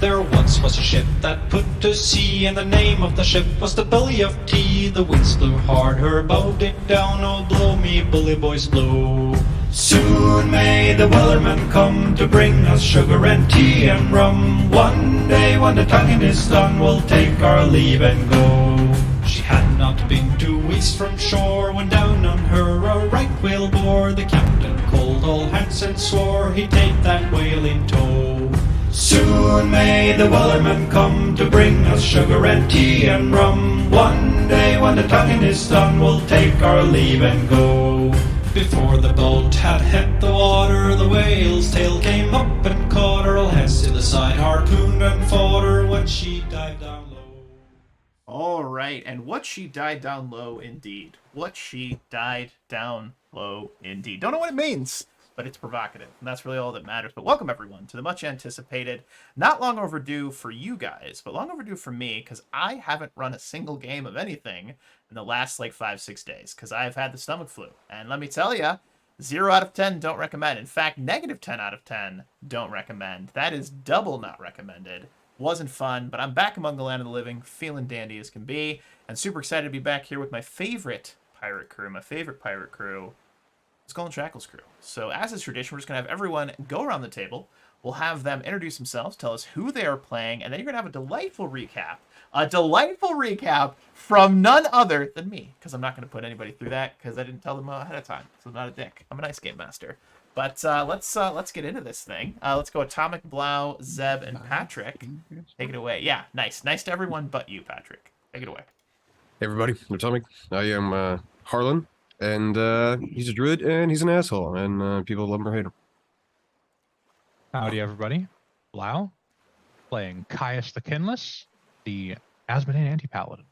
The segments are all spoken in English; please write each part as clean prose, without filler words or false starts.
There once was a ship that put to sea, and the name of the ship was the Belly of Tea. The winds blew hard, her bow did down, oh blow me bully boys blow. Soon may the wellerman come to bring us sugar and tea and rum. One day when the tonguing is done, we'll take our leave and go. She had not been 2 weeks from shore when down on her a right whale bore. The captain called all hands and swore he'd take that whale in tow. Soon may the wellerman come to bring us sugar and tea and rum. One day when the tonguing is done, we'll take our leave and go. Before the boat had hit the water, the whale's tail came up and caught her. All hands to the side, harpooned and fought her when she dived down low. All right, and what she died down low indeed. What she died down low indeed. Don't know what it means, but it's provocative, and that's really all that matters. But welcome, everyone, to the much anticipated, not long overdue for you guys, but long overdue for me, because I haven't run a single game of anything in the last, 5-6 days, because I've had the stomach flu. And let me tell you, 0 out of 10 don't recommend. In fact, negative 10 out of 10 don't recommend. That is double not recommended. Wasn't fun, but I'm back among the land of the living, feeling dandy as can be, and super excited to be back here with my favorite pirate crew, Skull and Shackles crew. So as is tradition, we're just going to have everyone go around the table. We'll have them introduce themselves, tell us who they are playing, and then you're going to have a delightful recap. A delightful recap from none other than me, because I'm not going to put anybody through that, because I didn't tell them ahead of time, so I'm not a dick. I'm a nice game master. But let's get into this thing. Let's go Atomic, Blau, Zeb, and Patrick. Take it away. Yeah, nice. Nice to everyone but you, Patrick. Take it away. Hey everybody, I'm Atomic. I am Harlan, and he's a druid, and he's an asshole, and people love him or hate him. Howdy, everybody. Blau, playing Caius the Kinless, the Asmodean Anti-Paladin.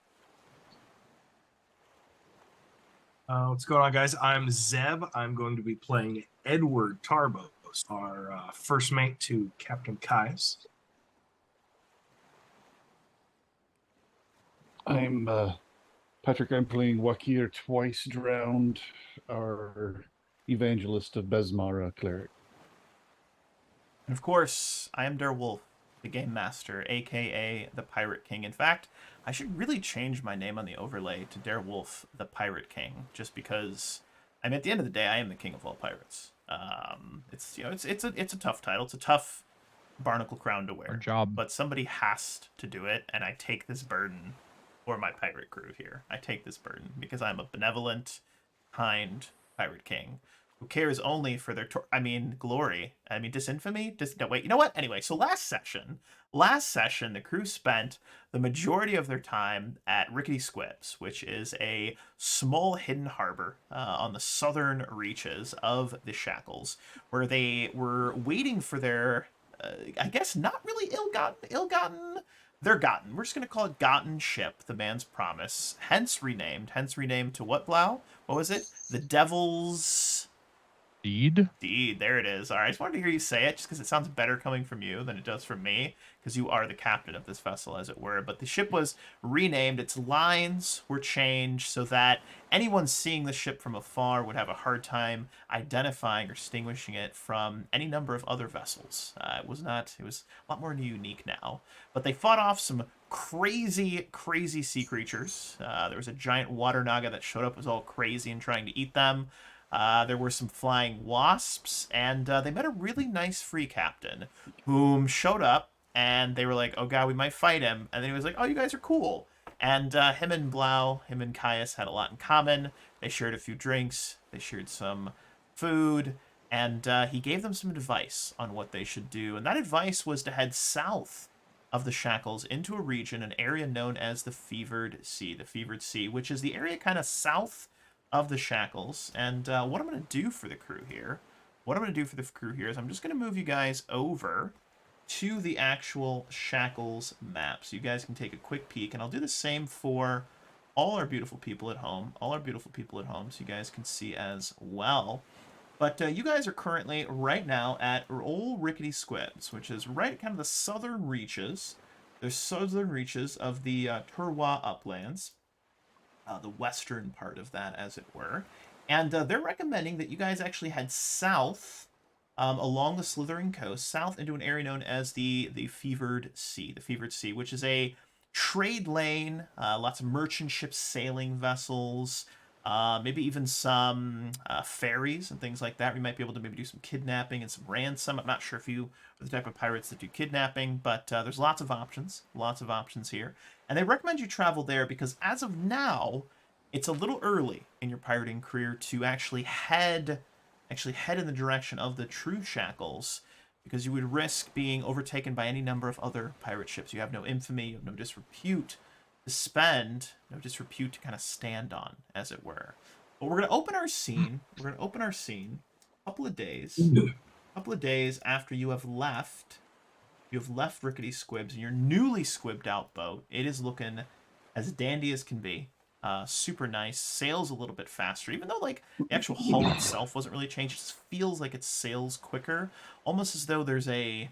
What's going on, guys? I'm Zeb. I'm going to be playing Edward Tarbos, our first mate to Captain Caius. I'm Patrick. I'm playing Wakir Twice Drowned, our Evangelist of Besmara cleric. And of course, I am Wolf, the Game Master, aka the Pirate King. In fact, I should really change my name on the overlay to Wolf, the Pirate King, just because, I mean, at the end of the day, I am the king of all pirates. It's a tough title. It's a tough barnacle crown to wear. Our job. But somebody has to do it, and I take this burden for my pirate crew here. I take this burden because I'm a benevolent, kind pirate king who cares only for their glory. Disinfamy. No, wait, you know what? Anyway, so last session, the crew spent the majority of their time at Rickety Squibs, which is a small hidden harbor on the southern reaches of the Shackles, where they were waiting for their, I guess, not really ill-gotten. They're gotten. We're just going to call it Gotten Ship, the man's promise. Hence renamed to what, Blau? What was it? The Devil's Deed? Deed, there it is. All right, I just wanted to hear you say it, just because it sounds better coming from you than it does from me, because you are the captain of this vessel, as it were. But the ship was renamed. Its lines were changed so that anyone seeing the ship from afar would have a hard time identifying or distinguishing it from any number of other vessels. It was a lot more unique now. But they fought off some crazy sea creatures. There was a giant water naga that showed up, was all crazy and trying to eat them. There were some flying wasps, and they met a really nice free captain whom showed up, and they were like, oh god, we might fight him. And then he was like, oh, you guys are cool. And him and Caius had a lot in common. They shared a few drinks, they shared some food, and he gave them some advice on what they should do. And that advice was to head south of the Shackles into a region, an area known as the Fevered Sea, which is the area kind of south of the Shackles. And what I'm going to do for the crew here is I'm just going to move you guys over to the actual Shackles map, so you guys can take a quick peek. And I'll do the same for all our beautiful people at home, so you guys can see as well. But you guys are currently, right now, at Old Rickety Squibs, which is right at kind of the southern reaches. The southern reaches of the Turwa Uplands. The western part of that, as it were. And they're recommending that you guys actually head south along the slithering coast, south into an area known as the Fevered Sea. The Fevered Sea, which is a trade lane, lots of merchant ships, sailing vessels, maybe even some ferries and things like that. We might be able to maybe do some kidnapping and some ransom. I'm not sure if you are the type of pirates that do kidnapping, but there's lots of options here. And they recommend you travel there because as of now, it's a little early in your pirating career to actually head in the direction of the true Shackles, because you would risk being overtaken by any number of other pirate ships. You have no infamy, you have no disrepute to spend, no disrepute to kind of stand on, as it were. But we're going to open our scene. A couple of days after you have left Rickety Squibs and your newly squibbed out boat. It is looking as dandy as can be. Super nice. Sails a little bit faster, even though like the actual hull itself wasn't really changed. It just feels like it sails quicker, almost as though there's a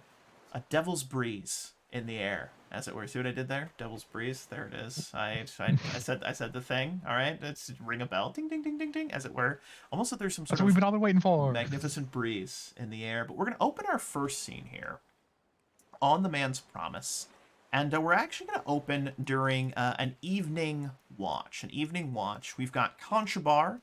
devil's breeze in the air, as it were. See what I did there? Devil's breeze. There it is. I said the thing. All right, let's ring a bell. Ding ding ding ding ding, as it were. Almost like there's some sort That's what we've been all been waiting for. magnificent breeze in the air. But we're gonna open our first scene here on the Man's Promise. And we're actually going to open during an evening watch. We've got Conchabar.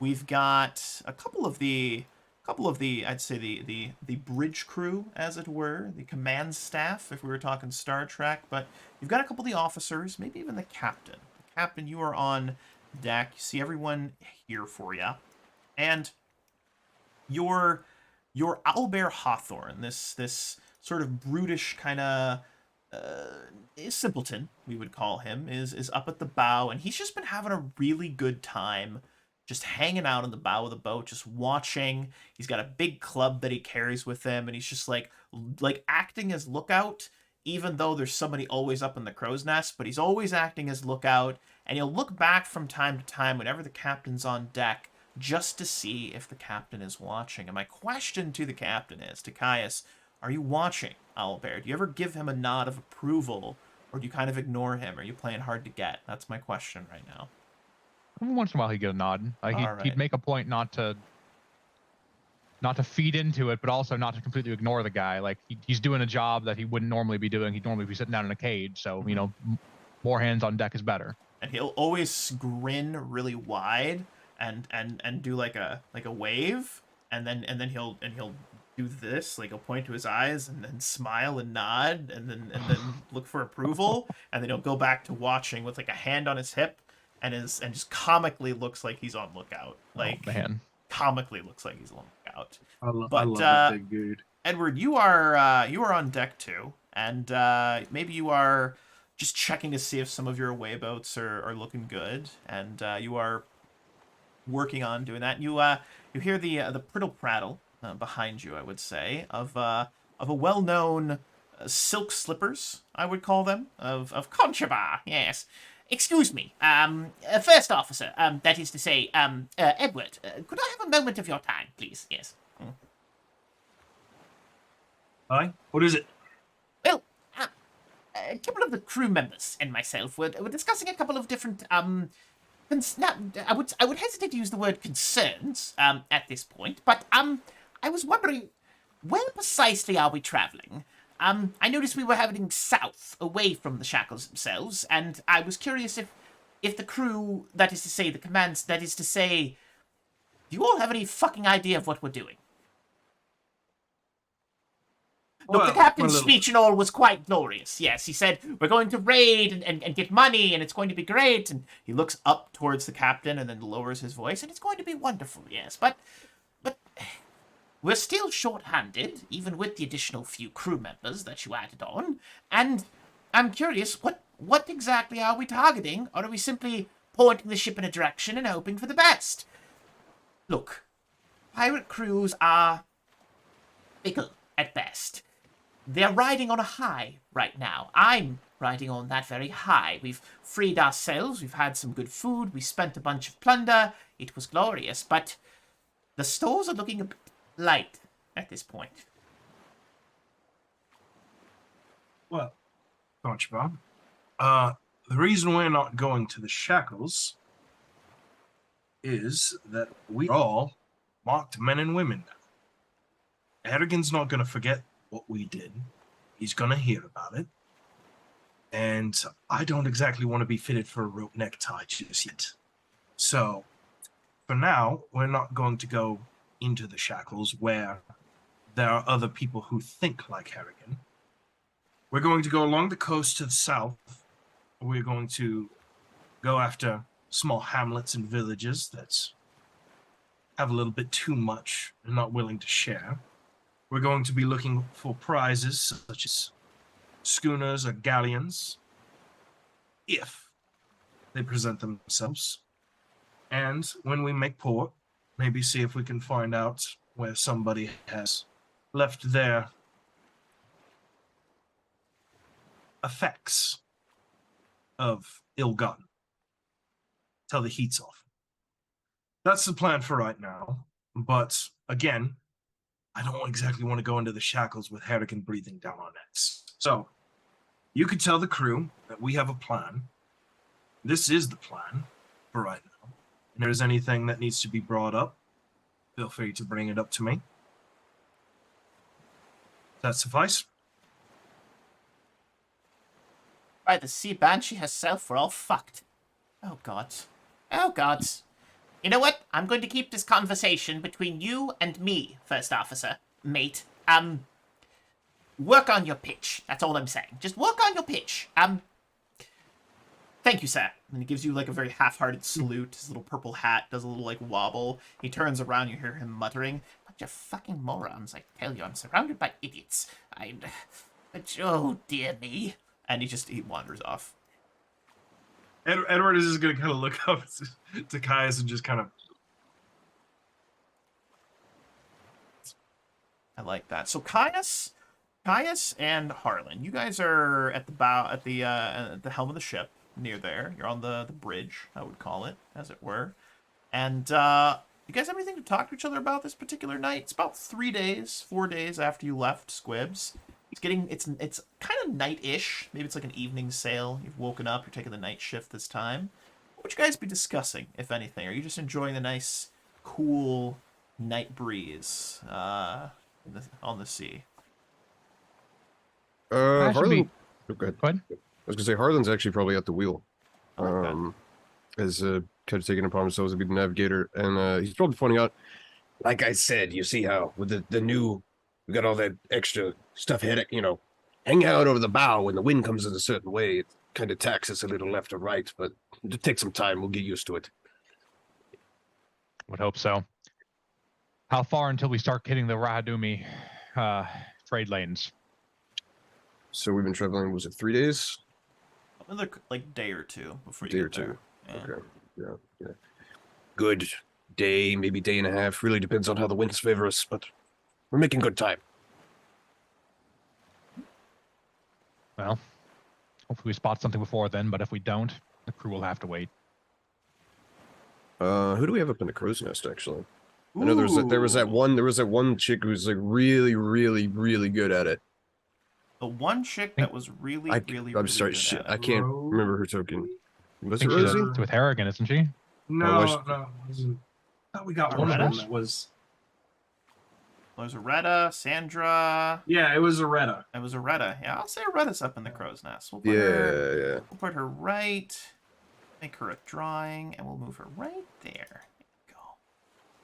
We've got a couple of the I'd say the bridge crew, as it were, the command staff, if we were talking Star Trek. But you've got a couple of the officers, maybe even the captain. Captain, you are on deck. You see everyone here for you, and your Owlbear Hawthorne, this sort of brutish kind of simpleton, we would call him, is up at the bow, and he's just been having a really good time just hanging out on the bow of the boat, just watching. He's got a big club that he carries with him, and he's just like acting as lookout, even though there's somebody always up in the crow's nest, but he's always acting as lookout, and he'll look back from time to time whenever the captain's on deck just to see if the captain is watching. And my question to the captain is, to Caius, are you watching Owlbear? Do you ever give him a nod of approval, or do you kind of ignore him? Are you playing hard to get? That's my question right now. Every once in a while he'd get a nod. He'd make a point not to feed into it, but also not to completely ignore the guy. Like he's doing a job that he wouldn't normally be doing. He'd normally be sitting down in a cage. So more hands on deck is better. And he'll always grin really wide and do like a wave, and then he'll do this, like he'll point to his eyes and then smile and nod and then look for approval, and then he'll go back to watching with like a hand on his hip and just comically looks like he's on lookout. Like, oh, man. Comically looks like he's on lookout. I love that big dude. Edward, you are on deck too, and maybe you are just checking to see if some of your away boats are looking good, and you are working on doing that. You hear the prittle prattle behind you, I would say, of a well-known silk slippers, I would call them, of Conchabar. Yes. Excuse me, first officer, that is to say, Edward, could I have a moment of your time, please? Yes. Hi, what is it? Well, a couple of the crew members and myself were discussing a couple of different, I would hesitate to use the word concerns, at this point, but, I was wondering, where precisely are we traveling? I noticed we were heading south, away from the Shackles themselves, and I was curious if the crew, that is to say, the commands, that is to say, do you all have any fucking idea of what we're doing? Look, the captain's speech and all was quite glorious. Yes, he said, we're going to raid and get money, and it's going to be great, and he looks up towards the captain and then lowers his voice, and it's going to be wonderful, yes, but we're still short-handed, even with the additional few crew members that you added on, and I'm curious, what exactly are we targeting, or are we simply pointing the ship in a direction and hoping for the best? Look, pirate crews are fickle at best. They're riding on a high right now. I'm riding on that very high. We've freed ourselves, we've had some good food, we spent a bunch of plunder, it was glorious, but the stores are looking a bit light at this point. Well, don't you, Bob? The reason we're not going to the Shackles is that we are all marked men and women now. Harrigan's not going to forget what we did. He's going to hear about it. And I don't exactly want to be fitted for a rope necktie just yet. So, for now, we're not going to go into the Shackles where there are other people who think like Harrigan. We're going to go along the coast to the south. We're going to go after small hamlets and villages that have a little bit too much and not willing to share. We're going to be looking for prizes such as schooners or galleons, if they present themselves. And when we make port, maybe see if we can find out where somebody has left their effects of ill-gotten. Till the heat's off. That's the plan for right now. But again, I don't exactly want to go into the Shackles with Harrigan breathing down our necks. So, you could tell the crew that we have a plan. This is the plan for right now. If there's anything that needs to be brought up, feel free to bring it up to me. Does that suffice? By the sea banshee herself, we're all fucked. Oh, God. Oh, God. You know what? I'm going to keep this conversation between you and me, First Officer, mate. Work on your pitch. That's all I'm saying. Just work on your pitch. Thank you, sir. And he gives you, like, a very half-hearted salute. His little purple hat does a little, like, wobble. He turns around, you hear him muttering, "Bunch of fucking morons. I tell you, I'm surrounded by idiots. Oh, dear me." And he wanders off. Edward is just going to kind of look up to Caius and just kind of... I like that. So Caius and Harlan, you guys are at the bow, at the helm of the ship, near there. You're on the bridge, I would call it, as it were. And you guys have anything to talk to each other about this particular night? It's about 4 days after you left Squibs. It's kind of night-ish. Maybe it's like an evening sail. You've woken up. You're taking the night shift this time. What would you guys be discussing, if anything? Are you just enjoying the nice, cool night breeze on the sea? Harlan. Oh, go ahead. Go ahead. I was gonna say Harlan's actually probably at the wheel. I like that. As kind of taking it upon himself to be the navigator, and he's probably pointing out, like I said, you see how with the new, we got all that extra stuff heading, hang out over the bow when the wind comes in a certain way. It kind of taxes a little left or right, but it'll take some time. We'll get used to it. Would hope so. How far until we start hitting the Rahadumi trade lanes? So we've been traveling, was it 3 days? Another like day or two before you Day get or two. there. Yeah. Okay. Yeah. Good day, maybe day and a half. Really depends on how the winds favor us, but we're making good time. Well, hopefully we spot something before then, but if we don't, the crew will have to wait. Who do we have up in the crow's nest, actually? I know there was that one chick who was like really, really, really good at it. The one chick that was really I'm sorry, good shit, at it. I can't remember her token. I Was it think she's Rosie? with Harrigan, isn't she? No, was- no. It wasn't. I thought we got Oh, one of them Retta? that was... There's Aretta, Sandra. Yeah, it was Aretta. It was Aretta. Yeah, I'll say Aretta's up in the crow's nest. We'll put Yeah, her, yeah. we'll put her right. Make her a drawing, and we'll move her right there. There you go.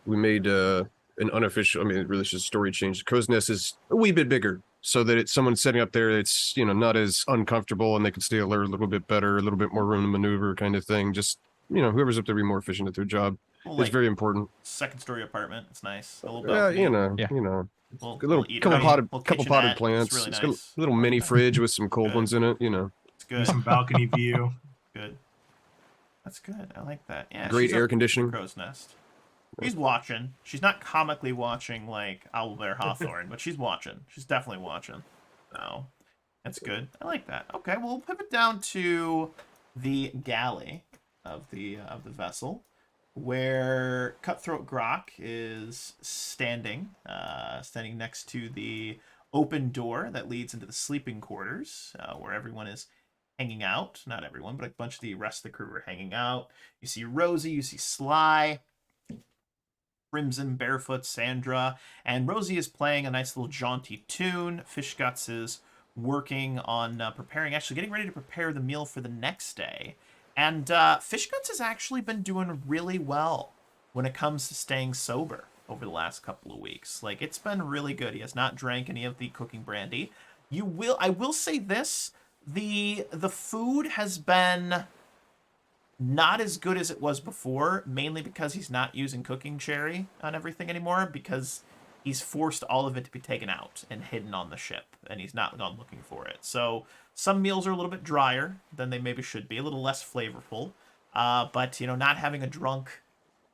We made an unofficial, I mean, really, it's just a story change. The crow's nest is a wee bit bigger, so that it's someone setting up there, it's, not as uncomfortable, and they can stay alert a little bit better, a little bit more room to maneuver kind of thing. Just, whoever's up there be more efficient at their job. Well, It's like, very important. second story apartment. It's nice. A little Yeah, balcony. Yeah. We'll, A little we'll eat couple her. potted, Little couple kitchenette. potted It's plants. really It's got nice. a little mini fridge with some cold Good. ones in it. It's good. Some balcony view. Good. That's good. I like that. Yeah. Great she's air up in the conditioning. Crow's nest. She's watching. She's not comically watching like Owlbear Hawthorne, but she's watching. She's definitely watching. So that's good. I like that. Okay, well, we'll pivot down to the galley of the vessel, where Cutthroat Grok is standing next to the open door that leads into the sleeping quarters, where everyone is hanging out. Not everyone, but a bunch of the rest of the crew are hanging out. You see Rosie, you see Sly. Crimson, Barefoot, Sandra, and Rosie is playing a nice little jaunty tune. Fishguts is working on actually getting ready to prepare the meal for the next day. And Fishguts has actually been doing really well when it comes to staying sober over the last couple of weeks. Like, it's been really good. He has not drank any of the cooking brandy. I will say this, the food has been not as good as it was before, mainly because he's not using cooking cherry on everything anymore, because he's forced all of it to be taken out and hidden on the ship, and he's not gone looking for it. So some meals are a little bit drier than they maybe should be, a little less flavorful. But, not having a drunk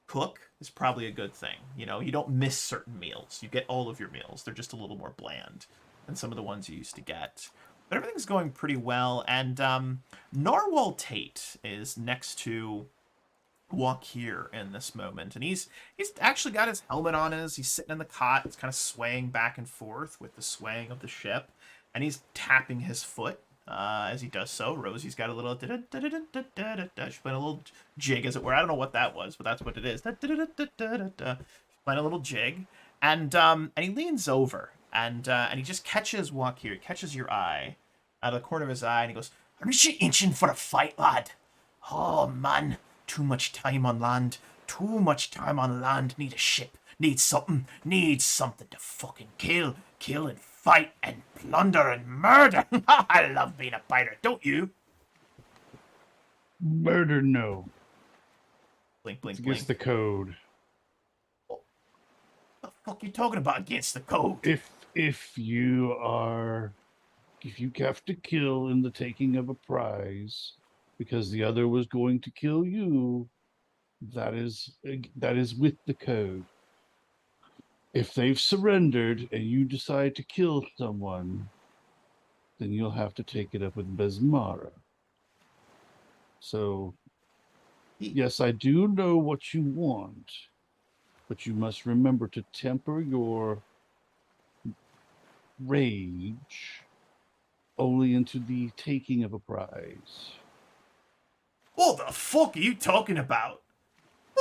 cook is probably a good thing. You don't miss certain meals. You get all of your meals. They're just a little more bland than some of the ones you used to get. But everything's going pretty well, and Narwhal Tate is next to Wakir in this moment, and he's actually got his helmet on as he's sitting in the cot. It's kind of swaying back and forth with the swaying of the ship, and he's tapping his foot as he does so. Rosie's got a little she's playing a little jig, as it were. I don't know what that was, but that's what it is. She's playing a little jig, and he leans over, and he just catches Wakir. He catches your eye out of the corner of his eye, and he goes, "Aren't you itching for a fight, lad? Oh man, too much time on land. Too much time on land. Need a ship. Need something. Need something to fucking kill and fight and plunder and murder. I love being a pirate, don't you?" Murder, no. Blink, blink, It's blink. against the code. What the fuck are you talking about against the code? If you have to kill in the taking of a prize because the other was going to kill you, that is with the code. If they've surrendered and you decide to kill someone, then you'll have to take it up with Besmara. So, yes, I do know what you want, but you must remember to temper your rage only into the taking of a prize. What the fuck are you talking about?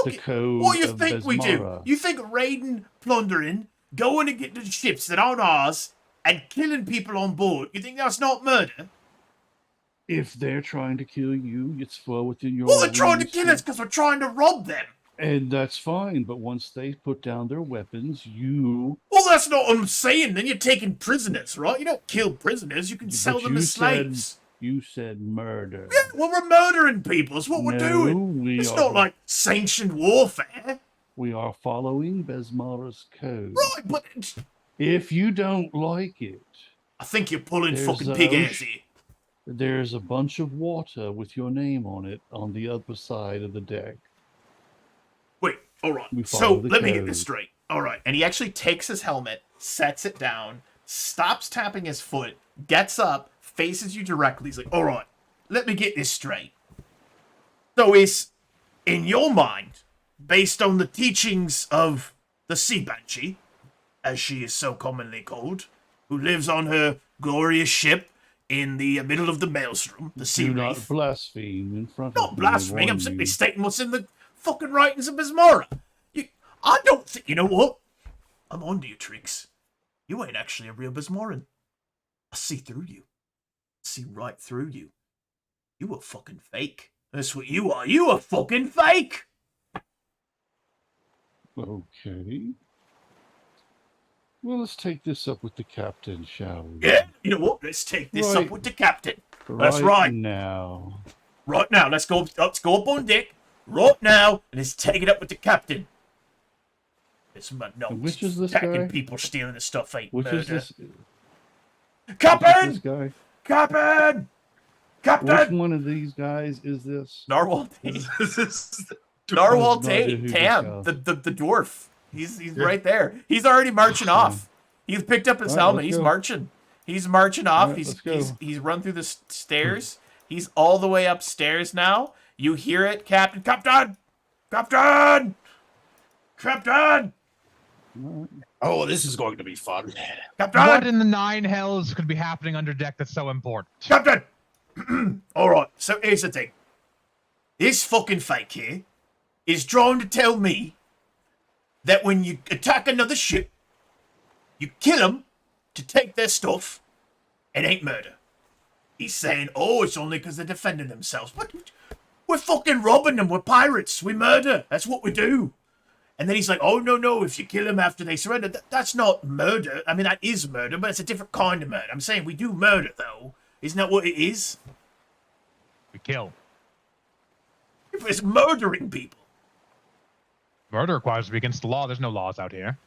The code What do you of think we do? Besmara. You think raiding, plundering, going and getting the ships that aren't ours, and killing people on board, you think that's not murder? If they're trying to kill you, it's well within your. Well, they're trying to reach kill us because we're trying to rob them. And that's fine, but once they put down their weapons, you. Well, that's not what I'm saying. Then you're taking prisoners, right? You don't kill prisoners. You can sell them as slaves. You said murder. Yeah, well, we're murdering people. That's what we're doing. It's not like sanctioned warfare. We are following Besmara's code. Right, but if you don't like it, I think you're pulling there's fucking pig ass here. There's a bunch of water with your name on it on the other side of the deck. Wait, all right. We So follow the let me get code. this straight. All right, and he actually takes his helmet, sets it down, stops tapping his foot, gets up, faces you directly. He's like, all right, let me get this straight. So is, in your mind, based on the teachings of the Sea Banshee, as she is so commonly called, who lives on her glorious ship in the middle of the maelstrom, the sea Do reef. not blaspheme in front of Not me, I blaspheming, I'm warn simply you. stating what's in the fucking writings of Besmara. I don't think, you know what? I'm onto your tricks. You ain't actually a real Besmaran. I see through you. I see right through you. You a fucking fake. That's what you are. You a fucking fake! Okay. Well, let's take this up with the captain, shall we? Yeah, you know what? Let's take this Right. up with the captain. That's right. Now. Right now, let's go up on deck. Right now, and let's take it up with the captain. It's my notes. Which is this Attacking guy? people, stealing the stuff ain't Which murder. is this? Captain! This guy? Captain! Captain! Which one of these guys is this? Narwhal Tate. This is Narwhal No idea Tate. who this Tam. guy- The dwarf. He's right there. He's already marching off. He's picked up his All right, helmet. let's He's go. marching. He's marching off. All right, let's go. He's run through the stairs. He's all the way upstairs now. You hear it, Captain. Captain! Captain! Captain! Oh, this is going to be fun. Captain! What in the nine hells could be happening under deck that's so important? Captain! Alright, so here's the thing. This fucking fake here is trying to tell me that when you attack another ship, you kill them to take their stuff. It ain't murder. He's saying, oh, it's only because they're defending themselves. But we're fucking robbing them. We're pirates. We murder. That's what we do. And then he's like, oh, no, if you kill them after they surrender, that's not murder. I mean, that is murder, but it's a different kind of murder. I'm saying we do murder, though. Isn't that what it is? We kill. It's murdering people. Murder requires to be against the law. There's no laws out here.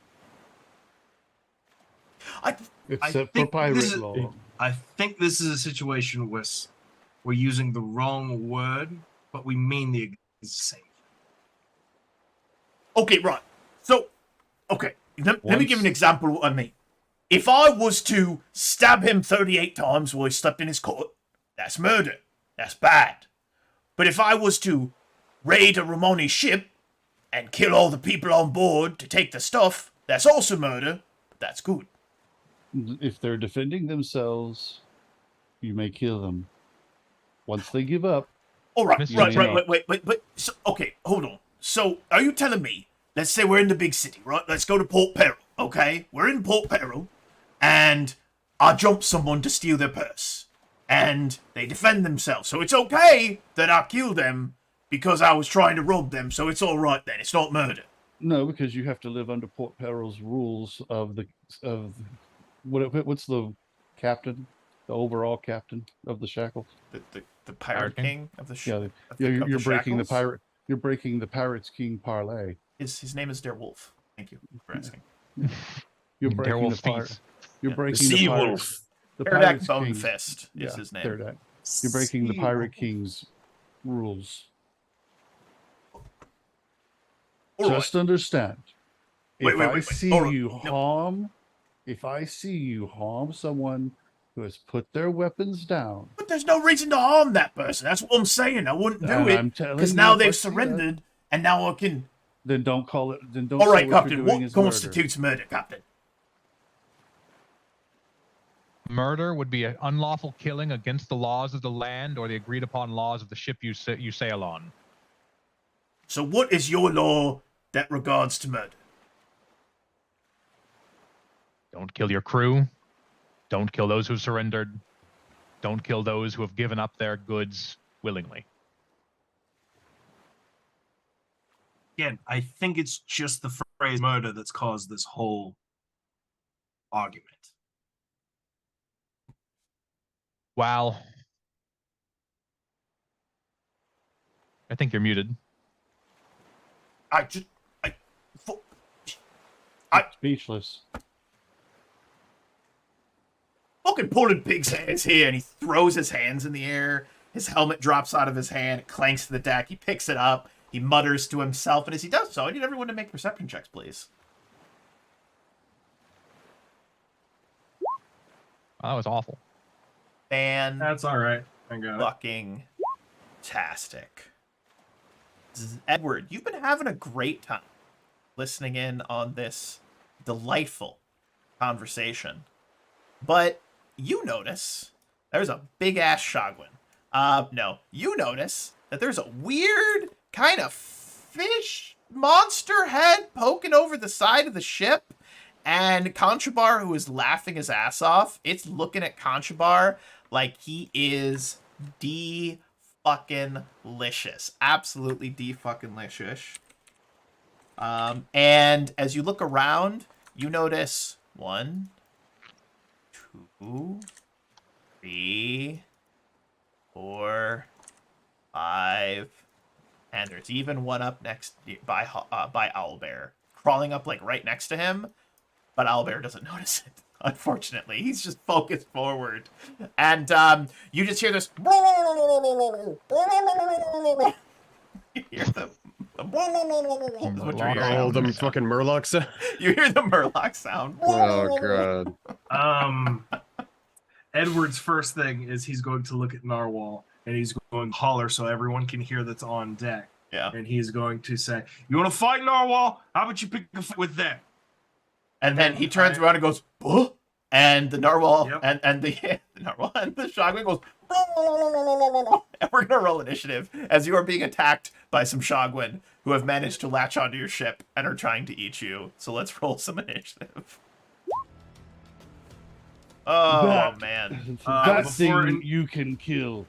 Except for think pirate this is- law. I think this is a situation where we're using the wrong word, but we mean the same. Okay, right. So, okay, let me give an example of what I mean. If I was to stab him 38 times while he slept in his coat, that's murder. That's bad. But if I was to raid a Romani ship and kill all the people on board to take the stuff, that's also murder, but that's good. If they're defending themselves, you may kill them. Once they give up, All right, Mr. right, Gino. wait. So, okay, hold on. So, are you telling me, let's say we're in the big city, right? Let's go to Port Peril, okay? We're in Port Peril, and I jump someone to steal their purse. And they defend themselves. So it's okay that I kill them because I was trying to rob them, so it's all right then. It's not murder. no, because you have to live under Port Peril's rules of what's the captain, the overall captain of the Shackles? The pirate king of the Yeah, of you're the breaking the Shackles? pirate. You're breaking the Pirates King parlay. His name is Wolf. Thank you for asking. You're breaking the Darewolf pirate. Feast. You're Yeah. breaking Sea the pirate. wolf. The Erdak Pirates Bone King's- Fist is yeah, his name. Erdak. You're breaking the Pirate King's rules. All right. Just understand. Wait, If wait, I wait, wait. see Hold on. you No. harm, if I see you harm someone who has put their weapons down, But there's no reason to harm that person. That's what I'm saying. I wouldn't do And it I'm telling because you, now if I they've see that- surrendered, and now I can. then don't call it. Then don't. All say right, what you're Captain. doing What is murder. constitutes murder, Captain? Murder would be an unlawful killing against the laws of the land or the agreed upon laws of the ship you sail on. So, what is your law that regards to murder? Don't kill your crew. Don't kill those who surrendered. Don't kill those who have given up their goods willingly. Again, I think it's just the phrase murder that's caused this whole argument. Wow. I think you're muted. Speechless. Fucking pulling Pig's hands here, and he throws his hands in the air. His helmet drops out of his hand. It clanks to the deck. He picks it up. He mutters to himself, and as he does so, I need everyone to make perception checks, please. Oh, that was awful. That's all right. I got it. Fucking tastic. Edward, you've been having a great time listening in on this delightful conversation. But you notice there's a big ass Shogwin. No, you notice that there's a weird kind of fish monster head poking over the side of the ship. And Conchabar, who is laughing his ass off, it's looking at Conchabar like he is de-fucking-licious. Absolutely de-fucking-licious. And as you look around, you notice 1, 2, 3, 4, 5, and there's even one up next by Owlbear, crawling up like right next to him, but Owlbear doesn't notice it. Unfortunately, he's just focused forward, and you just hear this. You hear the. Is what you're Murloc hearing. All them fucking Murlocs. You hear the Murloc sound. Oh god. Edward's first thing is he's going to look at Narwhal and he's going to holler so everyone can hear that's on deck. Yeah. And he's going to say, "You want to fight, Narwhal? How about you pick a fight with them?" And then he turns around and goes, "Huh?" And the narwhal Yep. and the narwhal and the Shogwin goes, and we're gonna roll initiative as you are being attacked by some Shogwin. who have managed to latch onto your ship and are trying to eat you. So let's roll some initiative. Oh, man. That before- thing you can kill.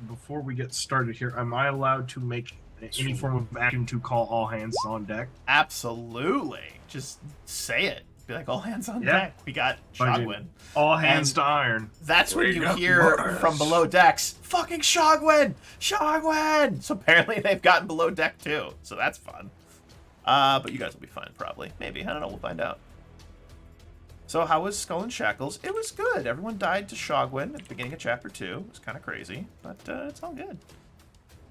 Before we get started here, am I allowed to make any form of action to call all hands on deck? Absolutely. Just say it. Be like, all hands on Yeah. deck. We got Shogwin. All hands And to iron. That's when you got hear motors. from below decks, fucking Shogwin! Shogwin! So apparently they've gotten below deck too. So that's fun. But you guys will be fine, probably. Maybe. I don't know. We'll find out. So how was Skull and Shackles? It was good. Everyone died to Shogwin at the beginning of chapter 2. It was kind of crazy, but it's all good.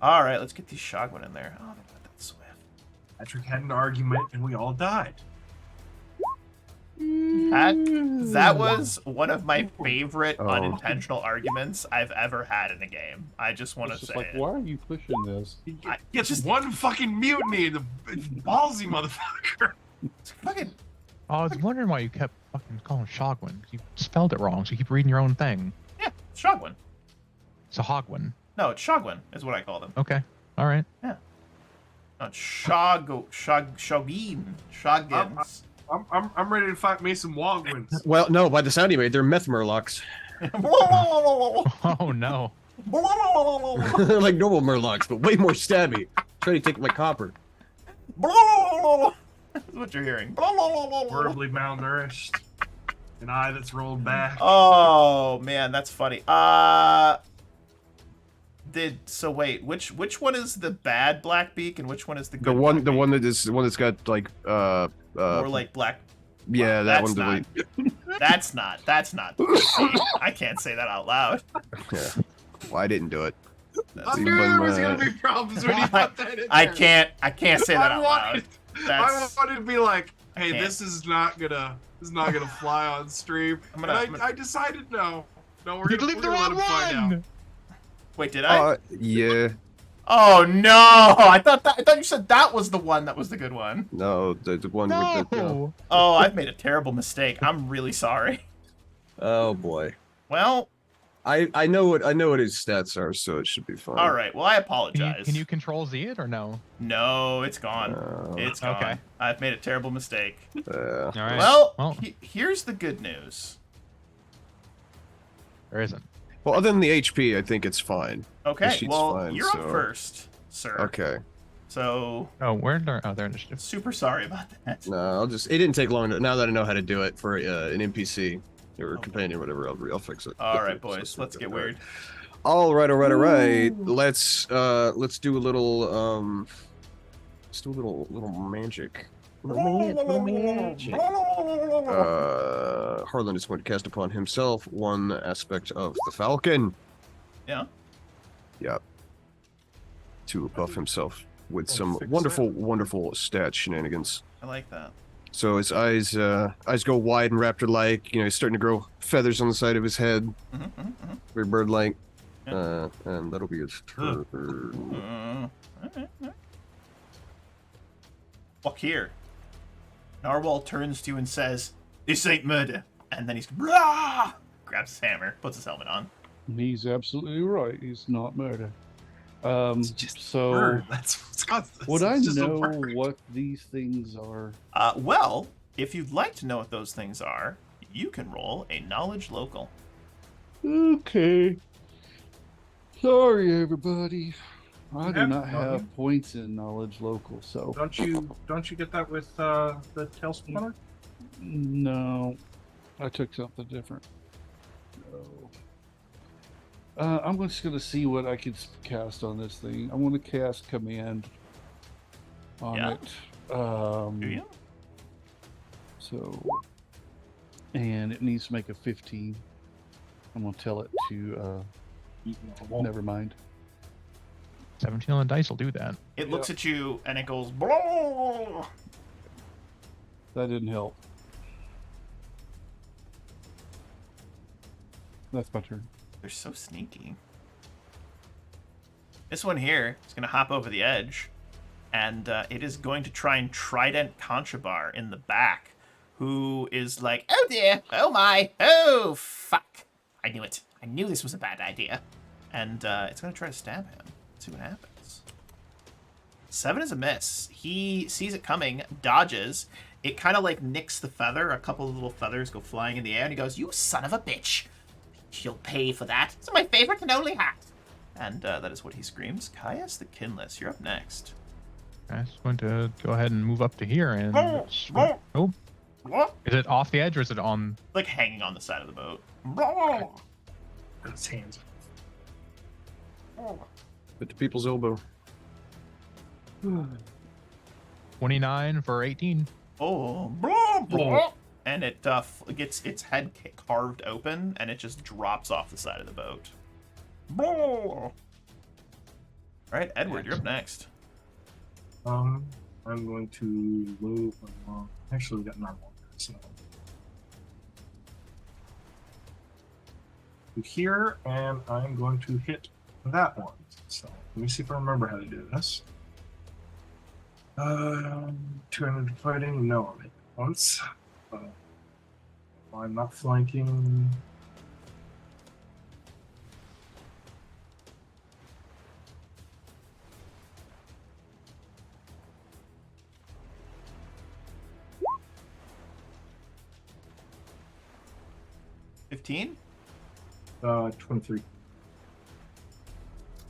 All right, let's get these Shogwin in there. Oh, they got that swift. Patrick had an argument and we all died. That was one of my favorite Oh. unintentional arguments I've ever had in a game. I just want to It's say just like, it. why are you pushing this? He gets one fucking mutiny, the ballsy motherfucker. Fucking I was wondering why you kept fucking calling Shogwin. You spelled it wrong, so you keep reading your own thing. yeah, Shogwin. It's a Hogwin. No, it's Shogwin is what I call them. Okay. All right. No, it's Shoggins. I'm ready to fight me some Wogwins. Well, no, by the sound you made, they're meth murlocs. Oh no. They're like normal murlocs, but way more stabby. Try to take my copper. That's what you're hearing. Horribly malnourished. An eye that's rolled back. Oh man, that's funny. So wait, which one is the bad Blackbeak and which one is the good? The one Blackbeak? that's got like More like black. yeah, that one. That's not. I can't say that out loud. Yeah. Well, I didn't do it. I knew there was gonna be problems when you put that in there. I can't say that out loud. I wanted to be like, hey, Can't. this is not gonna fly on stream. I decided no, we're You gonna, deleted we're the gonna let wrong him find out. one. Wait, did I? Yeah. Oh no! I thought you said that was the one that was the good one. No, the one with the. No. Oh, I've made a terrible mistake. I'm really sorry. Oh boy. Well, I know what his stats are, so it should be fine. all right. Well, I apologize. Can you control Z it or no? No, it's gone. It's gone. Okay. I've made a terrible mistake. All right. Well, here's the good news. there isn't. well, other than the HP, I think it's fine. Okay, She's well, fine, you're so- up first, sir. Okay. So, Oh, where are their initiative? super sorry about that. No, I'll just. It didn't take long. Now that I know how to do it for an NPC or companion or whatever, I'll fix it. All right, boys, let's get weird. All right. Let's do a little magic. Harlan is going to cast upon himself one aspect of the Falcon. Yeah. Yep. To buff himself with some fix wonderful stat shenanigans. I like that. So his eyes go wide and raptor-like. You know, he's starting to grow feathers on the side of his head, very bird-like. Yeah. And that'll be his turn. Alright. Look here. Narwhal turns to you and says, "This ain't murder." And then he's Rah! Grabs his hammer, puts his helmet on. He's absolutely right. He's not murder. It's just So bird. That's would I just a know bird. what these things are? Well, if you'd like to know what those things are, you can roll a knowledge local. Okay. Sorry, everybody. I do Yeah, not don't have you? points in knowledge local, so Don't you get that with the tail splinter? no. I took something different. No. I'm just gonna see what I can cast on this thing. I'm gonna cast command on Yeah? it. Do you? So, and it needs to make a 15. I'm gonna tell it to. Never mind. 17 on the dice will do that. It looks at you and it goes, "Blah!" That didn't help. That's my turn. They're so sneaky. This one here is going to hop over the edge, and it is going to try and trident Conchabar in the back, who is like, "Oh dear, oh my, oh fuck. I knew it. I knew this was a bad idea." And it's going to try to stab him. Let's see what happens. 7 is a miss. He sees it coming, dodges. It kind of like nicks the feather. A couple of little feathers go flying in the air, and he goes, "You son of a bitch! You'll pay for that. It's my favorite and only hat." And that is what he screams. Caius the Kinless, you're up next. I'm just going to go ahead and move up to here and. Oh. Is it off the edge or is it on? Like hanging on the side of the boat. Its hands. At the people's elbow. 29 for 18. Oh. And it gets its head carved open, and it just drops off the side of the boat. All right, Edward, you're up next. I'm going to load. Actually, we got normal. So here, and I'm going to hit that one. So let me see if I remember how to do this. 200 fighting. No, I'm hitting once. I'm not flanking. $15? 23.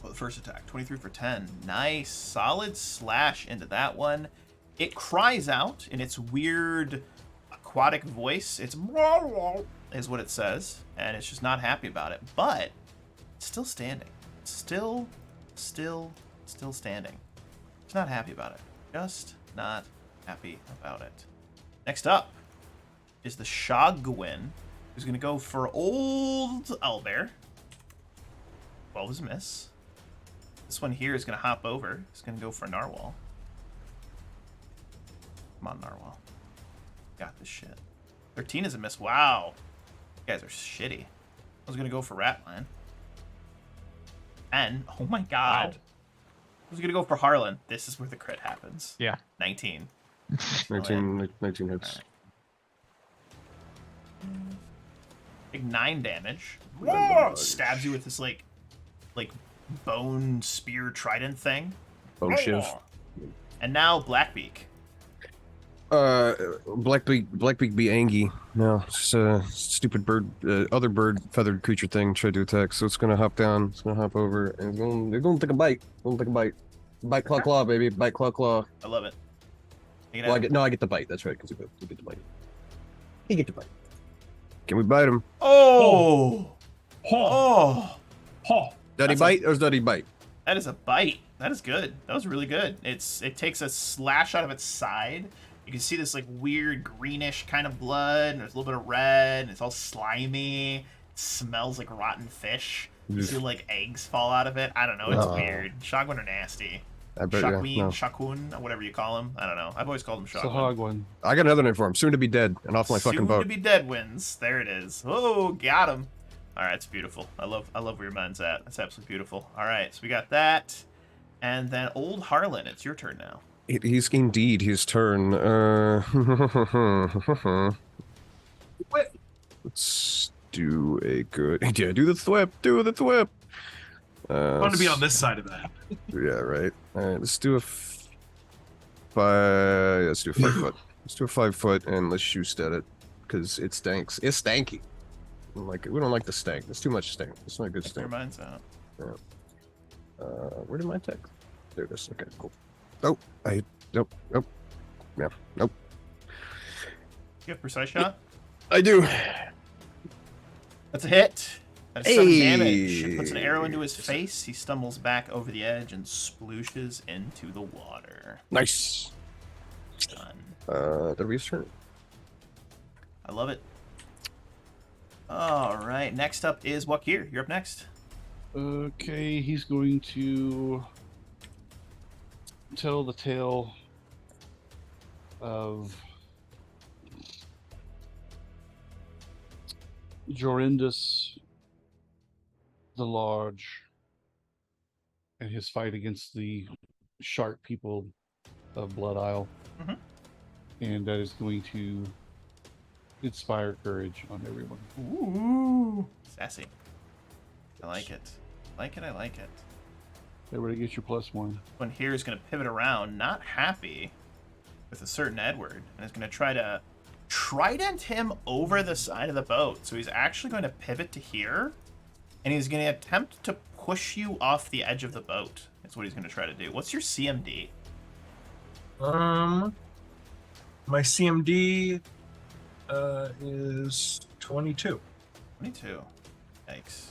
Well, the first attack, 23 for 10. Nice, solid slash into that one. It cries out in its weird aquatic voice. It's is what it says, and it's just not happy about it. But it's still standing. Still standing. It's not happy about it. Just not happy about it. Next up is the Shogwin, who's going to go for old owlbear. 12 is a miss. This one here is going to hop over. He's going to go for a narwhal. Come on, narwhal. Got this shit. 13 is a miss. Wow. You guys are shitty. I was going to go for ratline. And, oh my god. Wow. I was going to go for Harlan. This is where the crit happens. Yeah. 19. 19 hits. Right. Big 9 damage. Stabs you with this like bone spear trident thing. Bone shiv. And now Blackbeak. Blackbeak be angry. No, it's a stupid bird, other bird feathered creature thing tried to attack. So it's gonna hop down. It's gonna hop over, and they're gonna take a bite. Bite claw, baby. Bite claw. I love it. Well, I get the bite. That's right, because you get the bite. You get the bite. Can we bite him? Oh! Did he bite or did he bite? That is a bite. That is good. That was really good. It takes a slash out of its side. You can see this like weird greenish kind of blood, and there's a little bit of red, and it's all slimy. It smells like rotten fish. You see like eggs fall out of it. I don't know. It's weird. Shogwin are nasty. I bet Shakun, whatever you call them. I don't know. I've always called them It's a Shogwin. hog one. I got another name for him. Soon to be dead and off my fucking boat. Soon to be dead wins. There it is. Oh, got him. All right, it's beautiful. I love where your mind's at. That's absolutely beautiful. All right, so we got that, and then old Harlan. It's your turn now. He's indeed his turn. Let's do a good. Yeah, do the thwip. Do the thwip. Fun to be on this side of that. Yeah, right. All right, let's do a 5. Let's do a 5 foot. Let's do a 5 foot, and let's shoot at it because it stinks. It's stanky. We don't like the stank. There's too much stank. It's not a good Your stank. mind's out. Yeah. Where did my attack? There it is. Okay, cool. Nope. Nope. Yeah. Nope. You have precise shot? I do. That's a hit. That's some Hey. damage. It puts an arrow into his face. He stumbles back over the edge and splooshes into the water. Nice. Done. That'll be his turn. I love it. All right. Next up is Wakir. You're up next. Okay, he's going to tell the tale of Jorindus the Large and his fight against the shark people of Blood Isle. Mhm. And that is going to inspire courage on everyone. Ooh. Sassy. I like it. I like it. Everybody get your +1. One here is going to pivot around, not happy with a certain Edward, and is going to try to trident him over the side of the boat. So he's actually going to pivot to here, and he's going to attempt to push you off the edge of the boat. That's what he's going to try to do. What's your CMD? My CMD is 22. 22. Yikes.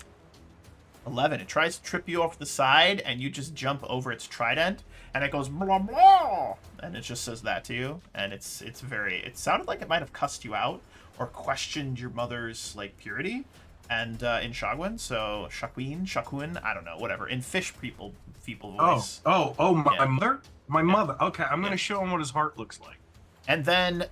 11. It tries to trip you off the side, and you just jump over its trident, and it goes blah blah, and it just says that to you, and it's very. It sounded like it might have cussed you out or questioned your mother's like purity, and in Shagwin, so Shakwin, I don't know, whatever, in fish people voice. My mother, my mother. Okay, I'm gonna show him what his heart looks like. And then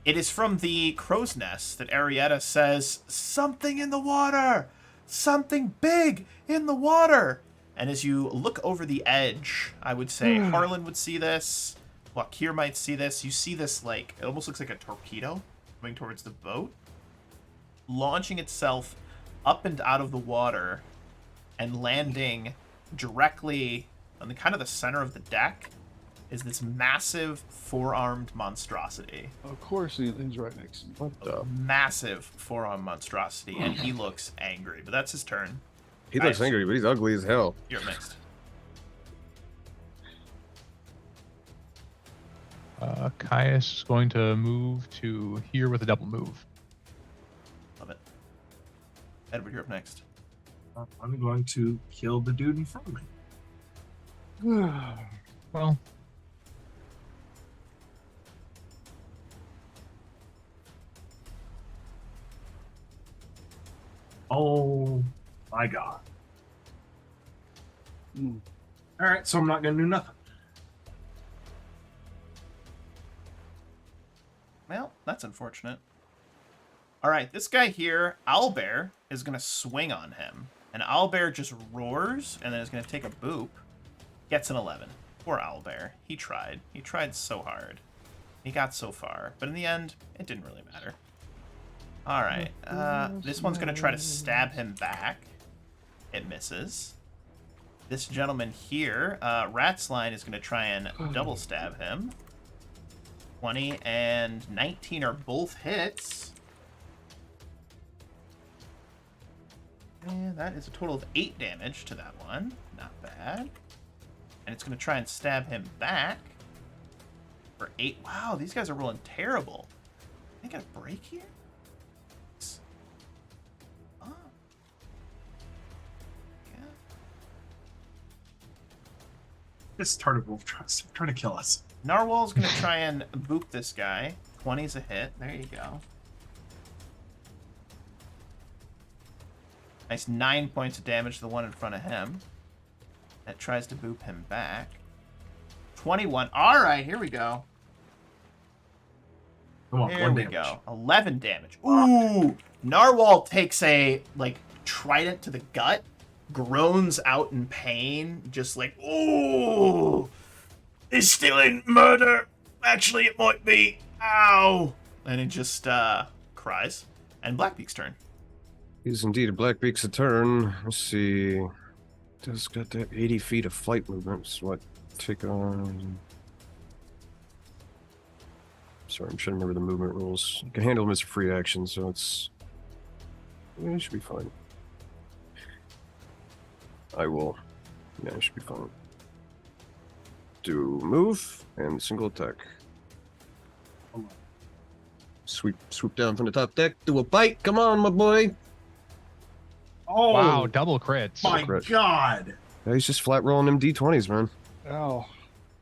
it is from the crow's nest that Arietta says, "Something in the water! Something big in the water!" And as you look over the edge, I would say Harlan would see this, Wakir might see this. You see this, like, it almost looks like a torpedo coming towards the boat, launching itself up and out of the water and landing directly on the kind of the center of the deck is this massive four-armed monstrosity. Of course, anything's right next to me. What the? Massive four-armed monstrosity, and he looks angry. But that's his turn. He looks angry, but he's ugly as hell. You're mixed. Caius is going to move to here with a double move. Love it. Edward, you're up next. I'm going to kill the dude in front of me. Well, Oh my god. Alright, so I'm not gonna do nothing. Well, that's unfortunate. Alright, this guy here, Owlbear, is going to swing on him. And Owlbear just roars, and then is going to take a boop. Gets an 11. Poor Owlbear. He tried. He tried so hard. He got so far. But in the end, it didn't really matter. Alright, this one's going to try to stab him back. It misses. This gentleman here, Ratsline, is going to try and double stab him. 20 and 19 are both hits. And that is a total of 8 damage to that one. Not bad. And it's going to try and stab him back for 8. Wow, these guys are rolling terrible. They got a break here? Oh. Yeah. This target wolf trying to kill us. Narwhal's going to try and boop this guy. 20's a hit. There you go. Nice 9 points of damage to the one in front of him. That tries to boop him back. 21. All right, here we go. Come on, Here 1 we damage. go. 11 damage. Ooh! Narwhal takes a, like, trident to the gut, groans out in pain, just like, ooh! This still ain't murder. Actually, it might be. Ow! And it just, cries. And Blackbeak's turn. He's indeed a Blackbeak's a turn. Let's see. Does got that 80 feet of flight movement. So what? Take on. Sorry, I'm trying to remember the movement rules. You can handle him as a free action, so it's. Yeah, it should be fine. I will. Yeah, it should be fine. Do move and single attack. Swoop down from the top deck. Do a bite. Come on, my boy. Oh wow, double crits. my crit. god! Yeah, he's just flat rolling them d20s, man. Ow.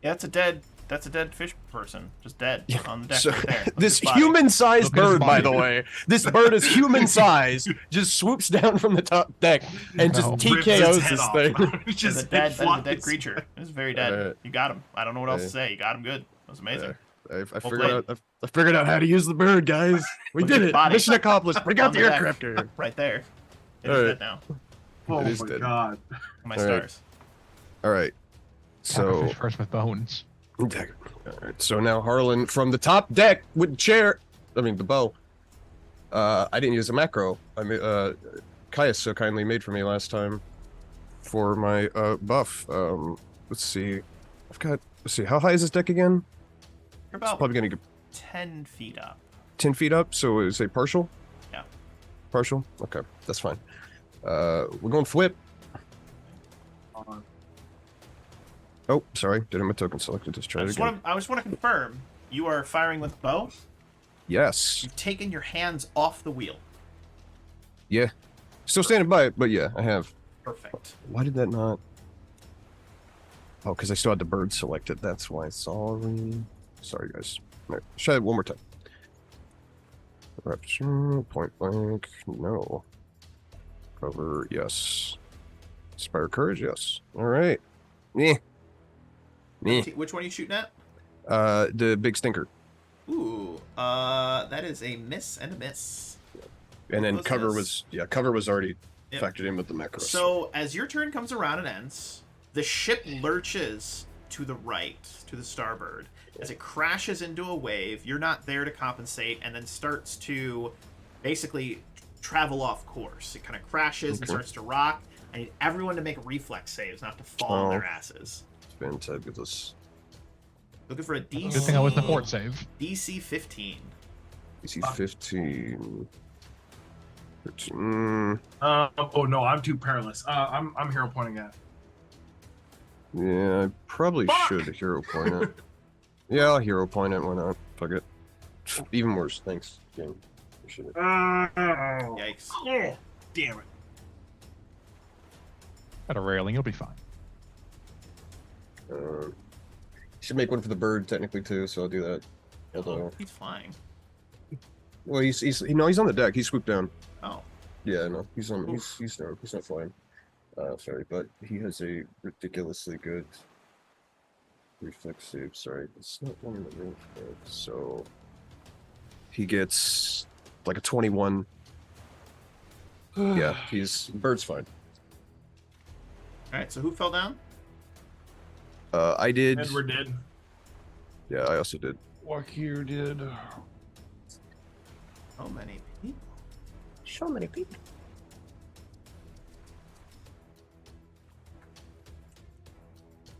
Yeah, that's a dead fish person. Just dead on the deck So, right there. Look at this his body. human-sized Look at his bird, by body. the way, this bird is human-sized, just swoops down from the top deck and just No. Rips its TKOs head this off. thing. That Just is a dead, it that is a dead flies. creature. It is very dead. You got him. I don't know what else to Yeah. say. You got him good. That was amazing. I played. figured out how to use the bird, guys. We Look did at his it. body. Mission accomplished. Bring On out the the deck. aircraft carrier. Right there. It is Alright. dead now. Oh It is my dead. god. My All right. stars. All right. So, Fish person with bones. all right. So now Harlan from the top deck with the chair. I mean the bow. I didn't use a macro. I mean, Caius so kindly made for me last time. for my buff. Let's see. Let's see. How high is this deck again? You're It's about probably gonna get 10 feet up. 10 feet up. So is it partial? Yeah. Partial. Okay, that's fine. We're going flip. Oh, sorry. Didn't have my token selected. Just try it again. I just want to confirm you are firing with bow. Yes. You've taken your hands off the wheel. Yeah. Still standing by it, but yeah, I have. Perfect. Why did that not? Oh, because I still had the bird selected. That's why. Sorry. Sorry, guys. All right, try it one more time. Rapture, point blank. No. Cover. Yes. Inspire courage. Yes. All right. Yeah. Which one are you shooting at? The big stinker. Ooh, that is a miss and a miss. And then Close cover miss. cover was already Yep. factored in with the macros. So as your turn comes around and ends, the ship lurches to the right, to the starboard. As it crashes into a wave, you're not there to compensate, and then starts to basically travel off course. It kind of crashes and starts to rock. I need everyone to make reflex saves, not to fall on their asses. Fantabulous. Looking for a DC. Good thing I wasn't a fort save. DC 15. DC 15. 13. Oh no, I'm too perilous. I'm hero pointing at. Yeah, I probably should hero point it. Yeah, I'll hero point it. Why not? Fuck it. Even worse. Thanks, game. Appreciate it. Yikes. Oh, damn it. At a railing, you'll be fine. Should make one for the bird technically too, so I'll do that. Although, He's flying. well, he's on the deck. He swooped down. Oh. Yeah, no, he's down. He's not flying. Sorry, but he has a ridiculously good reflex save. Sorry, it's not one of the real good. So he gets like a 21. Yeah, bird's fine. All right, so who fell down? I did. Edward did. Yeah, I also did. Wakir did. So many people. So many people.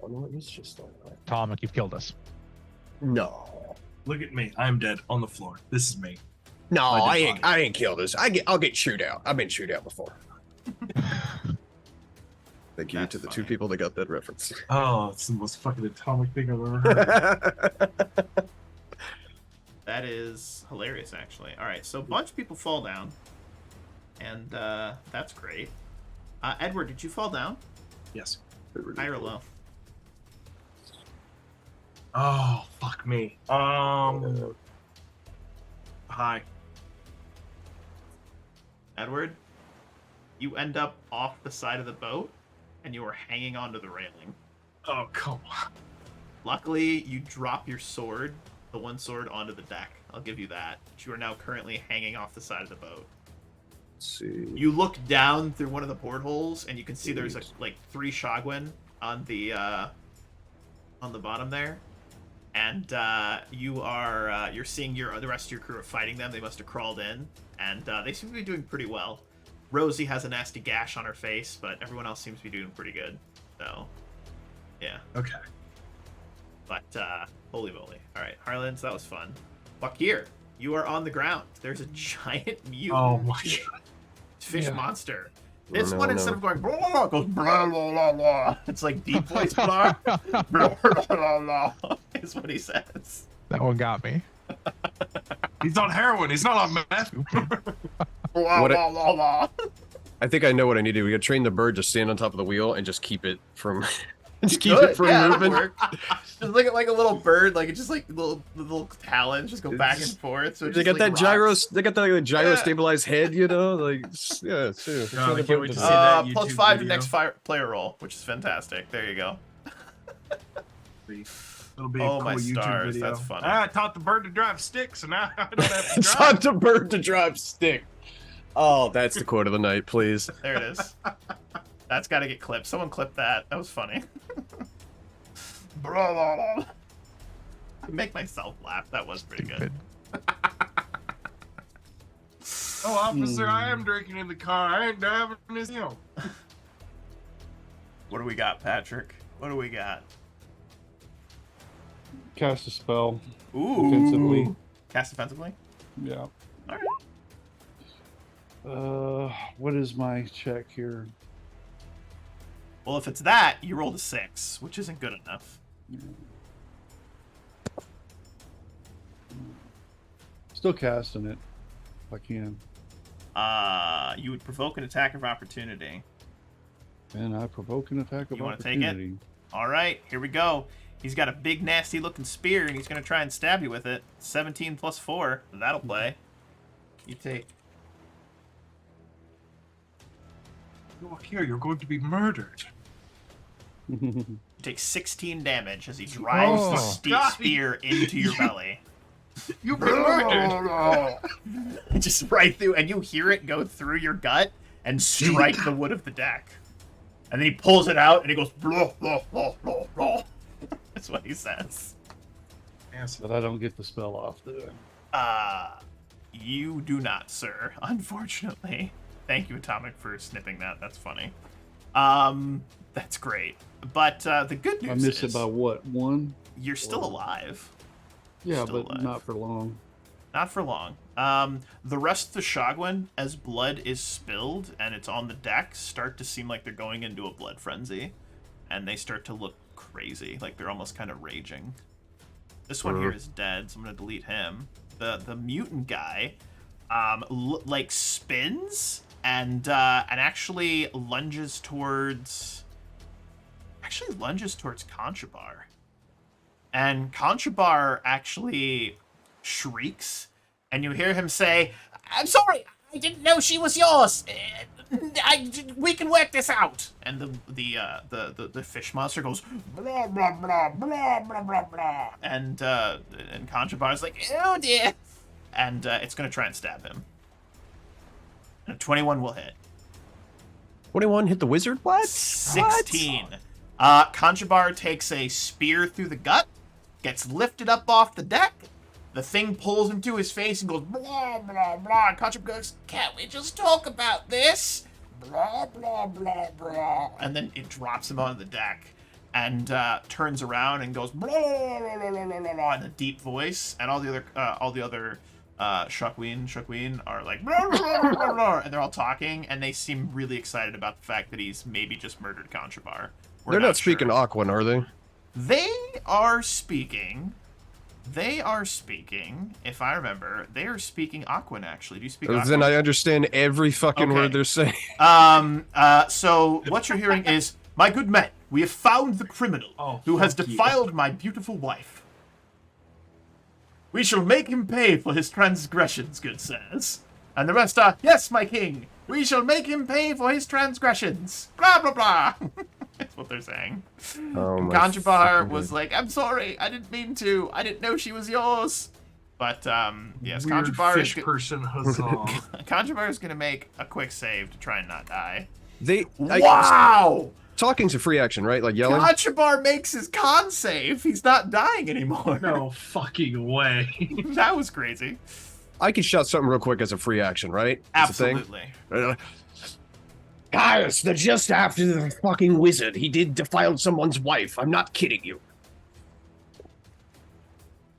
Oh no, it's just like that. Tomic, you've killed us. No. Look at me. I'm dead on the floor. This is me. No, I did I ain't killed us. I'll get chewed out. I've been chewed out before. Thank you That's to the funny. 2 people that got that reference. Oh, it's the most fucking atomic thing I've ever heard. That is hilarious, actually. All right, so a bunch of people fall down, and that's great. Edward, did you fall down? Yes. High or low? Oh, fuck me. Hi. Edward, you end up off the side of the boat, and you are hanging onto the railing. Oh, come on. Luckily, you drop your sword, the one sword, onto the deck. I'll give you that. But you are now currently hanging off the side of the boat. Let's see. You look down through one of the portholes, and you can see there's like 3 Shogwen on the bottom there, and you're seeing the rest of your crew are fighting them. They must have crawled in, and they seem to be doing pretty well. Rosie has a nasty gash on her face, but everyone else seems to be doing pretty good. So, yeah. Okay. But holy moly! All right, Harlan's, that was fun. Bakir, you are on the ground. There's a giant mutant Oh my god. fish Yeah. monster. This no, one, no. instead of going blah, blah, goes blah blah blah blah. It's like deep voice blah blah blah blah. Is what he says. That one got me. He's on heroin. He's not on meth. Blah What blah blah blah. I think I know what I need to do. We gotta train the bird to stand on top of the wheel and just keep it from just keep Good, it from yeah, that'll moving. work. Just look at like a little bird, like it's just like little talons just go back and forth. So it They just, got like, that gyro. rocks. They got that like, gyro Yeah. stabilized head, you know. Like yeah, too. Oh, I can't wait to see that YouTube Plus 5 to video. next player roll, which is fantastic. There you go. It'll be a Oh, cool my YouTube stars, video. that's funny. I taught the bird to drive sticks, and now I don't have to It's drive. on the bird to drive stick. Oh, that's the quote of the night, please. There it is. That's got to get clipped. Someone clip that. That was funny. I make myself laugh. That was pretty good. Oh, officer, I am drinking in the car. I ain't driving this, What do we got, Patrick? What do we got? Cast a spell. Ooh. Defensively. Cast defensively? Yeah. All right. What is my check here? Well, if it's that, you rolled a 6, which isn't good enough. Still casting it, if I can. You would provoke an attack of opportunity. And I provoke an attack of You wanna take it? opportunity. All right, here we go. He's got a big, nasty-looking spear, and he's going to try and stab you with it. 17 plus 4. That'll play. You take... Look here, you're going to be murdered. You take 16 damage as he drives the spear into your belly. You've been murdered. Just right through, and you hear it go through your gut and strike the wood of the deck. And then he pulls it out, and he goes, blah, blah, blah, blah, blah. That's what he says. But I don't get the spell off, do I? You do not, sir, unfortunately. Thank you, Atomic, for snipping that. That's funny. That's great. But the good news I miss is... it by what, 1? You're still alive. Yeah, Still but alive. not for long. Not for long. The rest of the Shogwen, as blood is spilled and it's on the deck, start to seem like they're going into a blood frenzy. And they start to look crazy. Like they're almost kind of raging. This one here is dead, so I'm going to delete him. The mutant guy, like spins and actually lunges towards... Conchabar. And Conchabar actually shrieks, and you hear him say, "I'm sorry, I didn't know she was yours. We can work this out." And the fish monster goes blah blah blah blah blah blah blah, and Conchabar's like, "Oh dear," and it's gonna try and stab him. And a 21 will hit. 21 hit the wizard? What? 16. Conchabar takes a spear through the gut, gets lifted up off the deck. The thing pulls him to his face and goes blah blah blah. And Conchabar goes, "Can't we just talk about this?" Blah blah blah blah. And then it drops him onto the deck and turns around and goes blah blah blah blah blah in a deep voice. And all the other Shaqueen are like blah, blah, blah, blah, and they're all talking, and they seem really excited about the fact that he's maybe just murdered Conchabar. They're not speaking Aquan, are they? They are speaking. If I remember, they are speaking Aquan. Actually, do you speak Aquan? Then I understand every fucking word they're saying. So what you're hearing is, "My good men, we have found the criminal who has defiled my beautiful wife. We shall make him pay for his transgressions, good sirs." And the rest are, "Yes, my king, we shall make him pay for his transgressions." Blah, blah, blah. That's what they're saying. Oh, my Conchabar was like, "I'm sorry, I didn't mean to. I didn't know she was yours." But, yes, Weird Conchabar fish person, huzzah. Conchabar is going to make a quick save to try and not die. Wow! Talking's a free action, right? Like yelling? Conchabar makes his con save. He's not dying anymore. No fucking way. That was crazy. I could shout something real quick as a free action, right? Absolutely. Guys, they're just after the fucking wizard. He did defile someone's wife. I'm not kidding you.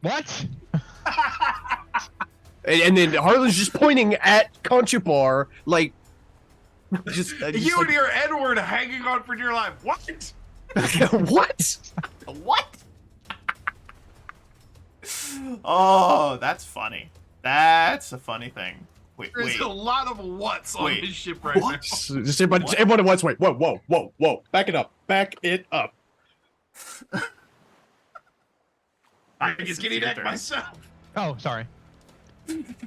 What? And then Harlan's just pointing at Conchabar, like, just You like, and your Edward hanging on for dear life. What? what? What? Oh, that's funny. That's a funny thing. Wait, There's wait. a lot of what's on Wait, this ship right what? now. Just everyone at once. Wait, whoa. Back it up. I can skinny deck myself. Oh, sorry.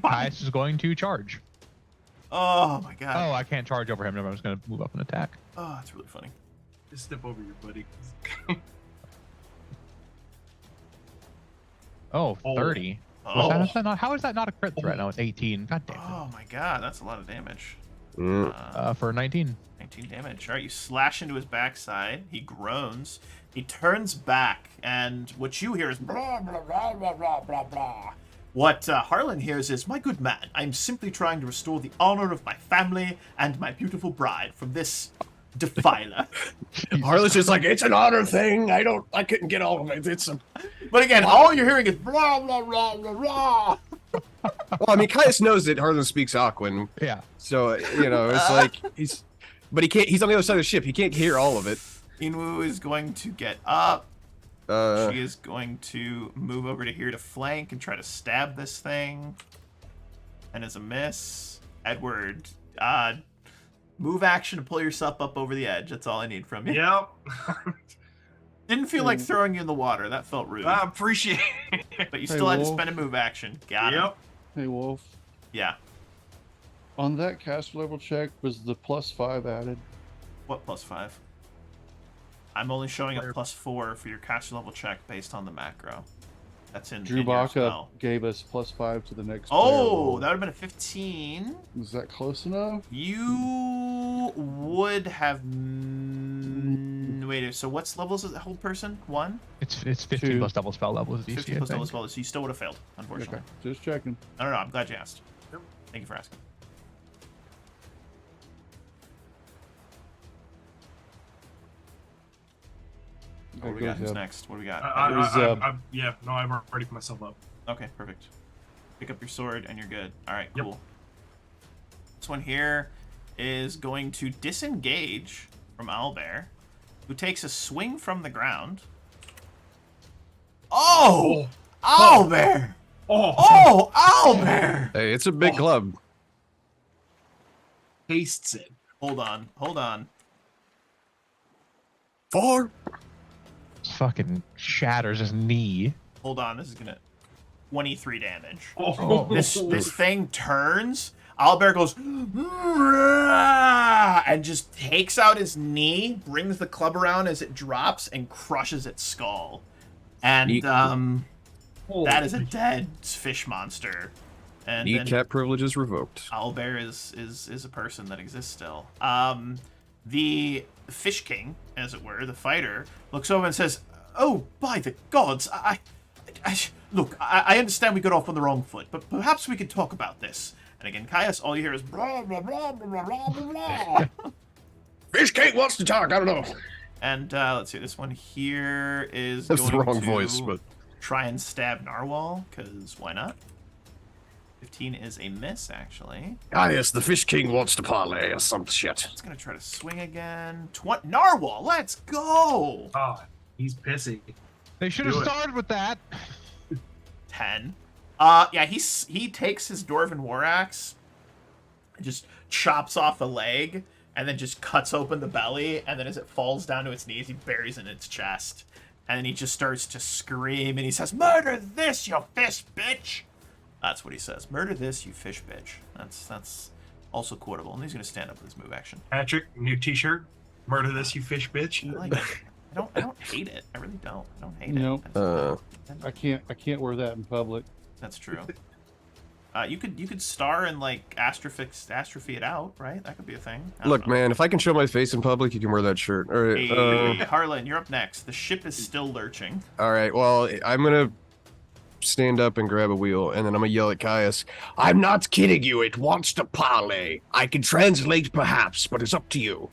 Caius is going to charge. Oh my god. Oh, I can't charge over him. I was going to move up and attack. Oh, that's really funny. Just step over your buddy. Oh, 30. Oh. How is that not a crit threat? No, it's 18. God damn it. Oh my god, that's a lot of damage. For 19. 19 damage. All right, you slash into his backside. He groans. He turns back, and what you hear is blah, blah, blah, blah, blah, blah, blah. What Harlan hears is, "My good man, I'm simply trying to restore the honor of my family and my beautiful bride from this Defiler. Harlan's just like, it's an honor thing. I couldn't get all of it. It's a. But again, all you're hearing is blah blah blah blah blah. Well, I mean, Caius knows that Harlan speaks Aquan. Yeah. So, it's like but he can't. He's on the other side of the ship. He can't hear all of it. Inwu is going to get up. Uh, She is going to move over to here to flank and try to stab this thing. And as a miss, Edward, move action to pull yourself up over the edge. That's all I need from you. Yep. Didn't feel like throwing you in the water. That felt rude. I appreciate it. But you Hey, still had to Wolf. spend a move action. Got it. Yep. Hey, Wolf. Yeah. On that caster level check, was the +5 added? What +5? I'm only showing a +4 for your caster level check based on the macro. That's in your Drubaka spell. gave us +5 to the next Oh, player roll. that would have been a 15. Was that close enough? You would have. Wait, so what's levels is the whole person? 1? It's 15 Two. plus double spell levels. 50 DC, plus I double think. spell, so you still would have failed, unfortunately. Okay, just checking. No, I'm glad you asked. Thank you for asking. What do we got? Who's next? What do we got? I'm ready for myself up. Okay, perfect. Pick up your sword and you're good. All right, Yep. cool. This one here is going to disengage from Owlbear, who takes a swing from the ground. Oh! Owlbear! Oh, Owlbear! hey, it's a big club. Tastes it. Hold on. 4. Fucking shatters his knee. Hold on, this is gonna 23 damage. Oh. This thing turns. Owlbear goes and just takes out his knee, brings the club around as it drops, and crushes its skull. And that is a dead fish monster. And then Kneecap privileges revoked. Owlbear is a person that exists still. The Fish King, as it were, the fighter, looks over and says, "Oh, by the gods, look, I understand we got off on the wrong foot, but perhaps we could talk about this." And again, Caius, all you hear is blah, blah, blah, blah, blah, blah, blah. Fish Cake wants to talk. I don't know. And let's see, this one here is That's the going wrong to voice, but try and stab Narwhal, because why not? 15 is a miss, actually. yes, the Fish King wants to parlay or some shit. It's going to try to swing again. Narwhal, let's go! Oh, he's pissy. They should have Do it. started with that. 10. Yeah, he takes his Dwarven War Axe, and just chops off a leg, and then just cuts open the belly, and then as it falls down to its knees, he buries it in its chest. And then he just starts to scream, and he says, "Murder this, you fish bitch!" That's what he says. "Murder this, you fish bitch." That's also quotable, and he's going to stand up with his move action. Patrick, new T-shirt. Murder this, you fish bitch. I like it. I don't hate it. I really don't. I don't hate Nope. it. I can't wear that in public. That's true. You could star and like astrophy it out, right? That could be a thing. I don't Look, know. man, if I can show my face in public, you can wear that shirt. All right. Hey, Harlan, you're up next. The ship is still lurching. All right. Well, I'm gonna stand up and grab a wheel, and then I'm gonna yell at Caius. I'm not kidding you. It wants to parlay. I can translate, perhaps, but it's up to you.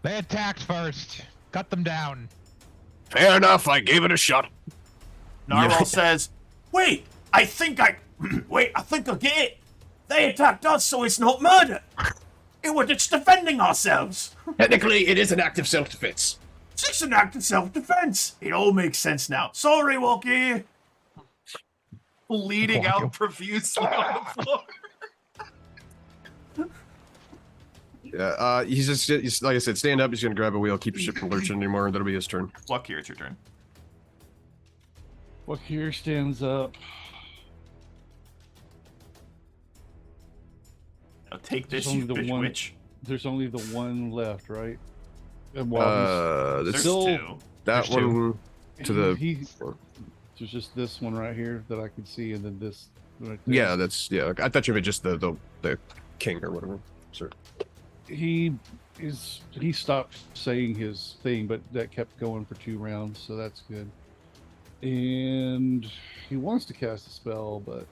They attacked first. Cut them down. Fair enough. I gave it a shot. Narwhal Yeah. says, "Wait, I think I get it. They attacked us, so it's not murder. We're just defending ourselves. Technically, it is an act of self-defense. It's just an act of self-defense. It all makes sense now. Sorry, Walkie." Bleeding out profusely on the floor. Yeah. He's like I said, stand up. He's gonna grab a wheel, keep the ship from lurching anymore, and that'll be his turn. Walkie, it's your turn. Wakir stands up. Now take this, There's you only the fish one- witch. There's only the one left, right? And while This There's still- two. that there's two. one to the there's just this one right here that I can see, and then this right there. yeah. That's yeah. I thought you meant just the king or whatever. Sir. He stopped saying his thing, but that kept going for 2 rounds, so that's good. And he wants to cast a spell, but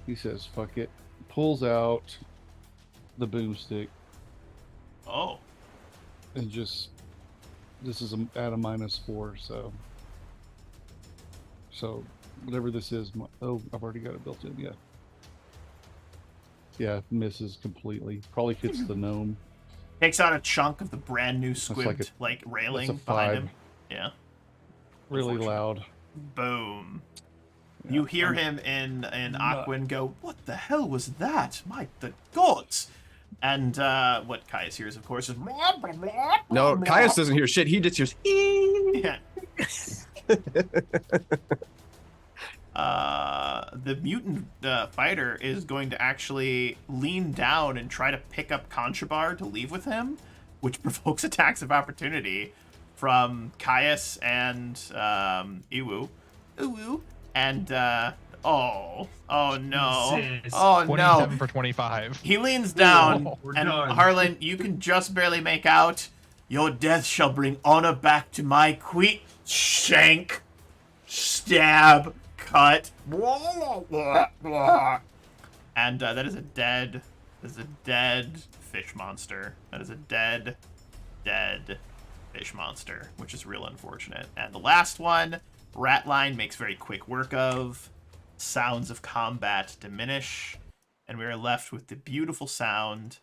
he says fuck it. Pulls out the boomstick Oh. and just this is at a -4, so whatever this is. Oh, I've already got it built in. Yeah, misses completely. Probably hits the gnome. Takes out a chunk of the brand new squibbed like railing that's a behind 5. him. Yeah. Really Unfortunate. loud. Boom. Yeah, You hear him in Aquin go, "What the hell was that? My the gods!" And what Caius hears, of course, is No, Caius doesn't hear shit. He just hears. yeah. The mutant fighter is going to actually lean down and try to pick up Contrabar to leave with him, which provokes attacks of opportunity from Caius and Iwu. And oh no. Jesus. Oh 27 no. for 25. He leans down, We're and done. Harlan, you can just barely make out. Your death shall bring honor back to my queen. Shank, stab, cut. And that is a dead. That is a dead fish monster. That is a dead fish monster, which is real unfortunate. And the last one, Ratline makes very quick work of. Sounds of combat diminish, and we are left with the beautiful sound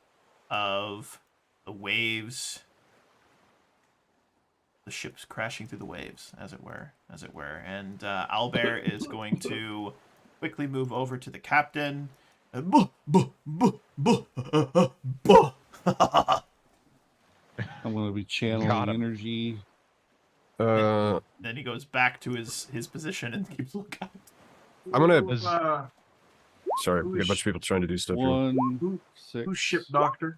of the waves, the ship's crashing through the waves, as it were. And Albert is going to quickly move over to the captain. I'm going to be channeling Got him. energy. Then he goes back to his position and keeps looking. I'm gonna. Is- Sorry, we got a bunch of people trying to do stuff here. 1, 6. Who's ship doctor?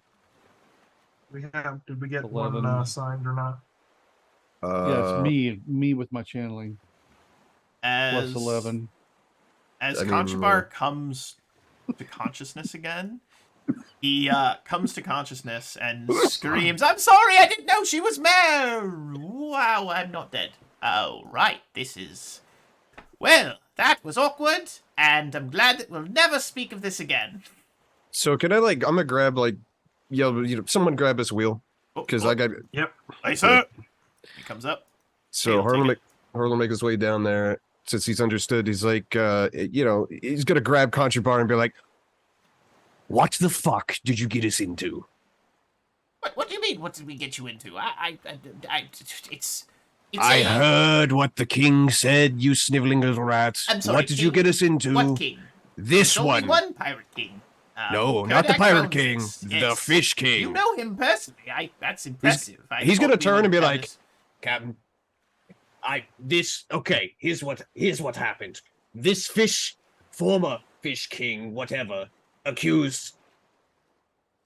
Did we get 11. one assigned or not? Yeah, it's me with my channeling. As Plus 11. As I mean, Contrabar comes to consciousness again, he comes to consciousness and screams, "I'm sorry, I didn't know she was Mare! Wow, I'm not dead. Oh, right, this is... Well, that was awkward, and I'm glad that we'll never speak of this again." So can I I'm gonna grab someone grab this wheel because I got. Yep. Hey, sir! He comes up. So I'll take Harlan make his way down there since he's understood. He's like, he's gonna grab Contrabar and be like, "What the fuck did you get us into?" What do you mean? What did we get you into? It's I a- heard what the king said, you sniveling little rat. I'm sorry, What did you king? get us into? What king? This There's only one. one pirate king. No, not the Kodak pirate owns king, this. the Yes. fish king. You know him personally. That's impressive. He's gonna thought we turn would and be have like, this- Captain, here's what happened. This former fish king, whatever, accused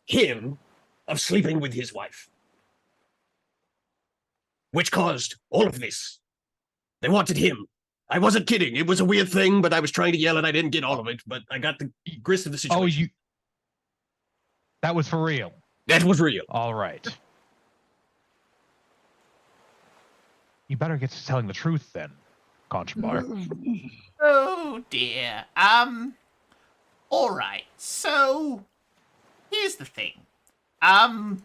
him of sleeping with his wife. Which caused all of this. They wanted him. I wasn't kidding. It was a weird thing, but I was trying to yell and I didn't get all of it, but I got the grist of the situation. That was for real. That was real. All right. You better get to telling the truth then, Contrabar. Oh dear. All right. So here's the thing. and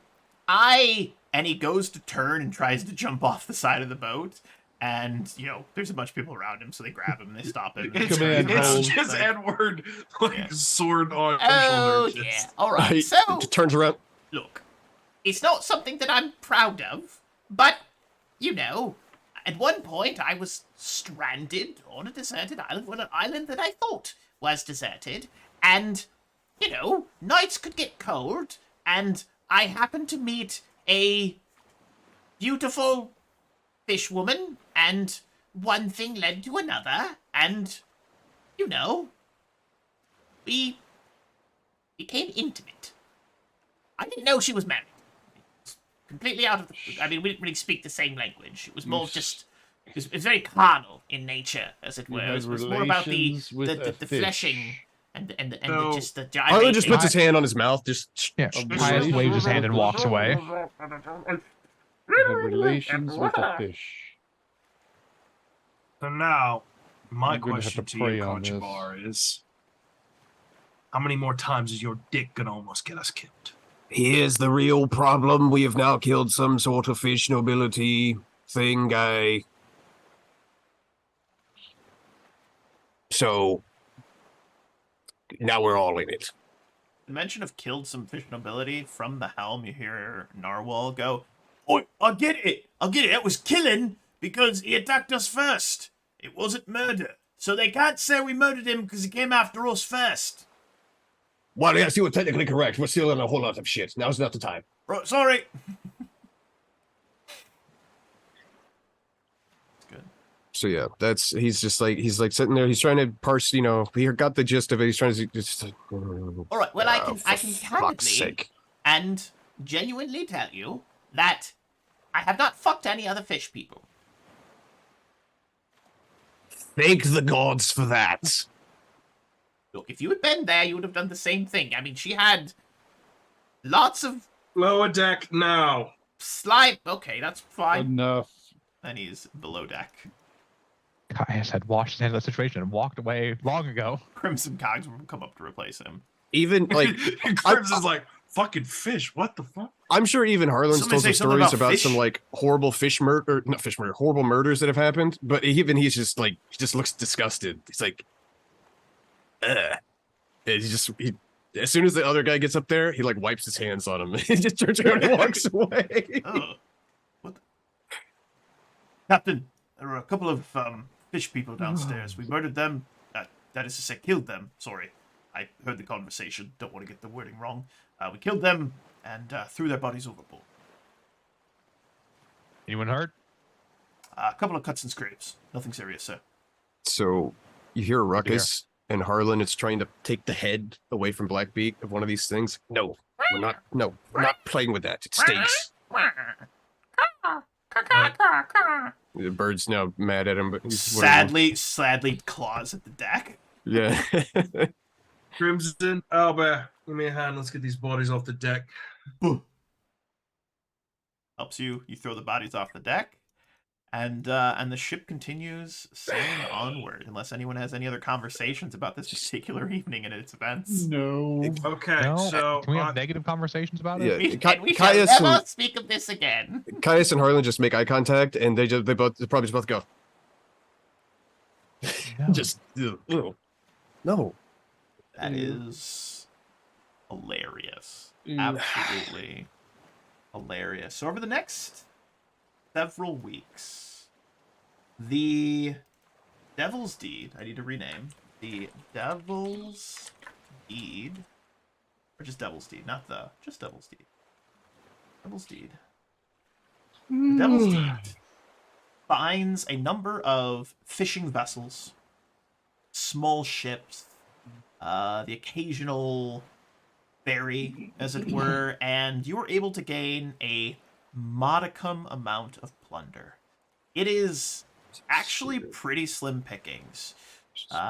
he goes to turn and tries to jump off the side of the boat. And, there's a bunch of people around him, so they grab him and they stop him. It's, Command hold. just Edward, sword on Oh shoulder. yeah. All right. He So turns around. look, it's not something that I'm proud of, but at one point I was stranded on a deserted island, on an island that I thought was deserted, and nights could get cold, and I happened to meet a beautiful fish woman, and one thing led to another, and we became intimate. I didn't know she was married. Completely out of the... I mean, we didn't really speak the same language. It was more just... It was very carnal in nature, as it You were. had It was more about the relations with a the fish. fleshing and So- just the... Harlan just puts his hand on his mouth, just... Yeah, Caius waves his hand and walks away. You had relations with a fish. So now, my I'm gonna have question to to pray you, on this. Conchabar, is How many more times is your dick gonna almost get us killed? Here's the real problem. We have now killed some sort of fish nobility thing guy. So now we're all in it. The mention of killed some fish nobility from the helm, you hear Narwhal go, "Oh, I get it. It was killing because he attacked us first. It wasn't murder. So they can't say we murdered him because he came after us first." Well, yes, you were technically correct. We're still in a whole lot of shit. Now's not the time. Right, sorry. It's good. So yeah, he's like sitting there. He's trying to parse. He got the gist of it. He's trying to just. All right. Well, I can fuck's candidly sake. and genuinely tell you that I have not fucked any other fish people. Thank the gods for that. Look, if you had been there, you would have done the same thing. I mean, she had lots of Lower deck now. slime. Okay, that's fine. Enough. And he's below deck. Caius had washed his hands of that situation and walked away long ago. Crimson Cogs will come up to replace him. Even like Crimson's like, fucking fish, what the fuck? I'm sure even Harlan's Somebody told say some something stories about about fish? some like horrible horrible murders that have happened. But even he's just like, he just looks disgusted. He's like, ugh. And as soon as the other guy gets up there, he like wipes his hands on him. He just turns around and walks away. Oh. What? Captain, there were a couple of fish people downstairs. We murdered them. That is to say, killed them. Sorry. I heard the conversation. Don't want to get the wording wrong. We killed them and threw their bodies overboard. Anyone hurt? A couple of cuts and scrapes. Nothing serious, sir. So you hear a ruckus, and Harlan is trying to take the head away from Blackbeak of one of these things. No, we're not. No, we're not playing with that. It stinks. The bird's now mad at him, but he's Sadly claws at the deck. yeah. Crimson, Albert, give me a hand. Let's get these bodies off the deck. Helps you. You throw the bodies off the deck. And the ship continues sailing onward, unless anyone has any other conversations about this particular evening and its events. No. Okay, No. so Can we have negative conversations about it? Yeah. We shall Caius never and- speak of this again. Caius and Harlan just make eye contact, and they probably just both go. No. Just no. That is hilarious. Ew. Absolutely hilarious. So over the next several weeks, the Devil's Deed, I need to rename, the Devil's Deed, or just Devil's Deed, just Devil's Deed. Devil's Deed. The Devil's Deed finds a number of fishing vessels, small ships, the occasional ferry, as it were, and you are able to gain a modicum amount of plunder. It is actually pretty slim pickings.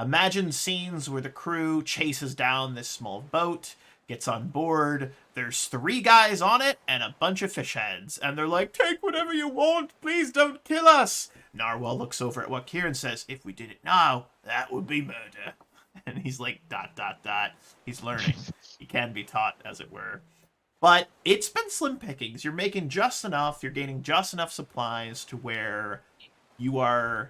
Imagine scenes where the crew chases down this small boat, gets on board, there's 3 guys on it, and a bunch of fish heads, and they're like, "Take whatever you want, please don't kill us." Narwhal looks over at what Kieran says, "If we did it now, that would be murder." And he's like, ... He's learning. He can be taught, as it were. But it's been slim pickings. You're making just enough, you're gaining just enough supplies to where you are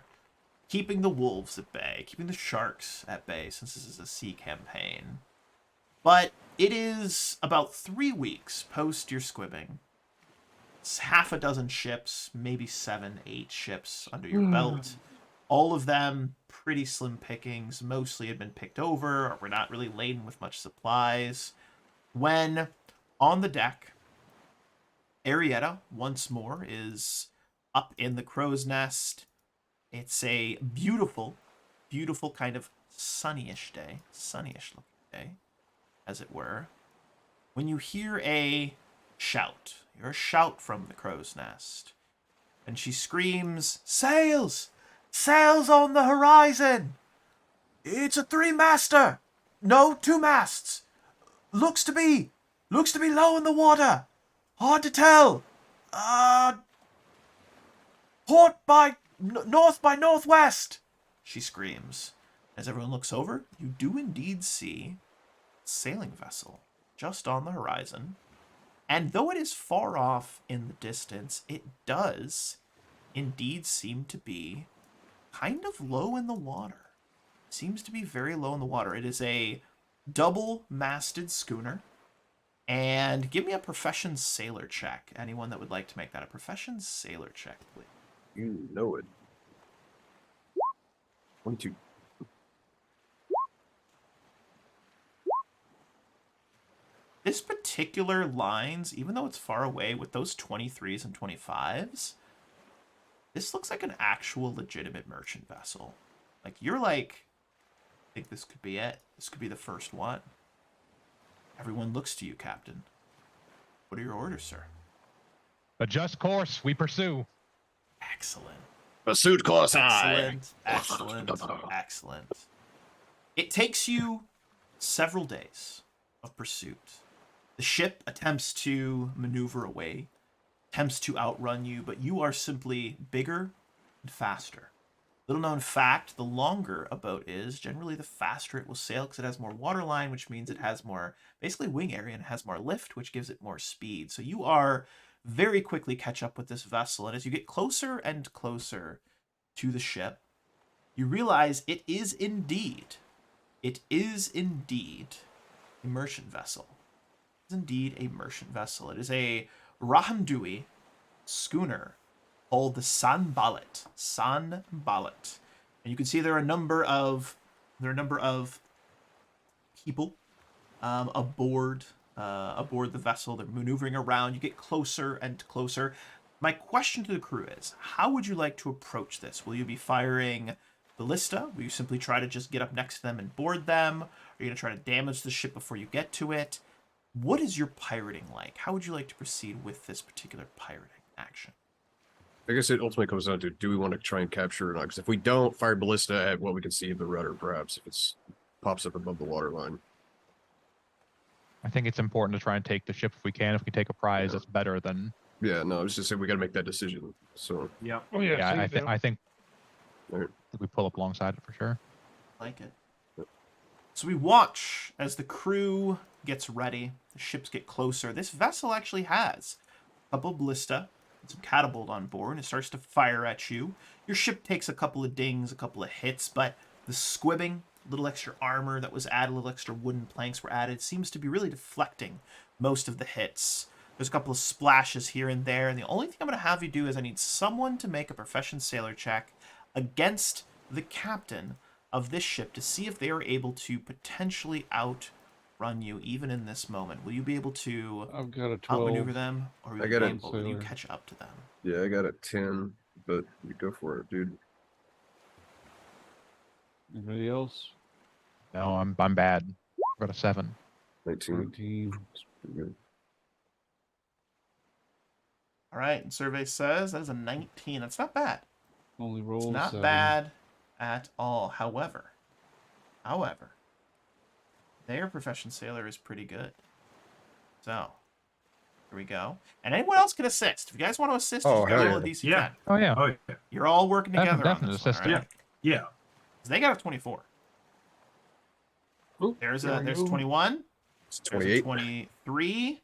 keeping the wolves at bay, keeping the sharks at bay, since this is a sea campaign. But it is about 3 weeks post your squibbing. It's half a dozen ships, maybe 7, 8 ships under your belt. All of them pretty slim pickings. Mostly had been picked over or were not really laden with much supplies. When on the deck, Arietta once more is up in the crow's nest. It's a beautiful, beautiful kind of sunnyish looking day, as it were. When you hear a shout, you hear a shout from the crow's nest, and she screams, "Sails! Sails on the horizon! It's a 3-master! No, 2 masts! Looks to be low in the water! Hard to tell! Port by... north by northwest!" She screams. As everyone looks over, you do indeed see sailing vessel just on the horizon. And though it is far off in the distance, it does indeed seem to be kind of low in the water. Seems to be very low in the water. It is a double-masted schooner. And give me a profession sailor check. Anyone that would like to make that a profession sailor check, please. You know it. 22. This particular lines, even though it's far away with those 23s and 25s, this looks like an actual legitimate merchant vessel. Like, you're like, I think this could be it. This could be the first one. Everyone looks to you, Captain. What are your orders, sir? Adjust course. We pursue. Excellent. Pursuit course high. Excellent. Excellent. It takes you several days of pursuit. The ship attempts to maneuver away, attempts to outrun you, but you are simply bigger and faster. Little known fact, the longer a boat is, generally the faster it will sail because it has more waterline, which means it has more, basically wing area, and it has more lift, which gives it more speed. So you are very quickly catch up with this vessel, and as you get closer and closer to the ship, you realize it is indeed a merchant vessel. It is indeed a merchant vessel. It is a Rahamdui schooner called the Sanballat. Sanballat. And you can see there are a number of people aboard the vessel. They're maneuvering around. You get closer and closer. My question to the crew is, how would you like to approach this? Will you be firing ballista? Will you simply try to just get up next to them and board them? Are you going to try to damage the ship before you get to it? What is your pirating like? How would you like to proceed with this particular pirating action? I guess it ultimately comes down to, do we want to try and capture it or not? Because if we don't, fire ballista at what we can see of the rudder, perhaps, if it pops up above the waterline. I think it's important to try and take the ship if we can. If we take a prize, Yeah. that's better than. Yeah, no, I was just saying we got to make that decision. So, Yeah. Oh yeah, Yeah, same I think Alright. we pull up alongside it for sure. Like it. So we watch as the crew gets ready, the ships get closer. This vessel actually has a couple ballista and some catapult on board, and it starts to fire at you. Your ship takes a couple of dings, a couple of hits, but the squibbing, little extra armor that was added, little extra wooden planks were added, seems to be really deflecting most of the hits. There's a couple of splashes here and there, and the only thing I'm going to have you do is I need someone to make a profession sailor check against the captain of this ship to see if they are able to potentially outrun you even in this moment. Will you be able to I've got a 12. outmaneuver them, or will I you, got be a able, will you sailor. catch up to them? yeah, I got a 10, but you go for it, dude. Anybody else? No, I'm bad. I've got a 7. 19. 19. That's pretty good. All right, and survey says that is a 19. That's not bad. Only It's roll not 7. bad at all. However, their profession sailor is pretty good. So, here we go. And anyone else can assist. If you guys want to assist, Oh, just hell roll yeah. a DC Yeah. 10. Oh yeah. Oh yeah. You're all working together on Definite this one, assist. all right? Yeah. 'Cause they got a 24. Oop, There's there we 21. It's There's a 28. 23.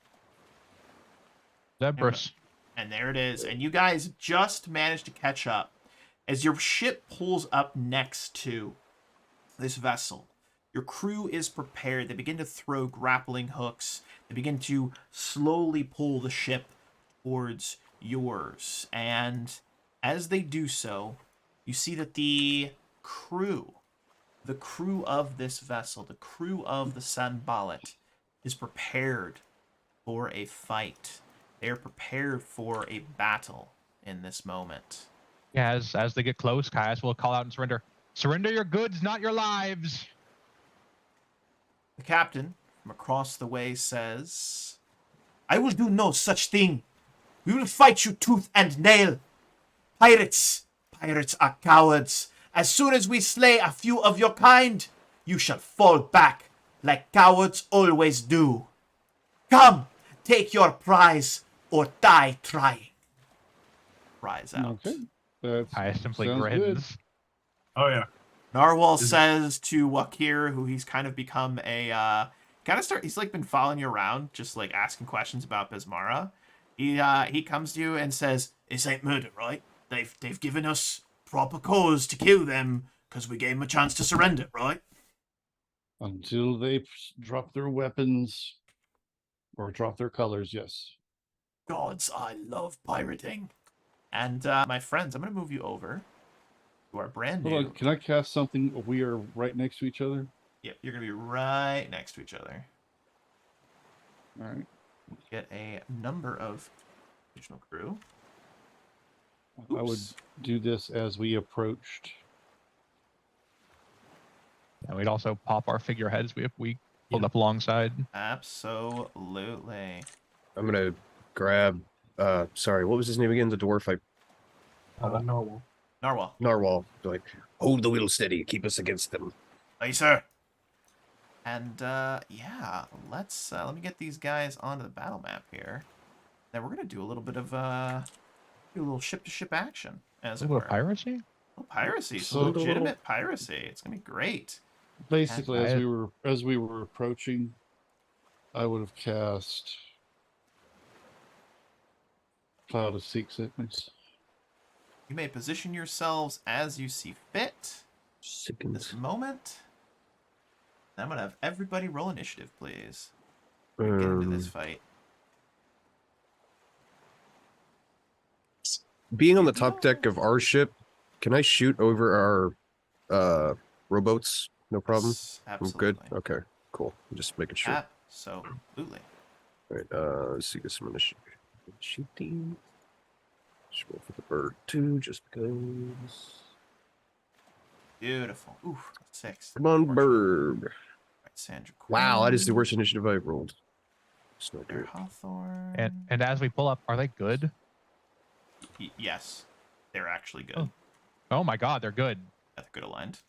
Zebras. And there it is. And you guys just managed to catch up. As your ship pulls up next to this vessel, your crew is prepared. They begin to throw grappling hooks. They begin to slowly pull the ship towards yours. And as they do so, you see that the crew of this vessel, the crew of the Sanballat, is prepared for a fight. They are prepared for a battle in this moment. Yeah, as they get close, Caius will call out and surrender. Surrender your goods, not your lives. The captain from across the way says, "I will do no such thing. We will fight you tooth and nail. Pirates are cowards. As soon as we slay a few of your kind, you shall fall back like cowards always do. Come, take your prize or die trying." Prize out. Okay. That's, Caius simply sounds grins. good. Oh yeah. Narwhal says to Wakir, who he's kind of become a He's like been following you around, just like asking questions about Bismara. He comes to you and says, "This ain't murder, right? They've given us proper cause to kill them because we gave them a chance to surrender, right?" Until they drop their weapons or drop their colors, yes. Gods, I love pirating. And my friends, I'm gonna move you over to our brand new. Hold on, can I cast something? We are right next to each other. Yep, you're gonna be right next to each other. All right. Get a number of additional crew. I would Oops. do this as we approached. And we'd also pop our figureheads if we pulled up alongside. Absolutely. I'm gonna grab. Sorry, what was his name again? The dwarf. Normal. Narwhal. Narwhal. Like, hold the wheel steady. Keep us against them. Aye, sir. And yeah, let me get these guys onto the battle map here. Then we're gonna do a little bit of do a little ship-to-ship action, as A it little were. piracy? A little piracy, some So- legitimate piracy. It's gonna be great. Basically, I- as we were approaching, I would have cast Cloud of Seasickness. You may position yourselves as you see fit. This Sickens. moment. I'm gonna have everybody roll initiative, please. Get into this fight. Being on the top deck of our ship, can I shoot over our rowboats? No problem. Yes, I'm absolutely. good. Okay, cool. I'm just making sure. Absolutely. All right. Let's see. Get some initiative. Shooting. Just roll for the bird too, just because. Beautiful. Ooh, 6. Come on, Unfortunate. bird. Right, Sandra Wow, that is the Quinn, worst initiative I've rolled. It's not Claire good. Hawthorne. And as we pull up, are they good? Yes, they're actually good. Oh. Oh my god, they're good. That's good aligned.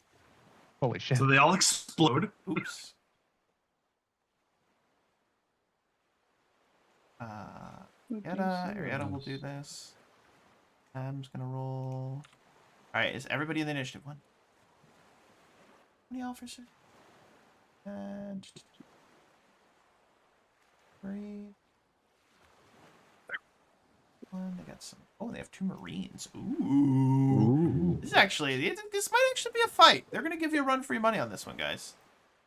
Holy shit. So they all explode. Oops. Arietta will do this. I'm just gonna roll. Alright, is everybody in the initiative one? How many officers? And 3. 1. They got some. Oh, they have 2 Marines. Ooh. This is actually. This might actually be a fight. They're gonna give you a run for your money on this one, guys.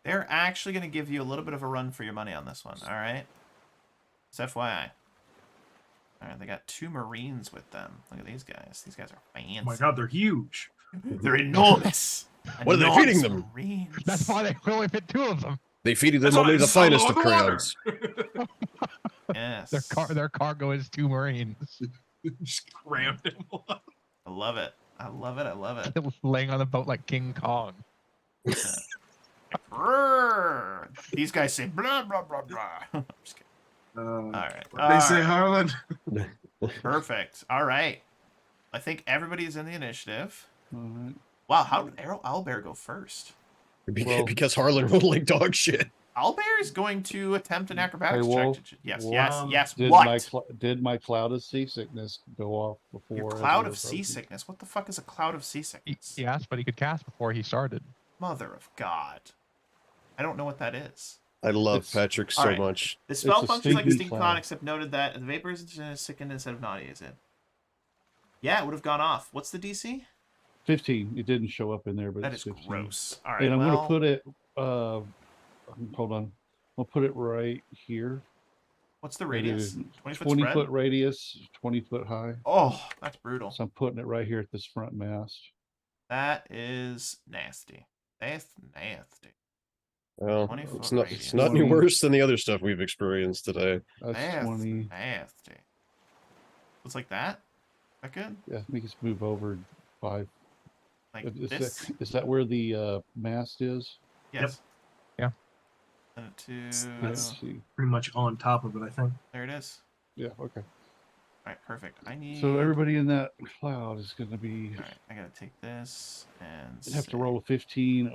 They're actually gonna give you a little bit of a run for your money on this one. All right. It's FYI. All right, they got 2 Marines with them. Look at these guys. These guys are fancy. Oh my god, they're huge. They're enormous. What are they Enormous feeding them? Marines. That's why they only fit 2 of them. They feed them That's only why the it's solo finest in of the water. crayons. Yes. Their cargo is 2 Marines. Just crammed him. I love it. I love it. I love it. Laying on the boat like King Kong. Brrr. These guys say blah blah blah blah. I'm just kidding. All right. They say Harlan. Perfect. All right. I think everybody's in the initiative. All right. Wow, how did Owlbear go first? Well- Because Harlan rolled like dog shit. Owlbear is going to attempt an acrobatics Hey, Wolf, check. Yes, Wolf, yes, yes. Did What? did my Cloud of Seasickness go off before? Your as cloud we of were approaching? seasickness. What the fuck is a cloud of seasickness? Yes, but he could cast before he started. Mother of God. I don't know what that is. I love It's- Patrick so Alright. much. The spell a functions like a stinking stinking cloud, cloud. except noted that the vapors sickened instead of naughty, is it? Yeah, it would have gone off. What's the DC? 15. It didn't show up in there, but That it's is 15. gross. All right, And I'm well, gonna put it. Hold on. I'll put it right here. what's the It radius? is 20 foot 20 spread? foot radius, 20 foot high. Oh, that's brutal. So I'm putting it right here at this front mast. That is nasty. That's nasty. Well, 20 it's foot not. radius. It's not any 20. worse than the other stuff we've experienced today. That's That's 20. nasty. Looks like that? That good? Yeah, we can just move over 5. Like Is this? is that where the mast is? Yes. Yeah. Send it to... Let's see. Pretty much on top of it, I think. There it is. Yeah, okay. All right, perfect. I need... So everybody in that cloud is going to be. All right, I gotta take this and... You have to save. roll a 15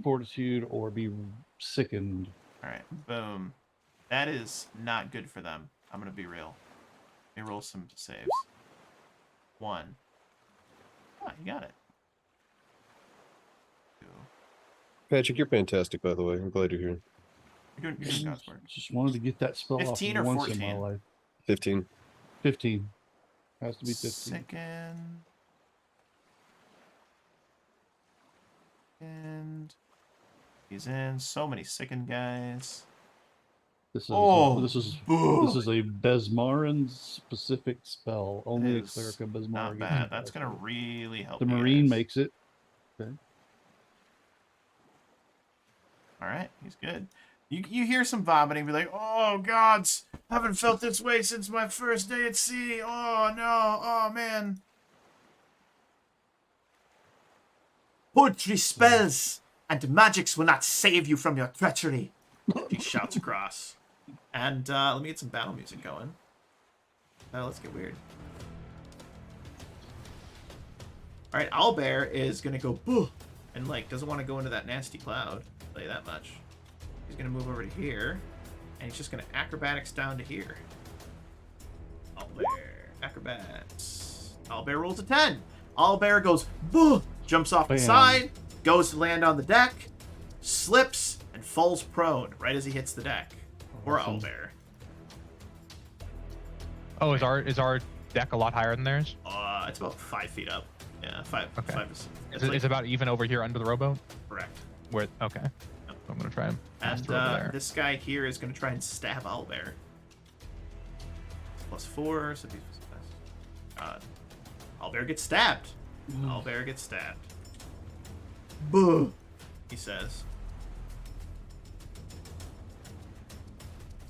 fortitude or be sickened. All right, boom. That is not good for them. I'm gonna be real. Let me roll some saves. 1. Oh, you got it. 2. Patrick, you're fantastic, by the way. I'm glad you're here. You're doing God's work. Just wanted to get that spell off 15 or once in 14? my life. 15. 15. Has to be 15. Second. And he's in. So many sickened guys. This is Oh, this is a Besmaran specific spell. Only a Is cleric of Besmar not gets bad. it. That's gonna really help. The you Marine guys. makes it. Okay. All right, he's good. You hear some vomiting, be like, oh gods, haven't felt this way since my first day at sea. Oh no, oh man. Poetry spells and magics will not save you from your treachery. He shouts across. And let me get some battle music going. Let's get weird. All right, Owlbear is gonna go boo, and like doesn't want to go into that nasty cloud. I'll tell you that much. He's gonna move over to here, and he's just gonna acrobatics down to here. Owlbear, acrobats. Owlbear rolls a 10. Owlbear goes boo, jumps off the Bam. side, goes to land on the deck, slips, and falls prone right as he hits the deck. Or Awesome. Owlbear. Oh, is our deck a lot higher than theirs? It's about 5 feet up. Yeah, five. Okay. 5 Is it about even over here under the rowboat? correct. Where? Okay. I'm gonna try and pass And through over there. this guy here is going to try and stab Owlbear. +4, so he's Owlbear gets stabbed. Owlbear gets stabbed. Boo, he says.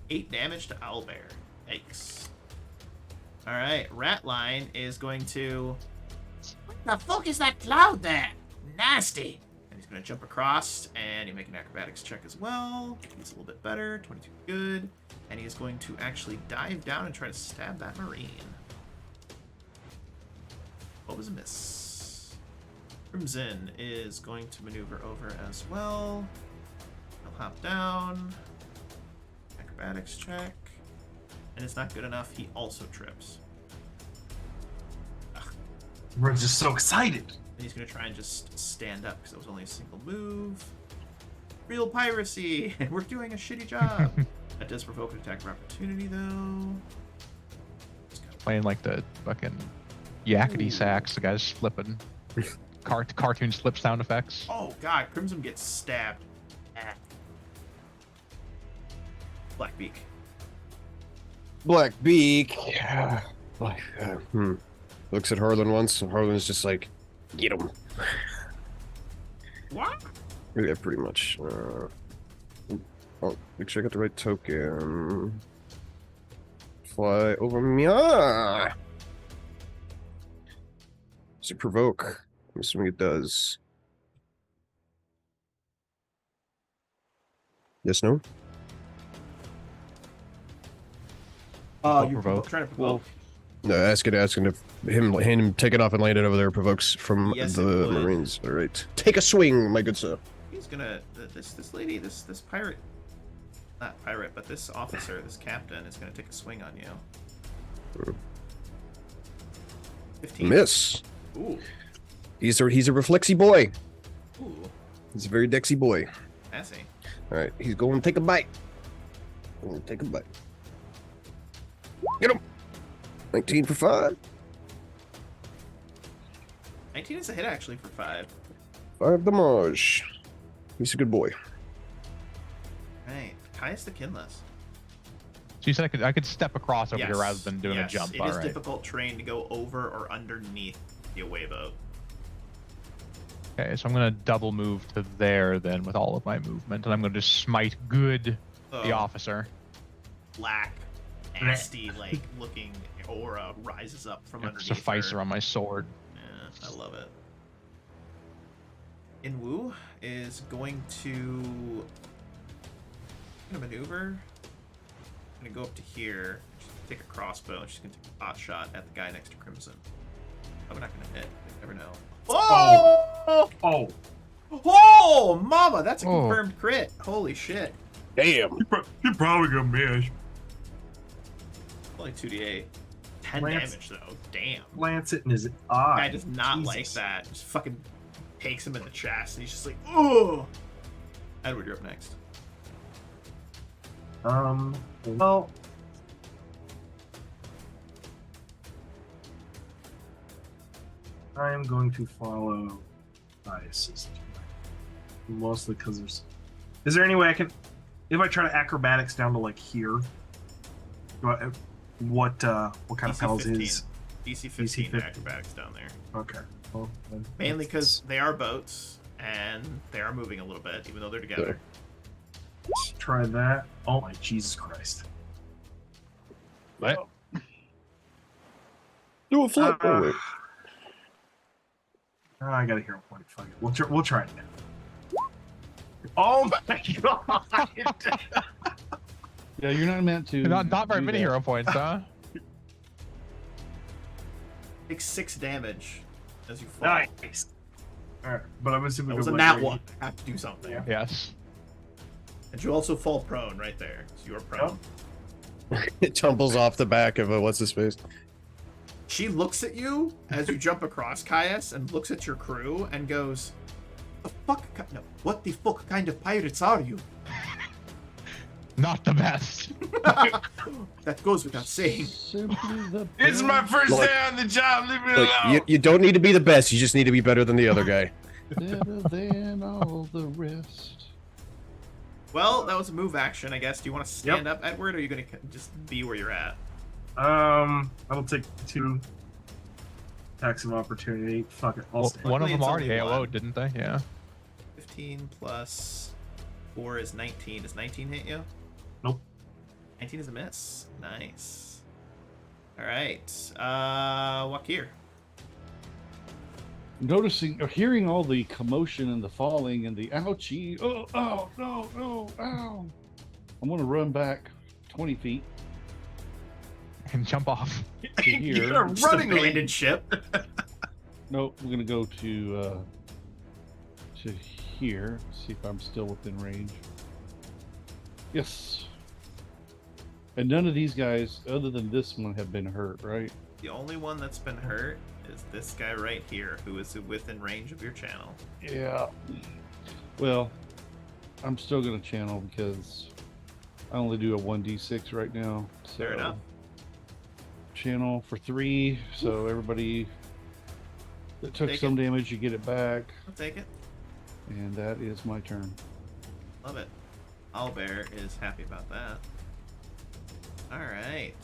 8 damage to Owlbear. Yikes. Alright, Ratline is going to... What the fuck is that cloud there? Nasty. And he's going to jump across, and you make an acrobatics check as well. He's a little bit better. 22 good. And he is going to actually dive down and try to stab that Marine. What was a miss? Crimson is going to maneuver over as well. He'll hop down. Acrobatics check. And it's not good enough. He also trips. We're just so excited. And he's going to try and just stand up because that was only a single move. Real piracy! We're doing a shitty job. That does provoke an attack of opportunity, though. Playing like the fucking yakety sax. The guy's flipping. Cartoon slip sound effects. Oh, God. Crimson gets stabbed. Ah. Blackbeak. Blackbeak. Yeah. Looks at Harlan once, and Harlan's just like, get him. What? Yeah, pretty much. Oh, make sure I got the right token. Fly over me. Ah! Does it provoke? I'm assuming it does. Yes, no? You're provoke. trying to provoke. No, asking if him take it off and land it over there provokes from Yes, the it would. Marines. All right, take a swing, my good sir. He's gonna this lady, this pirate, not pirate, but this officer, this captain is gonna take a swing on you. 15. Miss. Ooh, He's a reflexy boy. ooh, He's a very dexy boy. assy. All right, he's going to take a bite. Going to take a bite. Get him. 19 for 5. 19 is a hit actually for 5. 5 damage. He's a good boy. Right, Caius the Kinless. So you said I could step across over Yes, here rather than doing yes, a jump. It All is right. difficult terrain to go over or underneath the away boat. Okay, so I'm gonna double move to there then with all of my movement, and I'm gonna just smite the Oh. officer. Black, nasty, like looking aura rises up from underneath Sufficer her. on my sword. Yeah, I love it. Inwu is going to maneuver. Gonna go up to here. She's gonna take a crossbow. And she's gonna take a pot shot at the guy next to Crimson. Probably not gonna hit. You never know. Oh! Oh, Oh, mama! That's a Oh. confirmed crit. Holy shit! Damn. you're probably gonna miss. Only 2d8. 10 Lance- damage though. Damn. Glance it in his eye. Guy does not Jesus. like that. Just fucking takes him in the chest, and he's just like, oh. Edward, you're up next. Well, I am going to follow biases. Mostly because there's. Is there any way I can, if I try to acrobatics down to like here? What kind of DC penalty 15. is? DC 15 acrobatics down there. Okay. Well, then Mainly because they are boats and they are moving a little bit, even though they're together. let's try that. Oh my Jesus Christ! What? Do a flip. Oh, wait. I gotta hear a point. Fuck it. We'll try it now. Oh my God! Yeah, you're not meant to. Not very do many that. hero points, huh? Take 6 damage as you fall. Nice. All right, but I'm assuming That was a like, nat where 1. I have to do something. Yeah. Yes. And you also fall prone right there. So you're prone. It tumbles off the back of a what's his face. She looks at you as you jump across, Caius, and looks at your crew and goes, "The fuck? No, what the fuck kind of pirates are you?" Not the best. That goes without saying. Simply the It's my best, first Look. day on the job. Leave me Look, alone. you don't need to be the best. You just need to be better than the other guy. better than all the rest. Well, that was a move action, I guess. Do you want to stand up, Edward, or are you going to just be where you're at? I'll take 2 attacks of opportunity. Fuck it. I'll Well, stand. one of Luckily, them it's already only one. AO'd, didn't they? Yeah. 15 plus 4 is 19. Does 19 hit you? Nope. 19 is a miss. Nice. All right. Wakir. Noticing or hearing all the commotion and the falling and the ouchie. Oh, no, ow. I'm gonna run back 20 feet And jump off. to here. You're Just running late. abandoned ship. Nope, we're gonna go to here. See if I'm still within range. Yes. And none of these guys, other than this one, have been hurt, right? The only one that's been hurt is this guy right here, who is within range of your channel. Yeah. Well, I'm still gonna channel because I only do a 1d6 right now. So Fair enough. Channel for 3, so everybody that took Take some damage, you get it back, I'll take it. and that is my turn. Love it. Owlbear is happy about that. Alright.